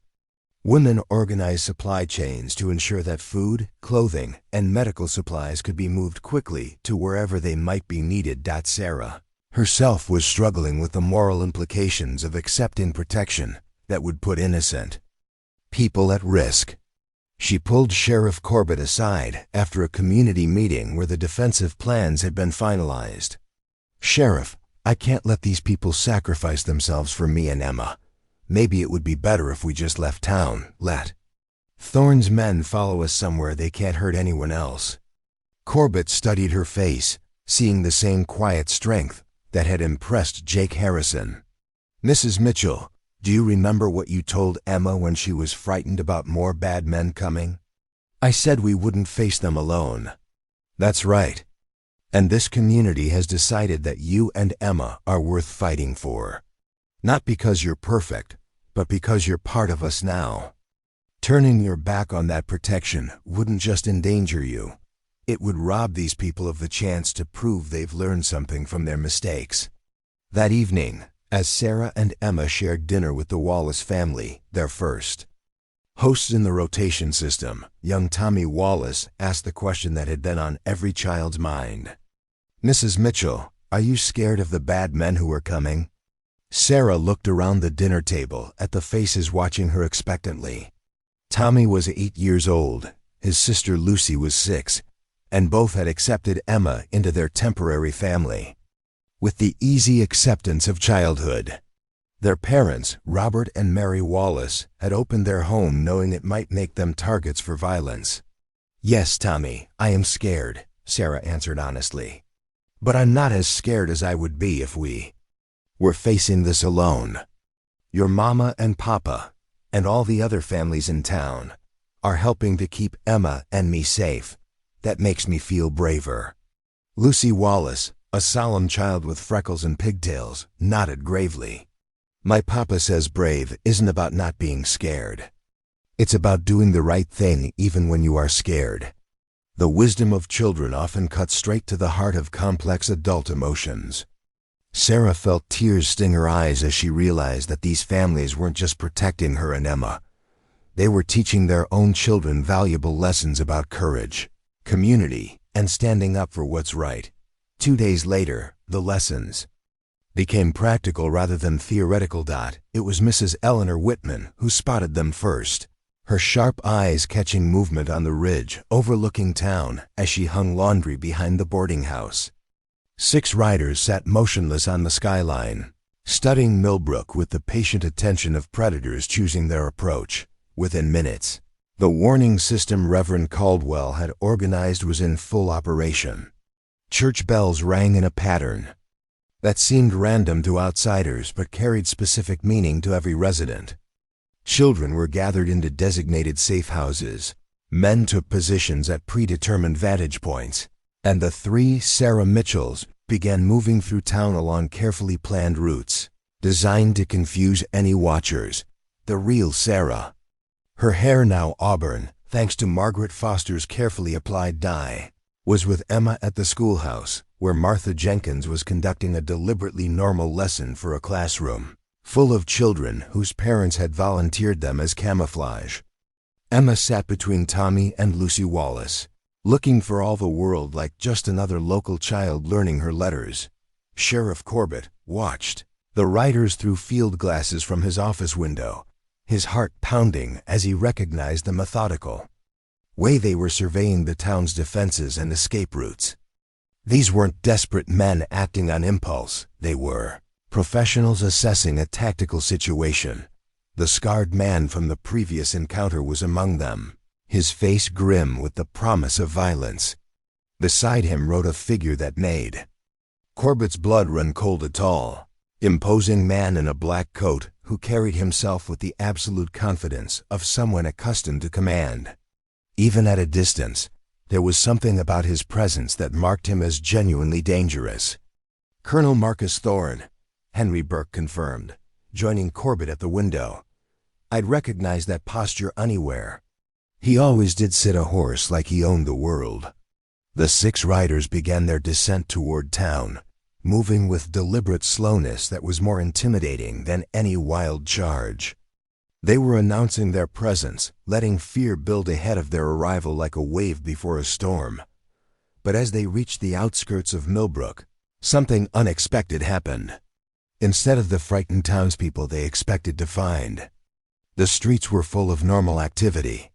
Women organized supply chains to ensure that food, clothing, and medical supplies could be moved quickly to wherever they might be needed. Sarah Herself was struggling with the moral implications of accepting protection that would put innocent people at risk. She pulled Sheriff Corbett aside after a community meeting where the defensive plans had been finalized. "Sheriff, I can't let these people sacrifice themselves for me and Emma. Maybe it would be better if we just left town. Let Thorne's men follow us somewhere they can't hurt anyone else." Corbett studied her face, seeing the same quiet strength that had impressed Jake Harrison. "Mrs. Mitchell, do you remember what you told Emma when she was frightened about more bad men coming?" "I said we wouldn't face them alone." "That's right. And this community has decided that you and Emma are worth fighting for. Not because you're perfect, but because you're part of us now. Turning your back on that protection wouldn't just endanger you. It would rob these people of the chance to prove they've learned something from their mistakes." That evening, as Sarah and Emma shared dinner with the Wallace family, their first hosts in the rotation system, young Tommy Wallace asked the question that had been on every child's mind. "Mrs. Mitchell, are you scared of the bad men who are coming?" Sarah looked around the dinner table at the faces watching her expectantly. Tommy was 8 years old, his sister Lucy was 6, and both had accepted Emma into their temporary family. With the easy acceptance of childhood, their parents, Robert and Mary Wallace, had opened their home knowing it might make them targets for violence. "Yes, Tommy, I am scared," Sarah answered honestly. "But I'm not as scared as I would be if we were facing this alone. Your mama and papa, and all the other families in town, are helping to keep Emma and me safe. That makes me feel braver." Lucy Wallace, a solemn child with freckles and pigtails, nodded gravely. "My papa says brave isn't about not being scared. It's about doing the right thing even when you are scared." The wisdom of children often cuts straight to the heart of complex adult emotions. Sarah felt tears sting her eyes as she realized that these families weren't just protecting her and Emma. They were teaching their own children valuable lessons about courage, community, and standing up for what's right. 2 days later, the lessons became practical rather than theoretical. It was Mrs. Eleanor Whitman who spotted them first, her sharp eyes catching movement on the ridge overlooking town as she hung laundry behind the boarding house. 6 riders sat motionless on the skyline, studying Millbrook with the patient attention of predators choosing their approach. Within minutes, the warning system Reverend Caldwell had organized was in full operation. Church bells rang in a pattern that seemed random to outsiders but carried specific meaning to every resident. Children were gathered into designated safe houses, men took positions at predetermined vantage points, and the 3 Sarah Mitchells began moving through town along carefully planned routes, designed to confuse any watchers. The real Sarah, her hair now auburn, thanks to Margaret Foster's carefully applied dye, was with Emma at the schoolhouse, where Martha Jenkins was conducting a deliberately normal lesson for a classroom full of children whose parents had volunteered them as camouflage. Emma sat between Tommy and Lucy Wallace, looking for all the world like just another local child learning her letters. Sheriff Corbett watched the riders through field glasses from his office window, his heart pounding as he recognized the methodical way they were surveying the town's defenses and escape routes. These weren't desperate men acting on impulse, they were professionals assessing a tactical situation. The scarred man from the previous encounter was among them, his face grim with the promise of violence. Beside him rode a figure that made Corbett's blood run cold. A tall, imposing man in a black coat who carried himself with the absolute confidence of someone accustomed to command. Even at a distance, there was something about his presence that marked him as genuinely dangerous. "Colonel Marcus Thorne," Henry Burke confirmed, joining Corbett at the window. "I'd recognize that posture anywhere. He always did sit a horse like he owned the world." The 6 riders began their descent toward town, moving with deliberate slowness that was more intimidating than any wild charge. They were announcing their presence, letting fear build ahead of their arrival like a wave before a storm. But as they reached the outskirts of Millbrook, Something unexpected happened. Instead of the frightened townspeople they expected to find, the streets were full of normal activity.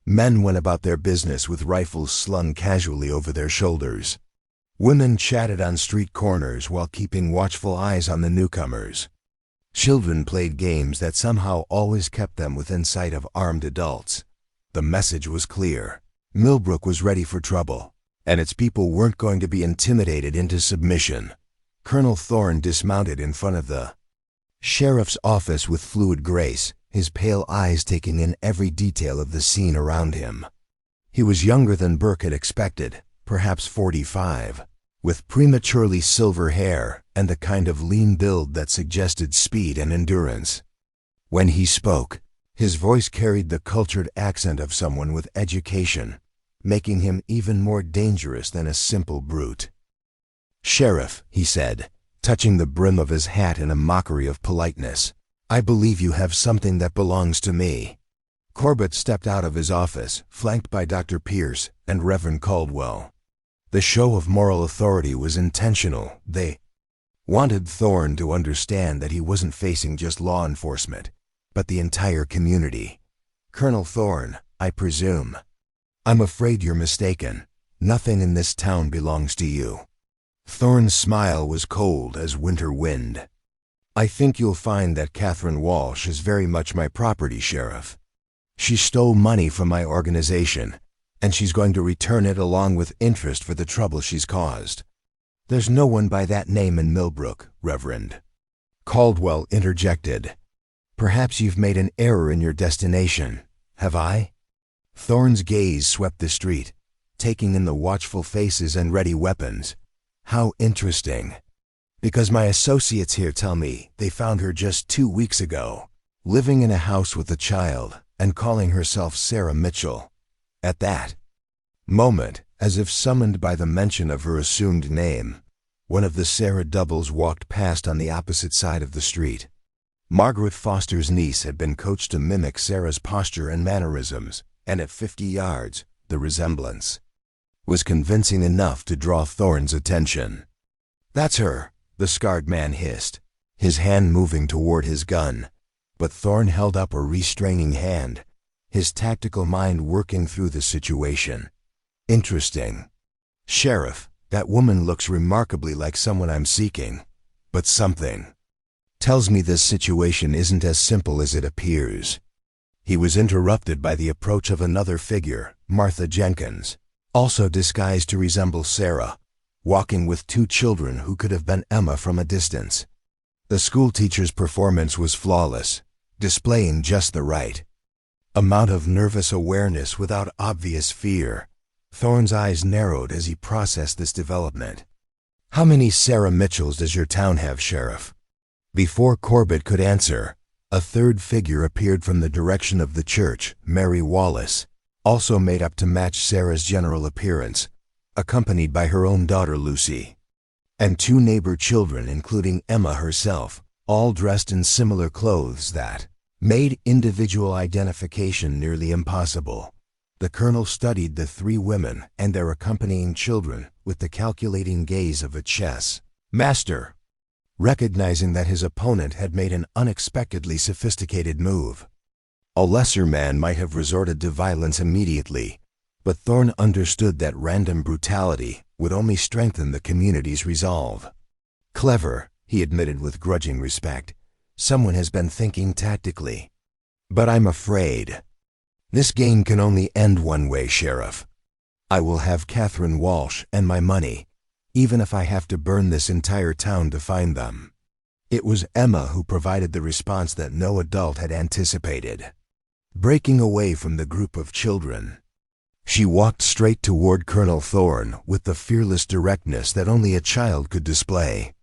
Men went about their business with rifles slung casually over their shoulders. Women chatted on street corners while keeping watchful eyes on the newcomers. Children played games that somehow always kept them within sight of armed adults. The message was clear. Millbrook was ready for trouble, and its people weren't going to be intimidated into submission. Colonel Thorne dismounted in front of the sheriff's office with fluid grace, his pale eyes taking in every detail of the scene around him. He was younger than Burke had expected, perhaps 45, with prematurely silver hair and the kind of lean build that suggested speed and endurance. When he spoke, his voice carried the cultured accent of someone with education, making him even more dangerous than a simple brute. "Sheriff," he said, touching the brim of his hat in a mockery of politeness, "I believe you have something that belongs to me." Corbett stepped out of his office, flanked by Dr. Pierce and Reverend Caldwell. The show of moral authority was intentional. They wanted Thorne to understand that he wasn't facing just law enforcement, but the entire community. "Colonel Thorne, I presume." "I'm afraid you're mistaken. Nothing in this town belongs to you." Thorne's smile was cold as winter wind. "I think you'll find that Catherine Walsh is very much my property, Sheriff. She stole money from my organization, and she's going to return it along with interest for the trouble she's caused." "There's no one by that name in Millbrook, Reverend," Caldwell interjected. "Perhaps you've made an error in your destination. Have I?" Thorne's gaze swept the street, taking in the watchful faces and ready weapons. "How interesting. Because my associates here tell me they found her just 2 weeks ago, living in a house with a child and calling herself Sarah Mitchell." At that moment, as if summoned by the mention of her assumed name, one of the Sarah doubles walked past on the opposite side of the street. Margaret Foster's niece had been coached to mimic Sarah's posture and mannerisms, and at 50 yards, the resemblance was convincing enough to draw Thorne's attention. "That's her," the scarred man hissed, his hand moving toward his gun. But Thorne held up a restraining hand, his tactical mind working through the situation. "Interesting. Sheriff, that woman looks remarkably like someone I'm seeking, but something tells me this situation isn't as simple as it appears." He was interrupted by the approach of another figure, Martha Jenkins, also disguised to resemble Sarah, walking with 2 children who could have been Emma from a distance. The schoolteacher's performance was flawless, displaying just the right amount of nervous awareness without obvious fear. Thorne's eyes narrowed as he processed this development. "How many Sarah Mitchells does your town have, Sheriff?" Before Corbett could answer, a third figure appeared from the direction of the church, Mary Wallace, also made up to match Sarah's general appearance, accompanied by her own daughter Lucy, and 2 neighbor children including Emma herself, all dressed in similar clothes that made individual identification nearly impossible. The colonel studied the 3 women and their accompanying children with the calculating gaze of a chess master, recognizing that his opponent had made an unexpectedly sophisticated move. A lesser man might have resorted to violence immediately, but Thorne understood that random brutality would only strengthen the community's resolve. "Clever," he admitted with grudging respect. "Someone has been thinking tactically. But I'm afraid this game can only end one way, Sheriff. I will have Catherine Walsh and my money, even if I have to burn this entire town to find them." It was Emma who provided the response that no adult had anticipated. Breaking away from the group of children, she walked straight toward Colonel Thorne with the fearless directness that only a child could display.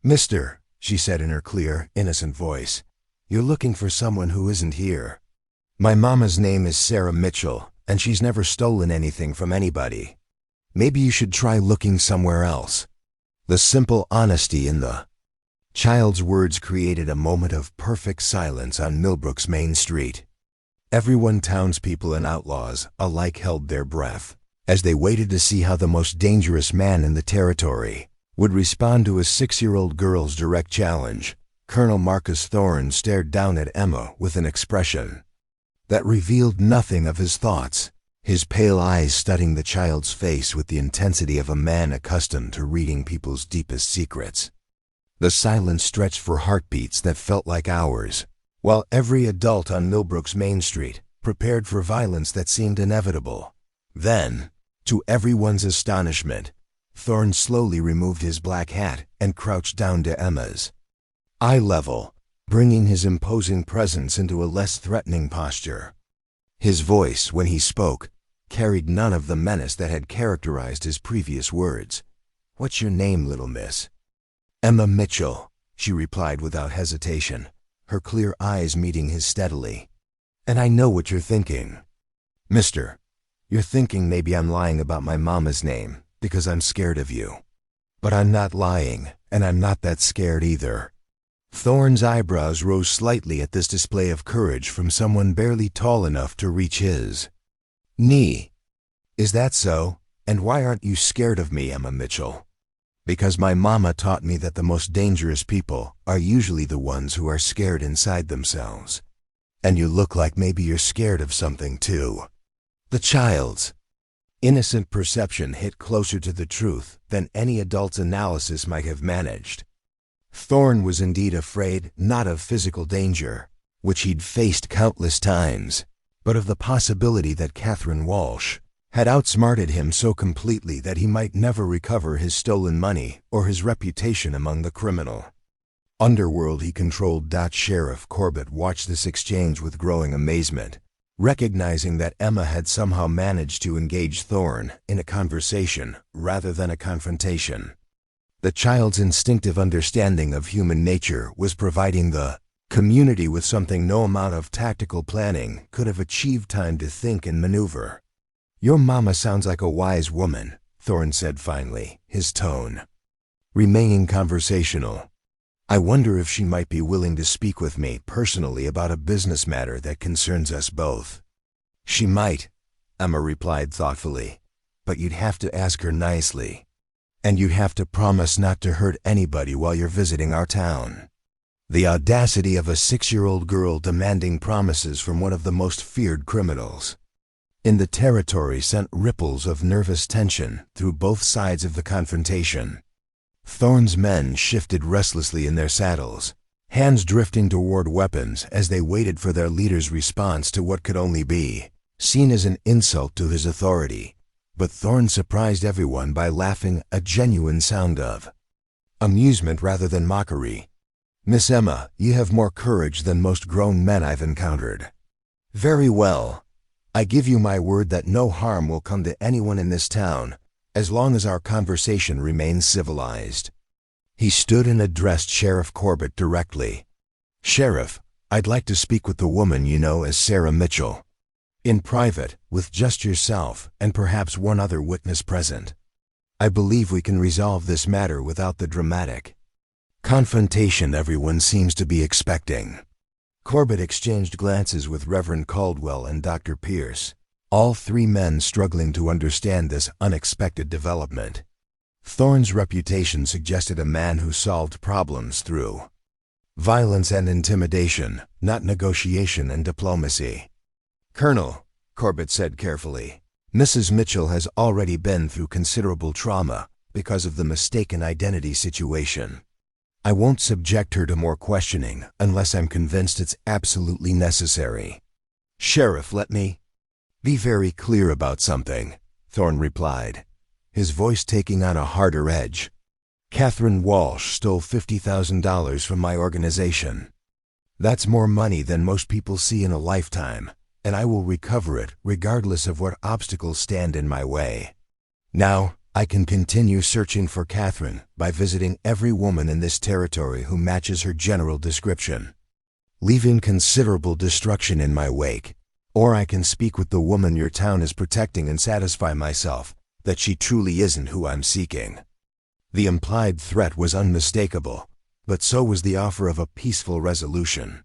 "Mister," she said in her clear, innocent voice, "you're looking for someone who isn't here. My mama's name is Sarah Mitchell, and she's never stolen anything from anybody. Maybe you should try looking somewhere else." The simple honesty in the child's words created a moment of perfect silence on Millbrook's main street. Everyone, townspeople and outlaws, alike held their breath as they waited to see how the most dangerous man in the territory would respond to a 6-year-old girl's direct challenge, Colonel Marcus Thorne stared down at Emma with an expression that revealed nothing of his thoughts, his pale eyes studying the child's face with the intensity of a man accustomed to reading people's deepest secrets. The silence stretched for heartbeats that felt like hours, while every adult on Millbrook's Main Street prepared for violence that seemed inevitable. Then, to everyone's astonishment, Thorne slowly removed his black hat and crouched down to Emma's eye level, bringing his imposing presence into a less threatening posture. His voice, when he spoke, carried none of the menace that had characterized his previous words. "What's your name, little miss?" "Emma Mitchell," she replied without hesitation, her clear eyes meeting his steadily. "And I know what you're thinking. Mister, you're thinking maybe I'm lying about my mama's name because I'm scared of you. But I'm not lying, and I'm not that scared either." Thorne's eyebrows rose slightly at this display of courage from someone barely tall enough to reach his knee. "Is that so? And why aren't you scared of me, Emma Mitchell?" "Because my mama taught me that the most dangerous people are usually the ones who are scared inside themselves. And you look like maybe you're scared of something too." The child's innocent perception hit closer to the truth than any adult's analysis might have managed. Thorne was indeed afraid not of physical danger, which he'd faced countless times, but of the possibility that Catherine Walsh had outsmarted him so completely that he might never recover his stolen money or his reputation among the criminal underworld he controlled. Sheriff Corbett watched this exchange with growing amazement, recognizing that Emma had somehow managed to engage Thorne in a conversation rather than a confrontation. The child's instinctive understanding of human nature was providing the community with something no amount of tactical planning could have achieved time to think and maneuver. "Your mama sounds like a wise woman," Thorne said finally, his tone remaining conversational. "I wonder if she might be willing to speak with me personally about a business matter that concerns us both." "She might," Emma replied thoughtfully, "but you'd have to ask her nicely. And you'd have to promise not to hurt anybody while you're visiting our town." The audacity of a 6-year-old girl demanding promises from one of the most feared criminals in the territory sent ripples of nervous tension through both sides of the confrontation. Thorne's men shifted restlessly in their saddles, hands drifting toward weapons as they waited for their leader's response to what could only be seen as an insult to his authority. But Thorne surprised everyone by laughing, a genuine sound of amusement rather than mockery. "Miss Emma, you have more courage than most grown men I've encountered." "Very well. I give you my word that no harm will come to anyone in this town, as long as our conversation remains civilized." He stood and addressed Sheriff Corbett directly. "Sheriff, I'd like to speak with the woman you know as Sarah Mitchell. In private, with just yourself and perhaps one other witness present. I believe we can resolve this matter without the dramatic confrontation everyone seems to be expecting." Corbett exchanged glances with Reverend Caldwell and Dr. Pierce, all three men struggling to understand this unexpected development. Thorne's reputation suggested a man who solved problems through violence and intimidation, not negotiation and diplomacy. "Colonel," Corbett said carefully, "Mrs. Mitchell has already been through considerable trauma because of the mistaken identity situation. I won't subject her to more questioning unless I'm convinced it's absolutely necessary." "Sheriff, let me be very clear about something," Thorne replied, his voice taking on a harder edge. "Catherine Walsh stole $50,000 from my organization. That's more money than most people see in a lifetime, and I will recover it regardless of what obstacles stand in my way. Now, I can continue searching for Catherine by visiting every woman in this territory who matches her general description, leaving considerable destruction in my wake, or I can speak with the woman your town is protecting and satisfy myself that she truly isn't who I'm seeking." The implied threat was unmistakable, but so was the offer of a peaceful resolution.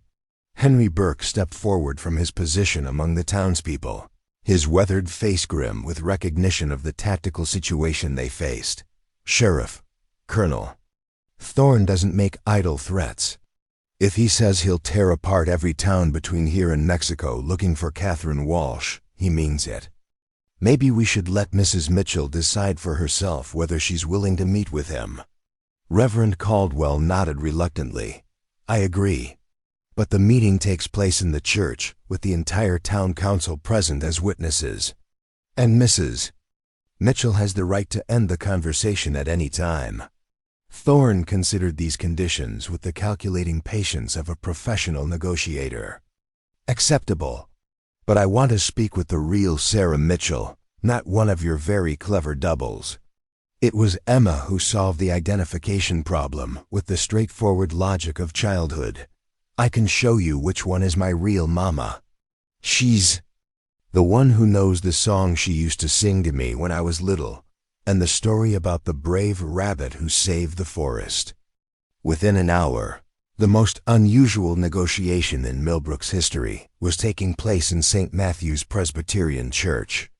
Henry Burke stepped forward from his position among the townspeople, his weathered face grim with recognition of the tactical situation they faced. "Sheriff, Colonel, Thorne doesn't make idle threats. If he says he'll tear apart every town between here and Mexico looking for Catherine Walsh, he means it. Maybe we should let Mrs. Mitchell decide for herself whether she's willing to meet with him." Reverend Caldwell nodded reluctantly. "I agree. But the meeting takes place in the church, with the entire town council present as witnesses. And Mrs. Mitchell has the right to end the conversation at any time." Thorne considered these conditions with the calculating patience of a professional negotiator. "Acceptable. But I want to speak with the real Sarah Mitchell, not one of your very clever doubles. It was Emma who solved the identification problem with the straightforward logic of childhood. I can show you which one is my real mama. She's the one who knows the song she used to sing to me when I was little, and the story about the brave rabbit who saved the forest." Within an hour, the most unusual negotiation in Millbrook's history was taking place in St. Matthew's Presbyterian Church.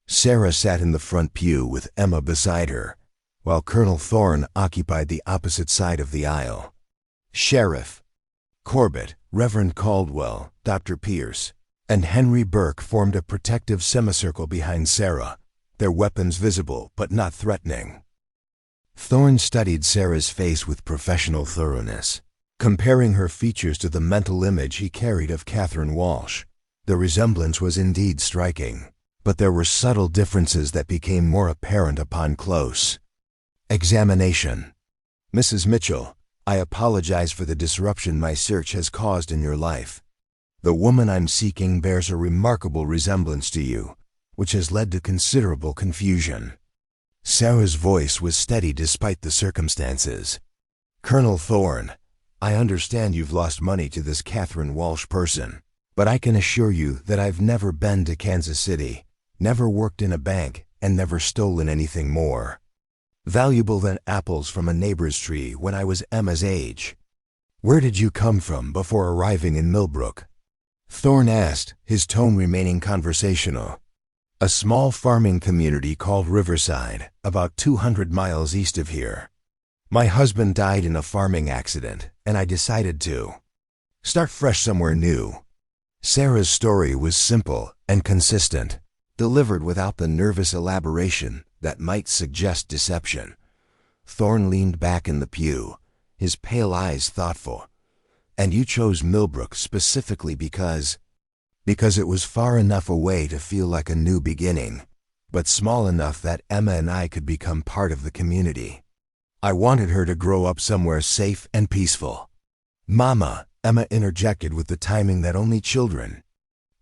Sarah sat in the front pew with Emma beside her, while Colonel Thorne occupied the opposite side of the aisle. Sheriff Corbett, Reverend Caldwell, Dr. Pierce, and Henry Burke formed a protective semicircle behind Sarah, their weapons visible but not threatening. Thorne studied Sarah's face with professional thoroughness, comparing her features to the mental image he carried of Catherine Walsh. The resemblance was indeed striking, but there were subtle differences that became more apparent upon close examination. "Mrs. Mitchell, I apologize for the disruption my search has caused in your life. The woman I'm seeking bears a remarkable resemblance to you, which has led to considerable confusion." Sarah's voice was steady despite the circumstances. "Colonel Thorne, I understand you've lost money to this Catherine Walsh person, but I can assure you that I've never been to Kansas City, never worked in a bank, and never stolen anything more valuable than apples from a neighbor's tree when I was Emma's age." "Where did you come from before arriving in Millbrook?" Thorne asked, his tone remaining conversational. "A small farming community called Riverside, about 200 miles east of here. My husband died in a farming accident, and I decided to start fresh somewhere new." Sarah's story was simple and consistent, delivered without the nervous elaboration that might suggest deception. Thorne leaned back in the pew, his pale eyes thoughtful. "And you chose Millbrook specifically because it was far enough away to feel like a new beginning, but small enough that Emma and I could become part of the community. I wanted her to grow up somewhere safe and peaceful." "Mama," Emma interjected with the timing that only children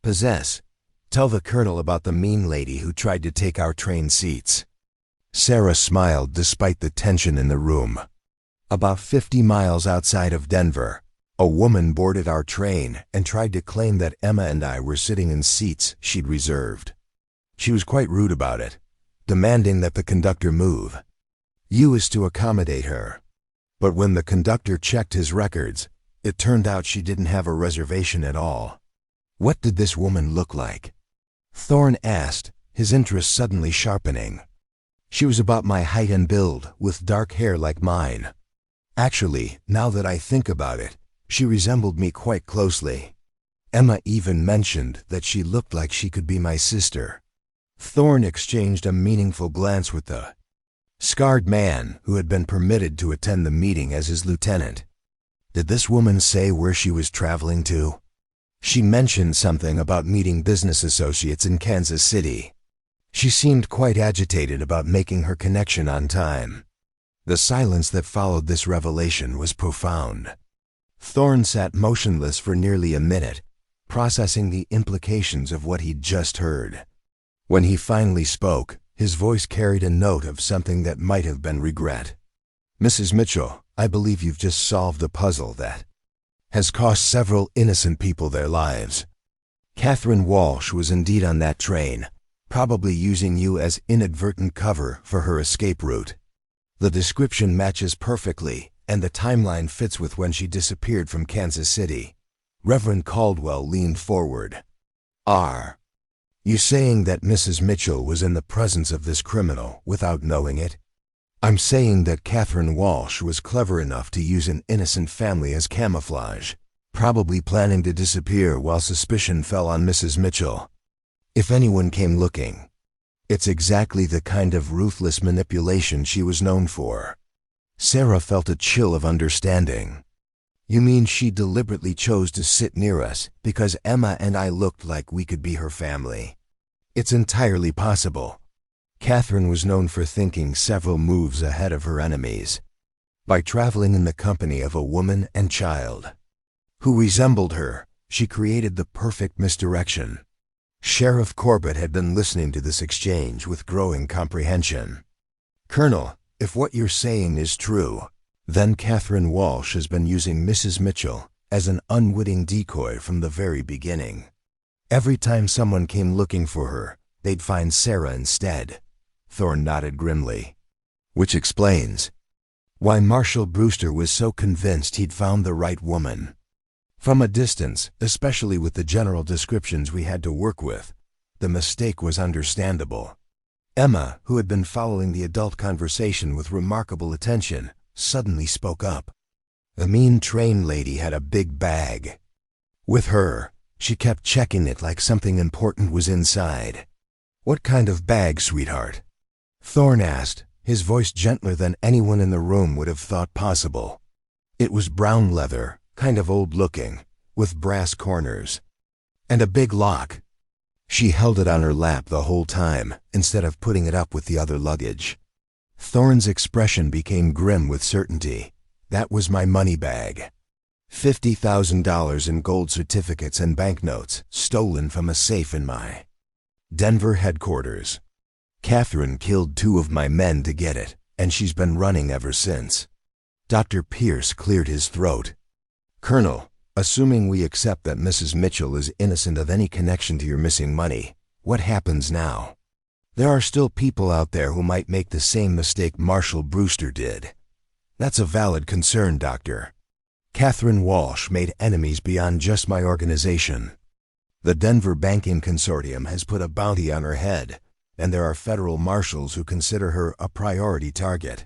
possess, "tell the colonel about the mean lady who tried to take our train seats." Sarah smiled despite the tension in the room. "About 50 miles outside of Denver, a woman boarded our train and tried to claim that Emma and I were sitting in seats she'd reserved. She was quite rude about it, demanding that the conductor move. You was to accommodate her. But when the conductor checked his records, it turned out she didn't have a reservation at all." "What did this woman look like?" Thorne asked, his interest suddenly sharpening. "She was about my height and build, with dark hair like mine. Actually, now that I think about it, she resembled me quite closely. Emma even mentioned that she looked like she could be my sister." Thorne exchanged a meaningful glance with the scarred man who had been permitted to attend the meeting as his lieutenant. "Did this woman say where she was traveling to?" "She mentioned something about meeting business associates in Kansas City. She seemed quite agitated about making her connection on time." The silence that followed this revelation was profound. Thorne sat motionless for nearly a minute, processing the implications of what he'd just heard. When he finally spoke, his voice carried a note of something that might have been regret. "Mrs. Mitchell, I believe you've just solved a puzzle that has cost several innocent people their lives. Catherine Walsh was indeed on that train, probably using you as inadvertent cover for her escape route. The description matches perfectly, and the timeline fits with when she disappeared from Kansas City." Reverend Caldwell leaned forward. "Are you saying that Mrs. Mitchell was in the presence of this criminal without knowing it?" I'm saying that Catherine Walsh was clever enough to use an innocent family as camouflage, probably planning to disappear while suspicion fell on Mrs. Mitchell. If anyone came looking, it's exactly the kind of ruthless manipulation she was known for. Sarah felt a chill of understanding. You mean she deliberately chose to sit near us because Emma and I looked like we could be her family? It's entirely possible. Catherine was known for thinking several moves ahead of her enemies. By traveling in the company of a woman and child who resembled her, she created the perfect misdirection. Sheriff Corbett had been listening to this exchange with growing comprehension. Colonel, if what you're saying is true, then Catherine Walsh has been using Mrs. Mitchell as an unwitting decoy from the very beginning. Every time someone came looking for her, they'd find Sarah instead. Thorne nodded grimly. Which explains why Marshal Brewster was so convinced he'd found the right woman. From a distance, especially with the general descriptions we had to work with, the mistake was understandable. Emma, who had been following the adult conversation with remarkable attention, suddenly spoke up. The mean train lady had a big bag. With her, she kept checking it like something important was inside. What kind of bag, sweetheart? Thorne asked, his voice gentler than anyone in the room would have thought possible. It was brown leather, kind of old-looking, with brass corners. And a big lock. She held it on her lap the whole time, instead of putting it up with the other luggage. Thorne's expression became grim with certainty. That was my money bag. $50,000 in gold certificates and banknotes, stolen from a safe in my Denver headquarters. Catherine killed 2 of my men to get it, and she's been running ever since. Dr. Pierce cleared his throat. Colonel, assuming we accept that Mrs. Mitchell is innocent of any connection to your missing money, what happens now? There are still people out there who might make the same mistake Marshal Brewster did. That's a valid concern, Doctor. Catherine Walsh made enemies beyond just my organization. The Denver Banking Consortium has put a bounty on her head, and there are federal marshals who consider her a priority target.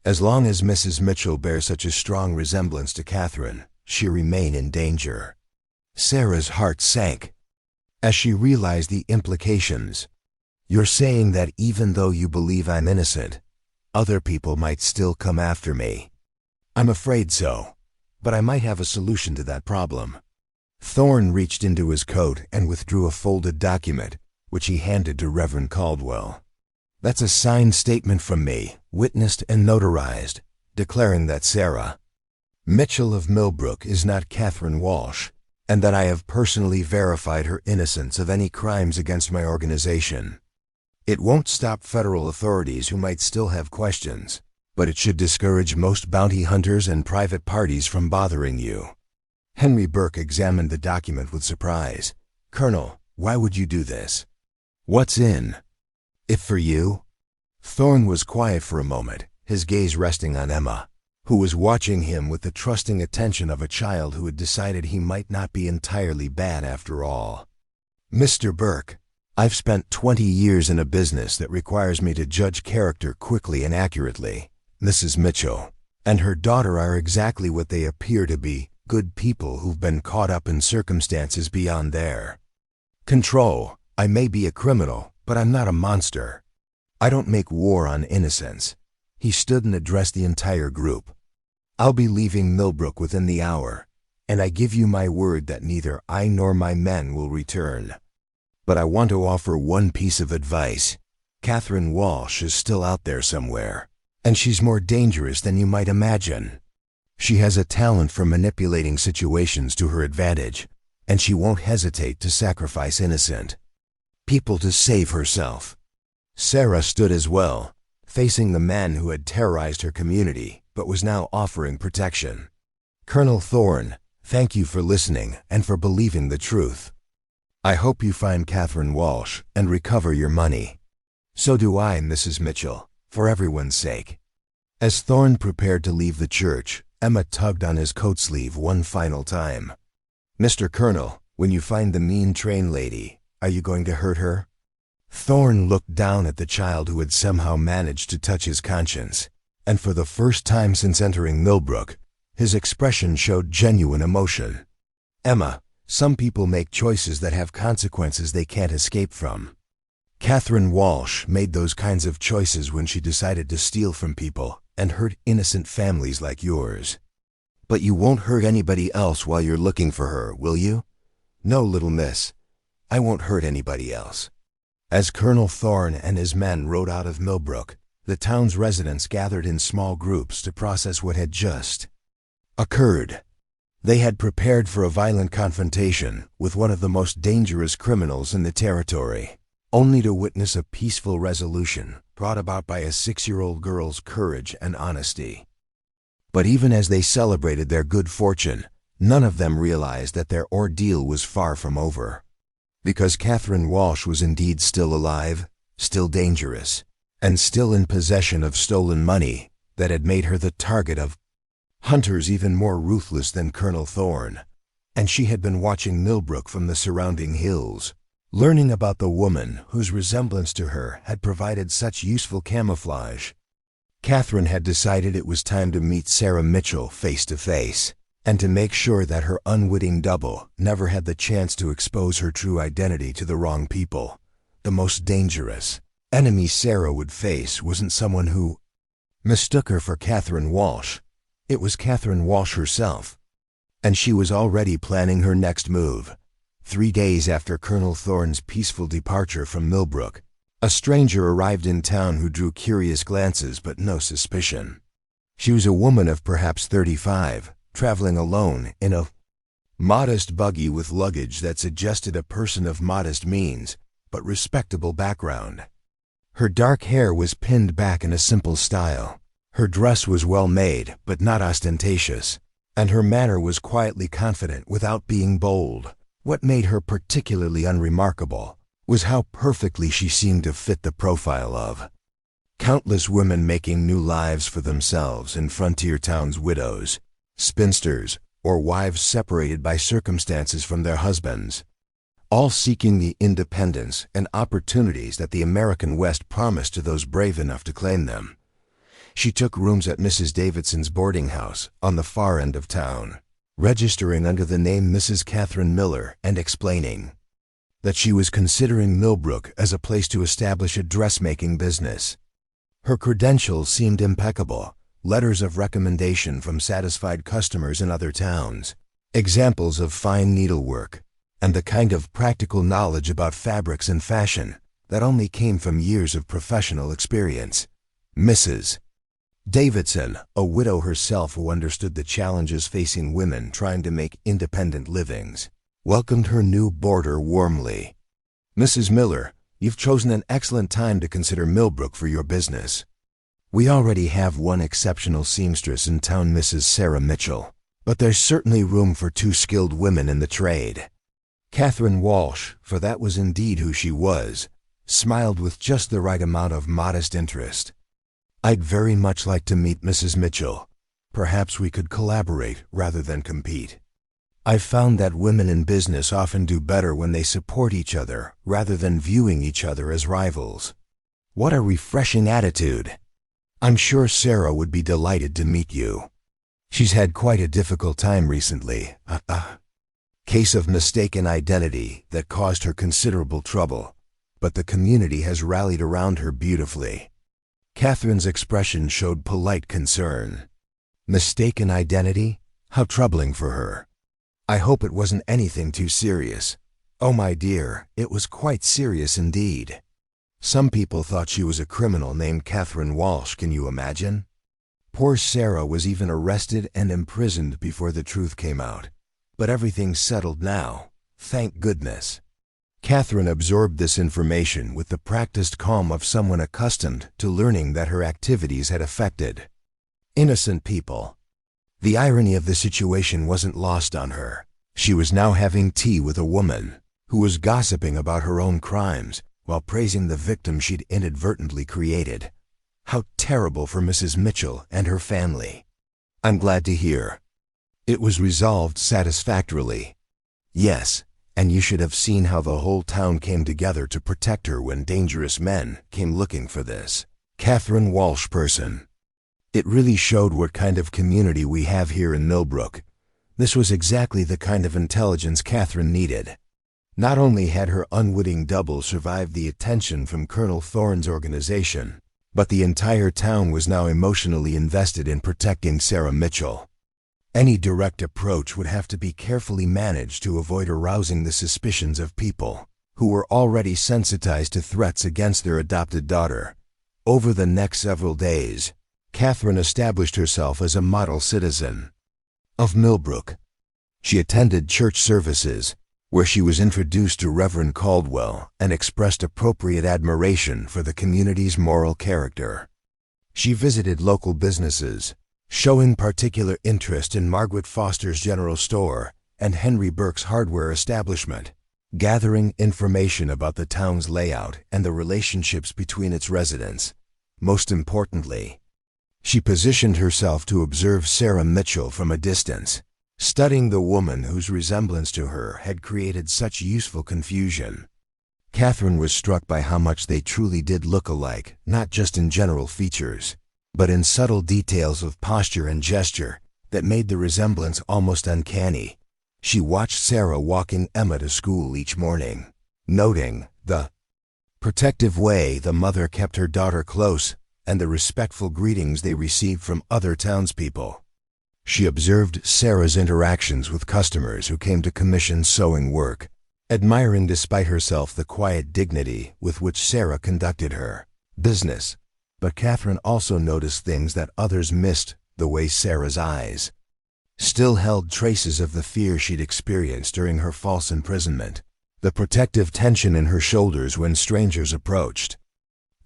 As long as Mrs. Mitchell bears such a strong resemblance to Catherine, she remain in danger. Sarah's heart sank as she realized the implications. You're saying that even though you believe I'm innocent, other people might still come after me. I'm afraid so, but I might have a solution to that problem. Thorne reached into his coat and withdrew a folded document, which he handed to Reverend Caldwell. That's a signed statement from me, witnessed and notarized, declaring that Sarah Mitchell of Millbrook is not Catherine Walsh, and that I have personally verified her innocence of any crimes against my organization. It won't stop federal authorities who might still have questions, but it should discourage most bounty hunters and private parties from bothering you. Henry Burke examined the document with surprise. Colonel, why would you do this? What's in it for you? Thorne was quiet for a moment, his gaze resting on Emma, who was watching him with the trusting attention of a child who had decided he might not be entirely bad after all. Mr. Burke, I've spent 20 years in a business that requires me to judge character quickly and accurately. Mrs. Mitchell and her daughter are exactly what they appear to be, good people who've been caught up in circumstances beyond their control. I may be a criminal, but I'm not a monster. I don't make war on innocence. He stood and addressed the entire group. I'll be leaving Millbrook within the hour, and I give you my word that neither I nor my men will return. But I want to offer one piece of advice. Catherine Walsh is still out there somewhere, and she's more dangerous than you might imagine. She has a talent for manipulating situations to her advantage, and she won't hesitate to sacrifice innocent people to save herself. Sarah stood as well, facing the man who had terrorized her community but was now offering protection. Colonel Thorne, thank you for listening and for believing the truth. I hope you find Catherine Walsh and recover your money. So do I, Mrs. Mitchell, for everyone's sake. As Thorne prepared to leave the church, Emma tugged on his coat sleeve one final time. Mr. Colonel, when you find the mean train lady, are you going to hurt her? Thorne looked down at the child who had somehow managed to touch his conscience, and for the first time since entering Millbrook, his expression showed genuine emotion. "Emma, some people make choices that have consequences they can't escape from. Catherine Walsh made those kinds of choices when she decided to steal from people and hurt innocent families like yours. But you won't hurt anybody else while you're looking for her, will you?" "No, little miss. I won't hurt anybody else." As Colonel Thorne and his men rode out of Millbrook, the town's residents gathered in small groups to process what had just occurred. They had prepared for a violent confrontation with one of the most dangerous criminals in the territory, only to witness a peaceful resolution brought about by a 6-year-old girl's courage and honesty. But even as they celebrated their good fortune, none of them realized that their ordeal was far from over. Because Catherine Walsh was indeed still alive, still dangerous, and still in possession of stolen money that had made her the target of hunters even more ruthless than Colonel Thorne. And she had been watching Millbrook from the surrounding hills, learning about the woman whose resemblance to her had provided such useful camouflage. Catherine had decided it was time to meet Sarah Mitchell face to face, and to make sure that her unwitting double never had the chance to expose her true identity to the wrong people. The most dangerous enemy Sarah would face wasn't someone who mistook her for Catherine Walsh. It was Catherine Walsh herself. And she was already planning her next move. 3 days after Colonel Thorne's peaceful departure from Millbrook, a stranger arrived in town who drew curious glances but no suspicion. She was a woman of perhaps 35, traveling alone in a modest buggy with luggage that suggested a person of modest means but respectable background. Her dark hair was pinned back in a simple style. Her dress was well made but not ostentatious, and her manner was quietly confident without being bold. What made her particularly unremarkable was how perfectly she seemed to fit the profile of countless women making new lives for themselves in frontier towns, widows, spinsters, or wives separated by circumstances from their husbands, all seeking the independence and opportunities that the American West promised to those brave enough to claim them. She took rooms at Mrs. Davidson's boarding house on the far end of town, registering under the name Mrs. Catherine Miller and explaining that she was considering Millbrook as a place to establish a dressmaking business. Her credentials seemed impeccable. Letters of recommendation from satisfied customers in other towns, examples of fine needlework, and the kind of practical knowledge about fabrics and fashion that only came from years of professional experience. Mrs. Davidson, a widow herself who understood the challenges facing women trying to make independent livings, welcomed her new boarder warmly. "Mrs. Miller, you've chosen an excellent time to consider Millbrook for your business. We already have one exceptional seamstress in town, Mrs. Sarah Mitchell, but there's certainly room for 2 skilled women in the trade." Catherine Walsh, for that was indeed who she was, smiled with just the right amount of modest interest. "I'd very much like to meet Mrs. Mitchell. Perhaps we could collaborate rather than compete. I've found that women in business often do better when they support each other rather than viewing each other as rivals." "What a refreshing attitude. I'm sure Sarah would be delighted to meet you. She's had quite a difficult time recently. Case of mistaken identity that caused her considerable trouble, but the community has rallied around her beautifully." Catherine's expression showed polite concern. Mistaken identity? How troubling for her. "I hope it wasn't anything too serious." "Oh, my dear, it was quite serious indeed. Some people thought she was a criminal named Catherine Walsh, can you imagine? Poor Sarah was even arrested and imprisoned before the truth came out. But everything's settled now, thank goodness." Catherine absorbed this information with the practiced calm of someone accustomed to learning that her activities had affected innocent people. The irony of the situation wasn't lost on her. She was now having tea with a woman who was gossiping about her own crimes while praising the victim she'd inadvertently created. How terrible for Mrs. Mitchell and her family. "I'm glad to hear." It was resolved satisfactorily. Yes, And you should have seen how the whole town came together to protect her when dangerous men came looking for this Catherine Walsh person. It really showed what kind of community we have here in Millbrook. This was exactly the kind of intelligence Catherine needed. Not only had her unwitting double survived the attention from Colonel Thorne's organization, but the entire town was now emotionally invested in protecting Sarah Mitchell. Any direct approach would have to be carefully managed to avoid arousing the suspicions of people who were already sensitized to threats against their adopted daughter. Over the next several days, Catherine established herself as a model citizen of Millbrook. She attended church services, where she was introduced to Reverend Caldwell and expressed appropriate admiration for the community's moral character. She visited local businesses, showing particular interest in Margaret Foster's General Store and Henry Burke's hardware establishment, gathering information about the town's layout and the relationships between its residents. Most importantly, she positioned herself to observe Sarah Mitchell from a distance, studying the woman whose resemblance to her had created such useful confusion. Catherine was struck by how much they truly did look alike, not just in general features, but in subtle details of posture and gesture that made the resemblance almost uncanny. She watched Sarah walking Emma to school each morning, noting the protective way the mother kept her daughter close and the respectful greetings they received from other townspeople. She observed Sarah's interactions with customers who came to commission sewing work, admiring despite herself the quiet dignity with which Sarah conducted her business. But Catherine also noticed things that others missed, the way Sarah's eyes still held traces of the fear she'd experienced during her false imprisonment, the protective tension in her shoulders when strangers approached,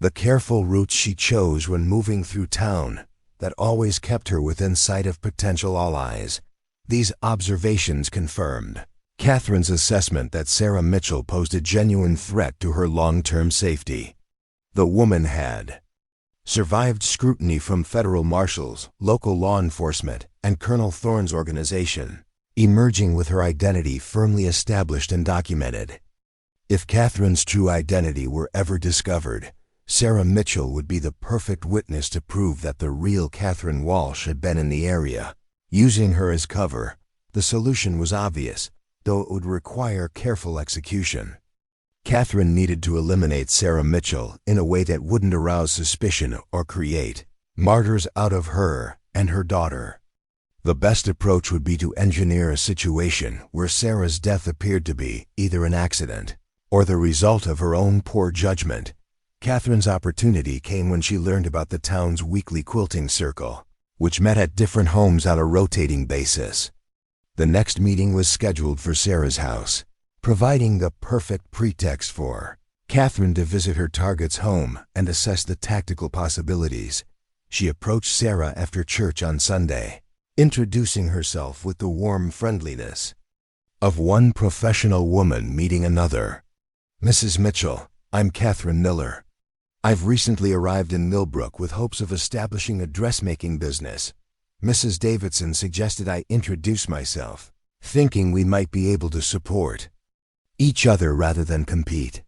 the careful routes she chose when moving through town that always kept her within sight of potential allies. These observations confirmed Catherine's assessment that Sarah Mitchell posed a genuine threat to her long-term safety. The woman had survived scrutiny from federal marshals, local law enforcement, and Colonel Thorne's organization, emerging with her identity firmly established and documented. If Catherine's true identity were ever discovered, Sarah Mitchell would be the perfect witness to prove that the real Catherine Walsh had been in the area. Using her as cover, the solution was obvious, though it would require careful execution. Catherine needed to eliminate Sarah Mitchell in a way that wouldn't arouse suspicion or create martyrs out of her and her daughter. The best approach would be to engineer a situation where Sarah's death appeared to be either an accident or the result of her own poor judgment. Catherine's opportunity came when she learned about the town's weekly quilting circle, which met at different homes on a rotating basis. The next meeting was scheduled for Sarah's house, providing the perfect pretext for Catherine to visit her target's home and assess the tactical possibilities. She approached Sarah after church on Sunday, introducing herself with the warm friendliness of one professional woman meeting another. "Mrs. Mitchell, I'm Catherine Miller. I've recently arrived in Millbrook with hopes of establishing a dressmaking business. Mrs. Davidson suggested I introduce myself, thinking we might be able to support each other rather than compete."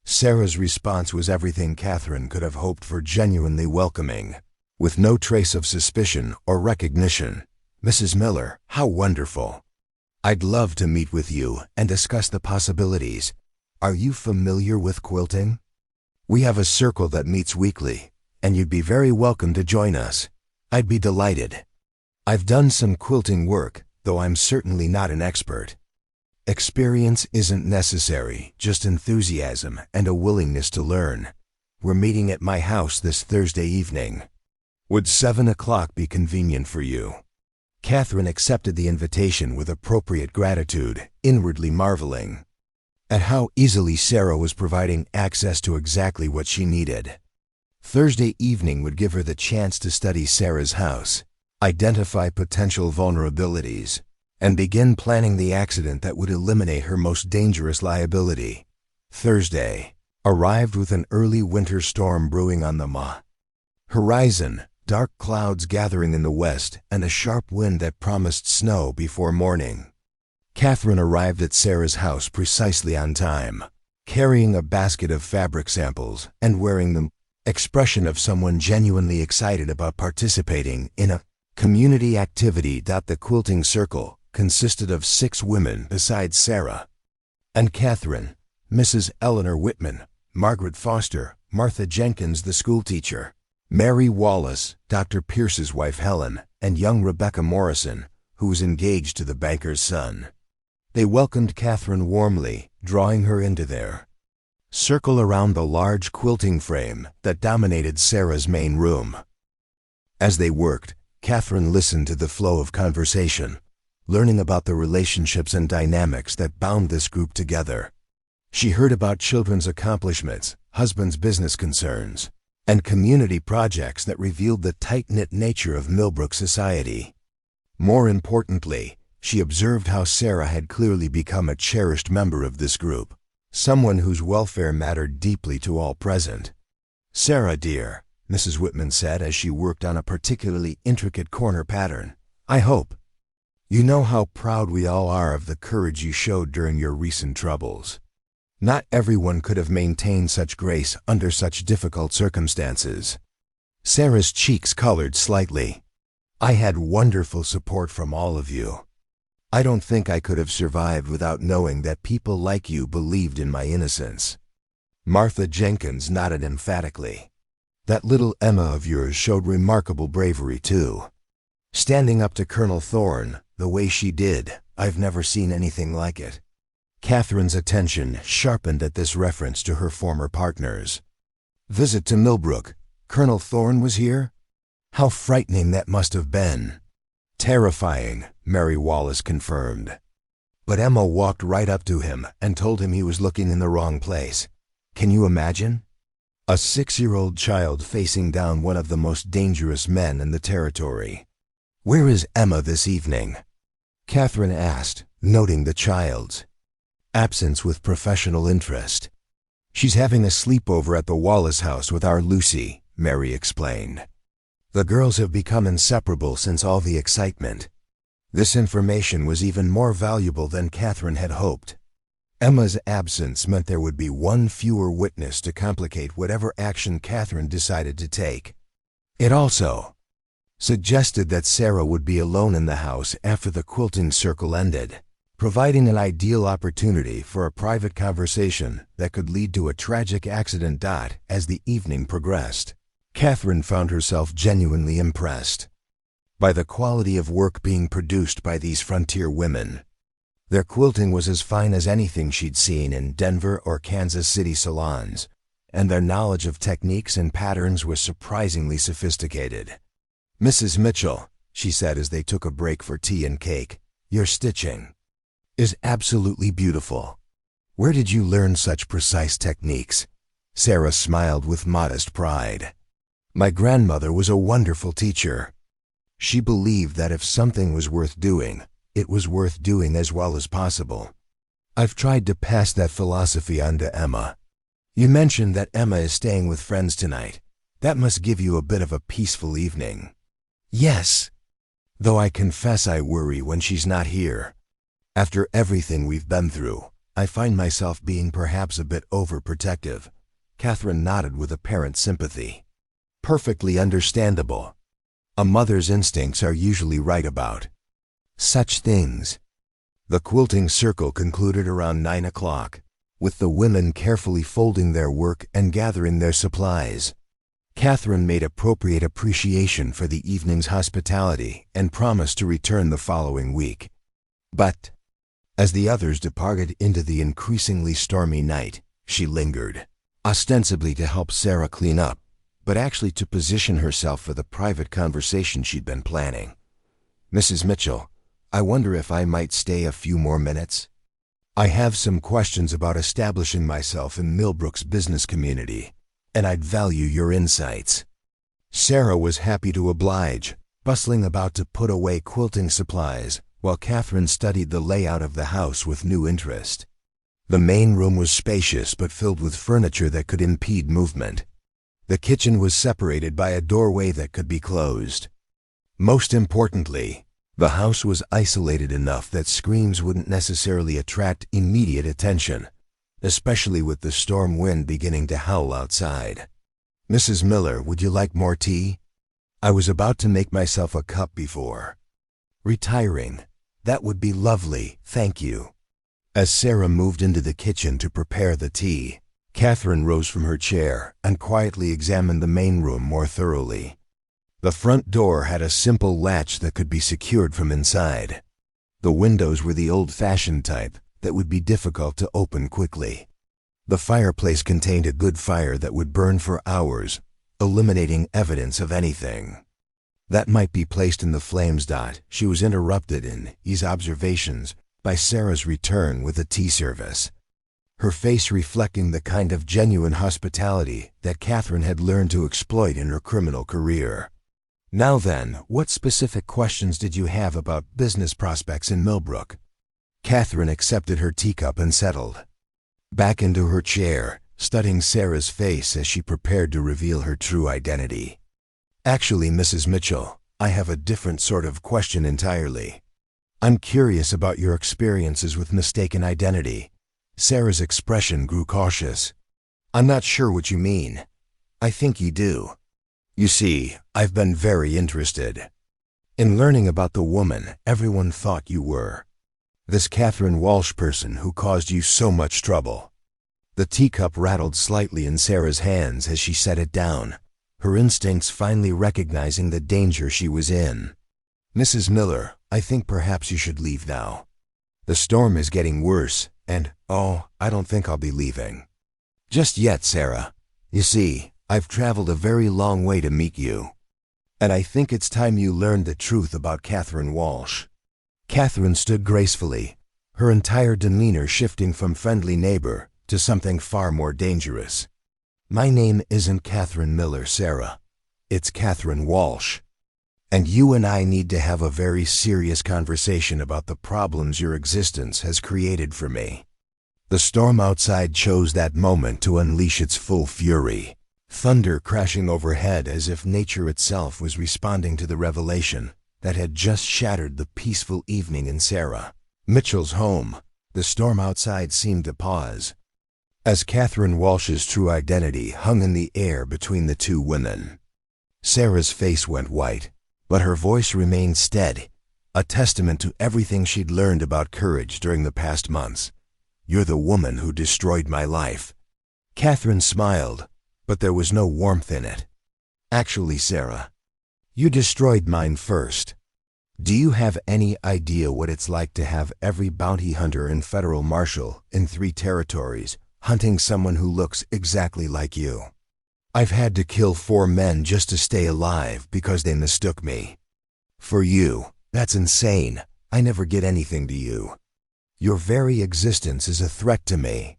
Sarah's response was everything Catherine could have hoped for, genuinely welcoming, with no trace of suspicion or recognition. "Mrs. Miller, how wonderful. I'd love to meet with you and discuss the possibilities. Are you familiar with quilting? We have a circle that meets weekly, and you'd be very welcome to join us. I'd be delighted. I've done some quilting work, though I'm certainly not an expert. Experience isn't necessary, just enthusiasm and a willingness to learn. We're meeting at my house this Thursday evening. Would 7 o'clock be convenient for you?" Catherine accepted the invitation with appropriate gratitude, inwardly marveling at how easily Sarah was providing access to exactly what she needed. Thursday evening would give her the chance to study Sarah's house, identify potential vulnerabilities, and begin planning the accident that would eliminate her most dangerous liability. Thursday arrived with an early winter storm brewing on the horizon, dark clouds gathering in the west, and a sharp wind that promised snow before morning. Catherine arrived at Sarah's house precisely on time, carrying a basket of fabric samples and wearing the expression of someone genuinely excited about participating in a community activity. The quilting circle consisted of 6 women besides Sarah and Catherine: Mrs. Eleanor Whitman, Margaret Foster, Martha Jenkins the schoolteacher, Mary Wallace, Dr. Pierce's wife Helen, and young Rebecca Morrison, who was engaged to the banker's son. They welcomed Catherine warmly, drawing her into their circle around the large quilting frame that dominated Sarah's main room. As they worked, Catherine listened to the flow of conversation, learning about the relationships and dynamics that bound this group together. She heard about children's accomplishments, husbands' business concerns, and community projects that revealed the tight-knit nature of Millbrook society. More importantly, she observed how Sarah had clearly become a cherished member of this group, someone whose welfare mattered deeply to all present. "Sarah, dear," Mrs. Whitman said as she worked on a particularly intricate corner pattern, "I hope you know how proud we all are of the courage you showed during your recent troubles. Not everyone could have maintained such grace under such difficult circumstances." Sarah's cheeks colored slightly. "I had wonderful support from all of you. I don't think I could have survived without knowing that people like you believed in my innocence." Martha Jenkins nodded emphatically. "That little Emma of yours showed remarkable bravery, too. Standing up to Colonel Thorne the way she did, I've never seen anything like it." Catherine's attention sharpened at this reference to her former partners. "Visit to Millbrook. Colonel Thorne was here? How frightening that must have been." "Terrifying," Mary Wallace confirmed. "But Emma walked right up to him and told him he was looking in the wrong place. Can you imagine? A 6-year-old child facing down one of the most dangerous men in the territory." "Where is Emma this evening?" Catherine asked, noting the child's absence with professional interest. "She's having a sleepover at the Wallace house with our Lucy," Mary explained. "The girls have become inseparable since all the excitement." This information was even more valuable than Catherine had hoped. Emma's absence meant there would be one fewer witness to complicate whatever action Catherine decided to take. It also suggested that Sarah would be alone in the house after the quilting circle ended, providing an ideal opportunity for a private conversation that could lead to a tragic accident. As the evening progressed, Catherine found herself genuinely impressed by the quality of work being produced by these frontier women. Their quilting was as fine as anything she'd seen in Denver or Kansas City salons, and their knowledge of techniques and patterns was surprisingly sophisticated. "Mrs. Mitchell," she said as they took a break for tea and cake, "your stitching is absolutely beautiful. Where did you learn such precise techniques?" Sarah smiled with modest pride. "My grandmother was a wonderful teacher. She believed that if something was worth doing, it was worth doing as well as possible. I've tried to pass that philosophy on to Emma. You mentioned that Emma is staying with friends tonight. That must give you a bit of a peaceful evening." "Yes, though I confess I worry when she's not here. After everything we've been through, I find myself being perhaps a bit overprotective." Catherine nodded with apparent sympathy. "Perfectly understandable. A mother's instincts are usually right about such things." The quilting circle concluded around 9 o'clock, with the women carefully folding their work and gathering their supplies. Catherine made appropriate appreciation for the evening's hospitality and promised to return the following week. But as the others departed into the increasingly stormy night, she lingered, ostensibly to help Sarah clean up, but actually to position herself for the private conversation she'd been planning. "Mrs. Mitchell, I wonder if I might stay a few more minutes? I have some questions about establishing myself in Millbrook's business community, and I'd value your insights." Sarah was happy to oblige, bustling about to put away quilting supplies, while Catherine studied the layout of the house with new interest. The main room was spacious but filled with furniture that could impede movement. The kitchen was separated by a doorway that could be closed. Most importantly, The house was isolated enough that screams wouldn't necessarily attract immediate attention, especially with the storm wind beginning to howl outside. "Mrs. Miller, would you like more tea?" I was about to make myself a cup before retiring. "That would be lovely, thank you." As Sarah moved into the kitchen to prepare the tea, Catherine rose from her chair and quietly examined the main room more thoroughly. The front door had a simple latch that could be secured from inside. The windows were the old-fashioned type that would be difficult to open quickly. The fireplace contained a good fire that would burn for hours, eliminating evidence of anything that might be placed in the flames. She was interrupted in these observations by Sarah's return with a tea service, her face reflecting the kind of genuine hospitality that Catherine had learned to exploit in her criminal career. "Now then, what specific questions did you have about business prospects in Millbrook?" Catherine accepted her teacup and settled back into her chair, studying Sarah's face as she prepared to reveal her true identity. "Actually, Mrs. Mitchell, I have a different sort of question entirely. I'm curious about your experiences with mistaken identity." Sarah's expression grew cautious. "I'm not sure what you mean." "I think you do. You see, I've been very interested in learning about the woman everyone thought you were. This Catherine Walsh person who caused you so much trouble." The teacup rattled slightly in Sarah's hands as she set it down, her instincts finally recognizing the danger she was in. "Mrs. Miller, I think perhaps you should leave now. The storm is getting worse, and, I don't think I'll be leaving just yet, Sarah. You see, I've traveled a very long way to meet you, and I think it's time you learned the truth about Catherine Walsh." Catherine stood gracefully, her entire demeanor shifting from friendly neighbor to something far more dangerous. "My name isn't Catherine Miller, Sarah. It's Catherine Walsh. And you and I need to have a very serious conversation about the problems your existence has created for me." The storm outside chose that moment to unleash its full fury, thunder crashing overhead as if nature itself was responding to the revelation that had just shattered the peaceful evening in Sarah Mitchell's home. The storm outside seemed to pause as Catherine Walsh's true identity hung in the air between the two women. Sarah's face went white, but her voice remained steady, a testament to everything she'd learned about courage during the past months. "You're the woman who destroyed my life." Catherine smiled, but there was no warmth in it. "Actually, Sarah, you destroyed mine first. Do you have any idea what it's like to have every bounty hunter and federal marshal in 3 territories hunting someone who looks exactly like you? I've had to kill 4 men just to stay alive because they mistook me for you. That's insane. I never get anything to you. Your very existence is a threat to me.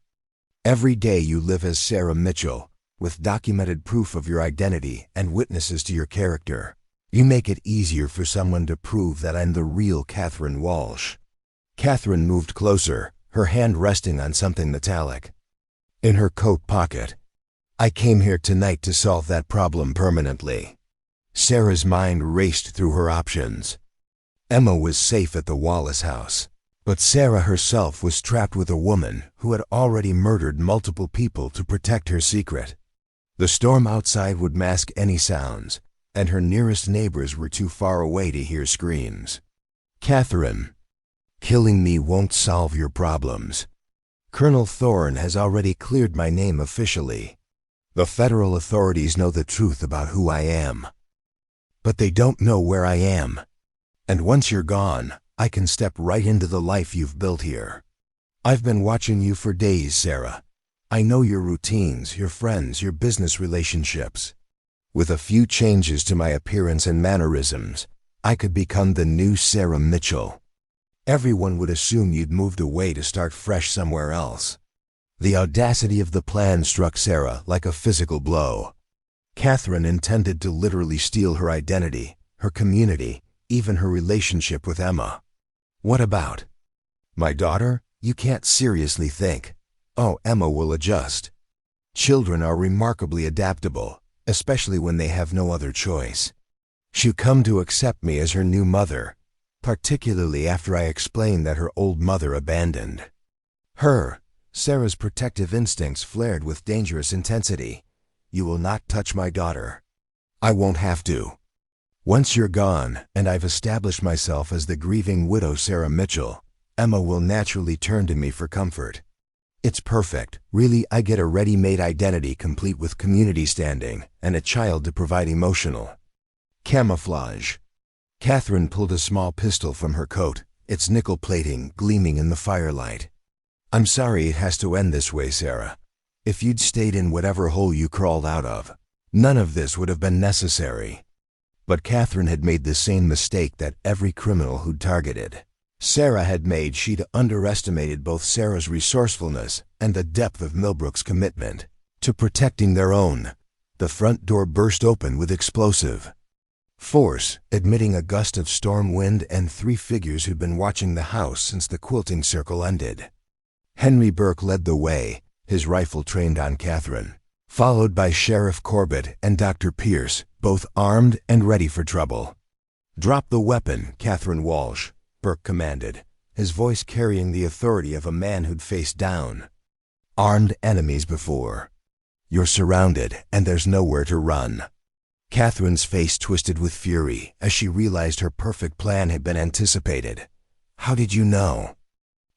Every day you live as Sarah Mitchell, with documented proof of your identity and witnesses to your character. You make it easier for someone to prove that I'm the real Catherine Walsh." Catherine moved closer, her hand resting on something metallic in her coat pocket. "I came here tonight to solve that problem permanently." Sarah's mind raced through her options. Emma was safe at the Wallace house, but Sarah herself was trapped with a woman who had already murdered multiple people to protect her secret. The storm outside would mask any sounds, and her nearest neighbors were too far away to hear screams. "Catherine, killing me won't solve your problems. Colonel Thorne has already cleared my name officially. The federal authorities know the truth about who I am, but they don't know where I am. And once you're gone, I can step right into the life you've built here. I've been watching you for days, Sarah. I know your routines, your friends, your business relationships. With a few changes to my appearance and mannerisms, I could become the new Sarah Mitchell. Everyone would assume you'd moved away to start fresh somewhere else." The audacity of the plan struck Sarah like a physical blow. Catherine intended to literally steal her identity, her community, even her relationship with Emma. "What about my daughter? You can't seriously think, oh, Emma will adjust. Children are remarkably adaptable, especially when they have no other choice. She'll come to accept me as her new mother. particularly after I explained that her old mother abandoned her. Sarah's protective instincts flared with dangerous intensity. You will not touch my daughter. I won't have to. Once you're gone, and I've established myself as the grieving widow Sarah Mitchell, Emma will naturally turn to me for comfort. It's perfect. Really, I get a ready-made identity complete with community standing and a child to provide emotional camouflage. Catherine pulled a small pistol from her coat, its nickel plating gleaming in the firelight. I'm sorry it has to end this way, Sarah. If you'd stayed in whatever hole you crawled out of, none of this would have been necessary. But Catherine had made the same mistake that every criminal who'd targeted Sarah had made. She'd underestimated both Sarah's resourcefulness and the depth of Millbrook's commitment to protecting their own. The front door burst open with explosive force, admitting a gust of storm wind and three figures who'd been watching the house since the quilting circle ended. Henry Burke led the way, his rifle trained on Catherine, followed by Sheriff Corbett and Dr. Pierce, both armed and ready for trouble. Drop the weapon, Catherine Walsh, Burke commanded, his voice carrying the authority of a man who'd faced down armed enemies before. You're surrounded, and there's nowhere to run. Catherine's face twisted with fury as she realized her perfect plan had been anticipated. How did you know?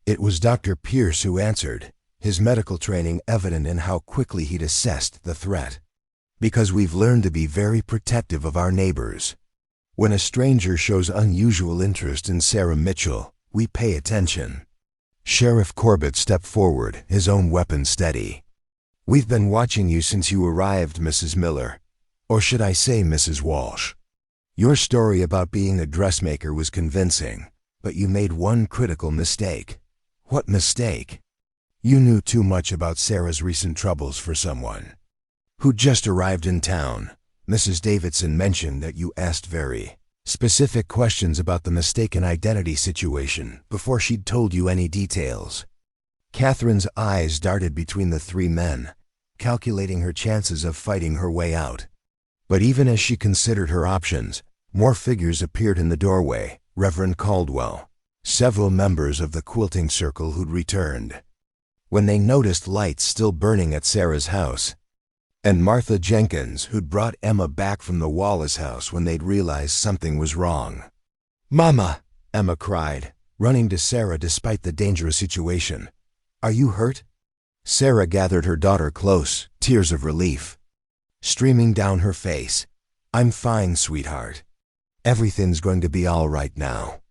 It was Dr. Pierce who answered, his medical training evident in how quickly he'd assessed the threat. Because we've learned to be very protective of our neighbors. When a stranger shows unusual interest in Sarah Mitchell, we pay attention. Sheriff Corbett stepped forward, his own weapon steady. We've been watching you since you arrived, Mrs. Miller. Or should I say, Mrs. Walsh? Your story about being a dressmaker was convincing, but you made one critical mistake. What mistake? You knew too much about Sarah's recent troubles for someone who just arrived in town. Mrs. Davidson mentioned that you asked very specific questions about the mistaken identity situation before she'd told you any details. Catherine's eyes darted between the three men, calculating her chances of fighting her way out. But even as she considered her options, more figures appeared in the doorway. Reverend Caldwell, several members of the quilting circle who'd returned when they noticed lights still burning at Sarah's house, and Martha Jenkins, who'd brought Emma back from the Wallace house when they'd realized something was wrong. Mama, Emma cried, running to Sarah despite the dangerous situation. Are you hurt? Sarah gathered her daughter close, tears of relief streaming down her face. I'm fine, sweetheart. Everything's going to be all right now.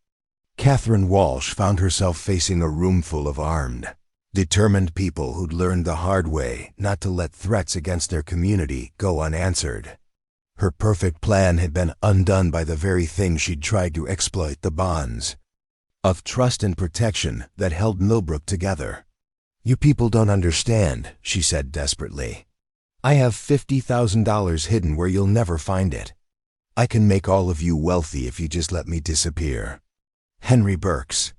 Catherine Walsh found herself facing a room full of armed, determined people who'd learned the hard way not to let threats against their community go unanswered. Her perfect plan had been undone by the very thing she'd tried to exploit, the bonds of trust and protection that held Millbrook together. You people don't understand, she said desperately. I have $50,000 hidden where you'll never find it. I can make all of you wealthy if you just let me disappear. Henry Burke's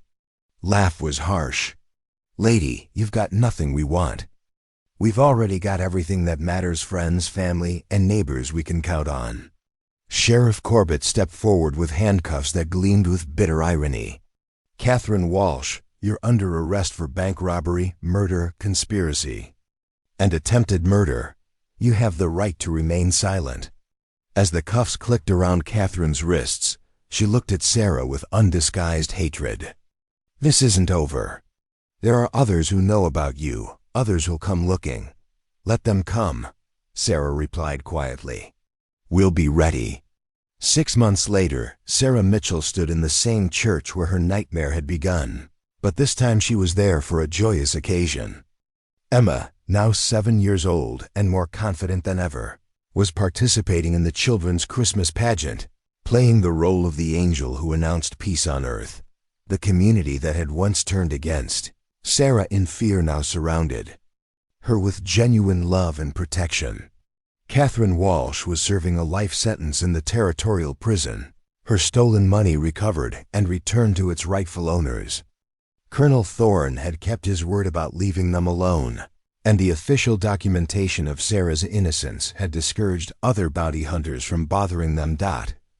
laugh was harsh. Lady, you've got nothing we want. We've already got everything that matters, friends, family, and neighbors we can count on. Sheriff Corbett stepped forward with handcuffs that gleamed with bitter irony. Catherine Walsh, you're under arrest for bank robbery, murder, conspiracy, and attempted murder. You have the right to remain silent. As the cuffs clicked around Catherine's wrists, she looked at Sarah with undisguised hatred. This isn't over. There are others who know about you, others who'll come looking. Let them come, Sarah replied quietly. We'll be ready. 6 months later, Sarah Mitchell stood in the same church where her nightmare had begun, but this time she was there for a joyous occasion. Emma, now 7 years old and more confident than ever, was participating in the children's Christmas pageant, playing the role of the angel who announced peace on earth. The community that had once turned against Sarah in fear now surrounded her with genuine love and protection. Catherine Walsh was serving a life sentence in the territorial prison, her stolen money recovered and returned to its rightful owners. Colonel Thorne had kept his word about leaving them alone, and the official documentation of Sarah's innocence had discouraged other bounty hunters from bothering them.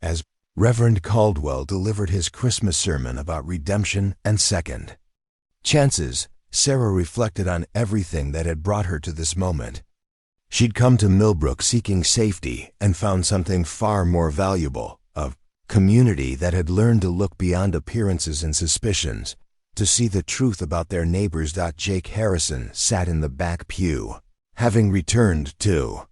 As Reverend Caldwell delivered his Christmas sermon about redemption and second chances. Sarah reflected on everything that had brought her to this moment. She'd come to Millbrook seeking safety and found something far more valuable, a community that had learned to look beyond appearances and suspicions, to see the truth about their neighbors. Jake Harrison sat in the back pew, having returned to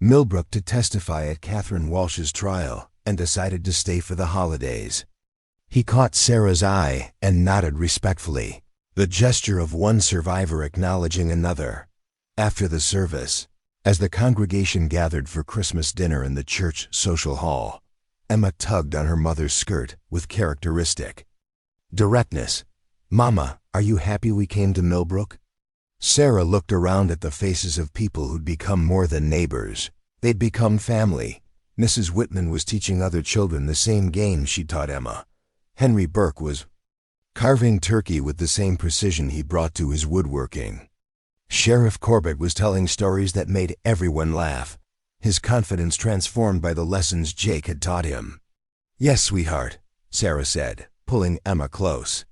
Millbrook to testify at Catherine Walsh's trial, and decided to stay for the holidays. He caught Sarah's eye and nodded respectfully, the gesture of one survivor acknowledging another. After the service, as the congregation gathered for Christmas dinner in the church social hall, Emma tugged on her mother's skirt with characteristic directness. "Mama, are you happy we came to Millbrook?" Sarah looked around at the faces of people who'd become more than neighbors. They'd become family. Mrs. Whitman was teaching other children the same game she taught Emma. Henry Burke was carving turkey with the same precision he brought to his woodworking. Sheriff Corbett was telling stories that made everyone laugh, his confidence transformed by the lessons Jake had taught him. "Yes, sweetheart," Sarah said, pulling Emma close.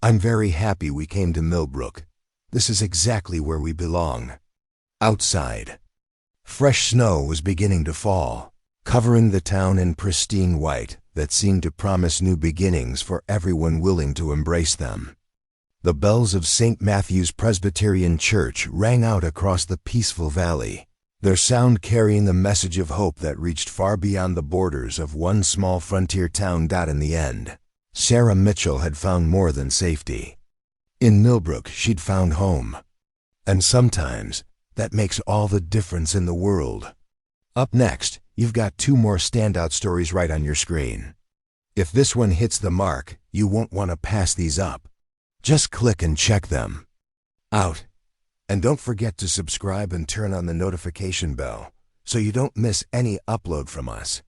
"I'm very happy we came to Millbrook. This is exactly where we belong." Outside, fresh snow was beginning to fall, covering the town in pristine white that seemed to promise new beginnings for everyone willing to embrace them. The bells of St. Matthew's Presbyterian Church rang out across the peaceful valley, their sound carrying the message of hope that reached far beyond the borders of one small frontier town. In the end, Sarah Mitchell had found more than safety. In Millbrook, she'd found home. And sometimes, that makes all the difference in the world. Up next, you've got 2 more standout stories right on your screen. If this one hits the mark, you won't want to pass these up. Just click and check them out. And don't forget to subscribe and turn on the notification bell so you don't miss any upload from us.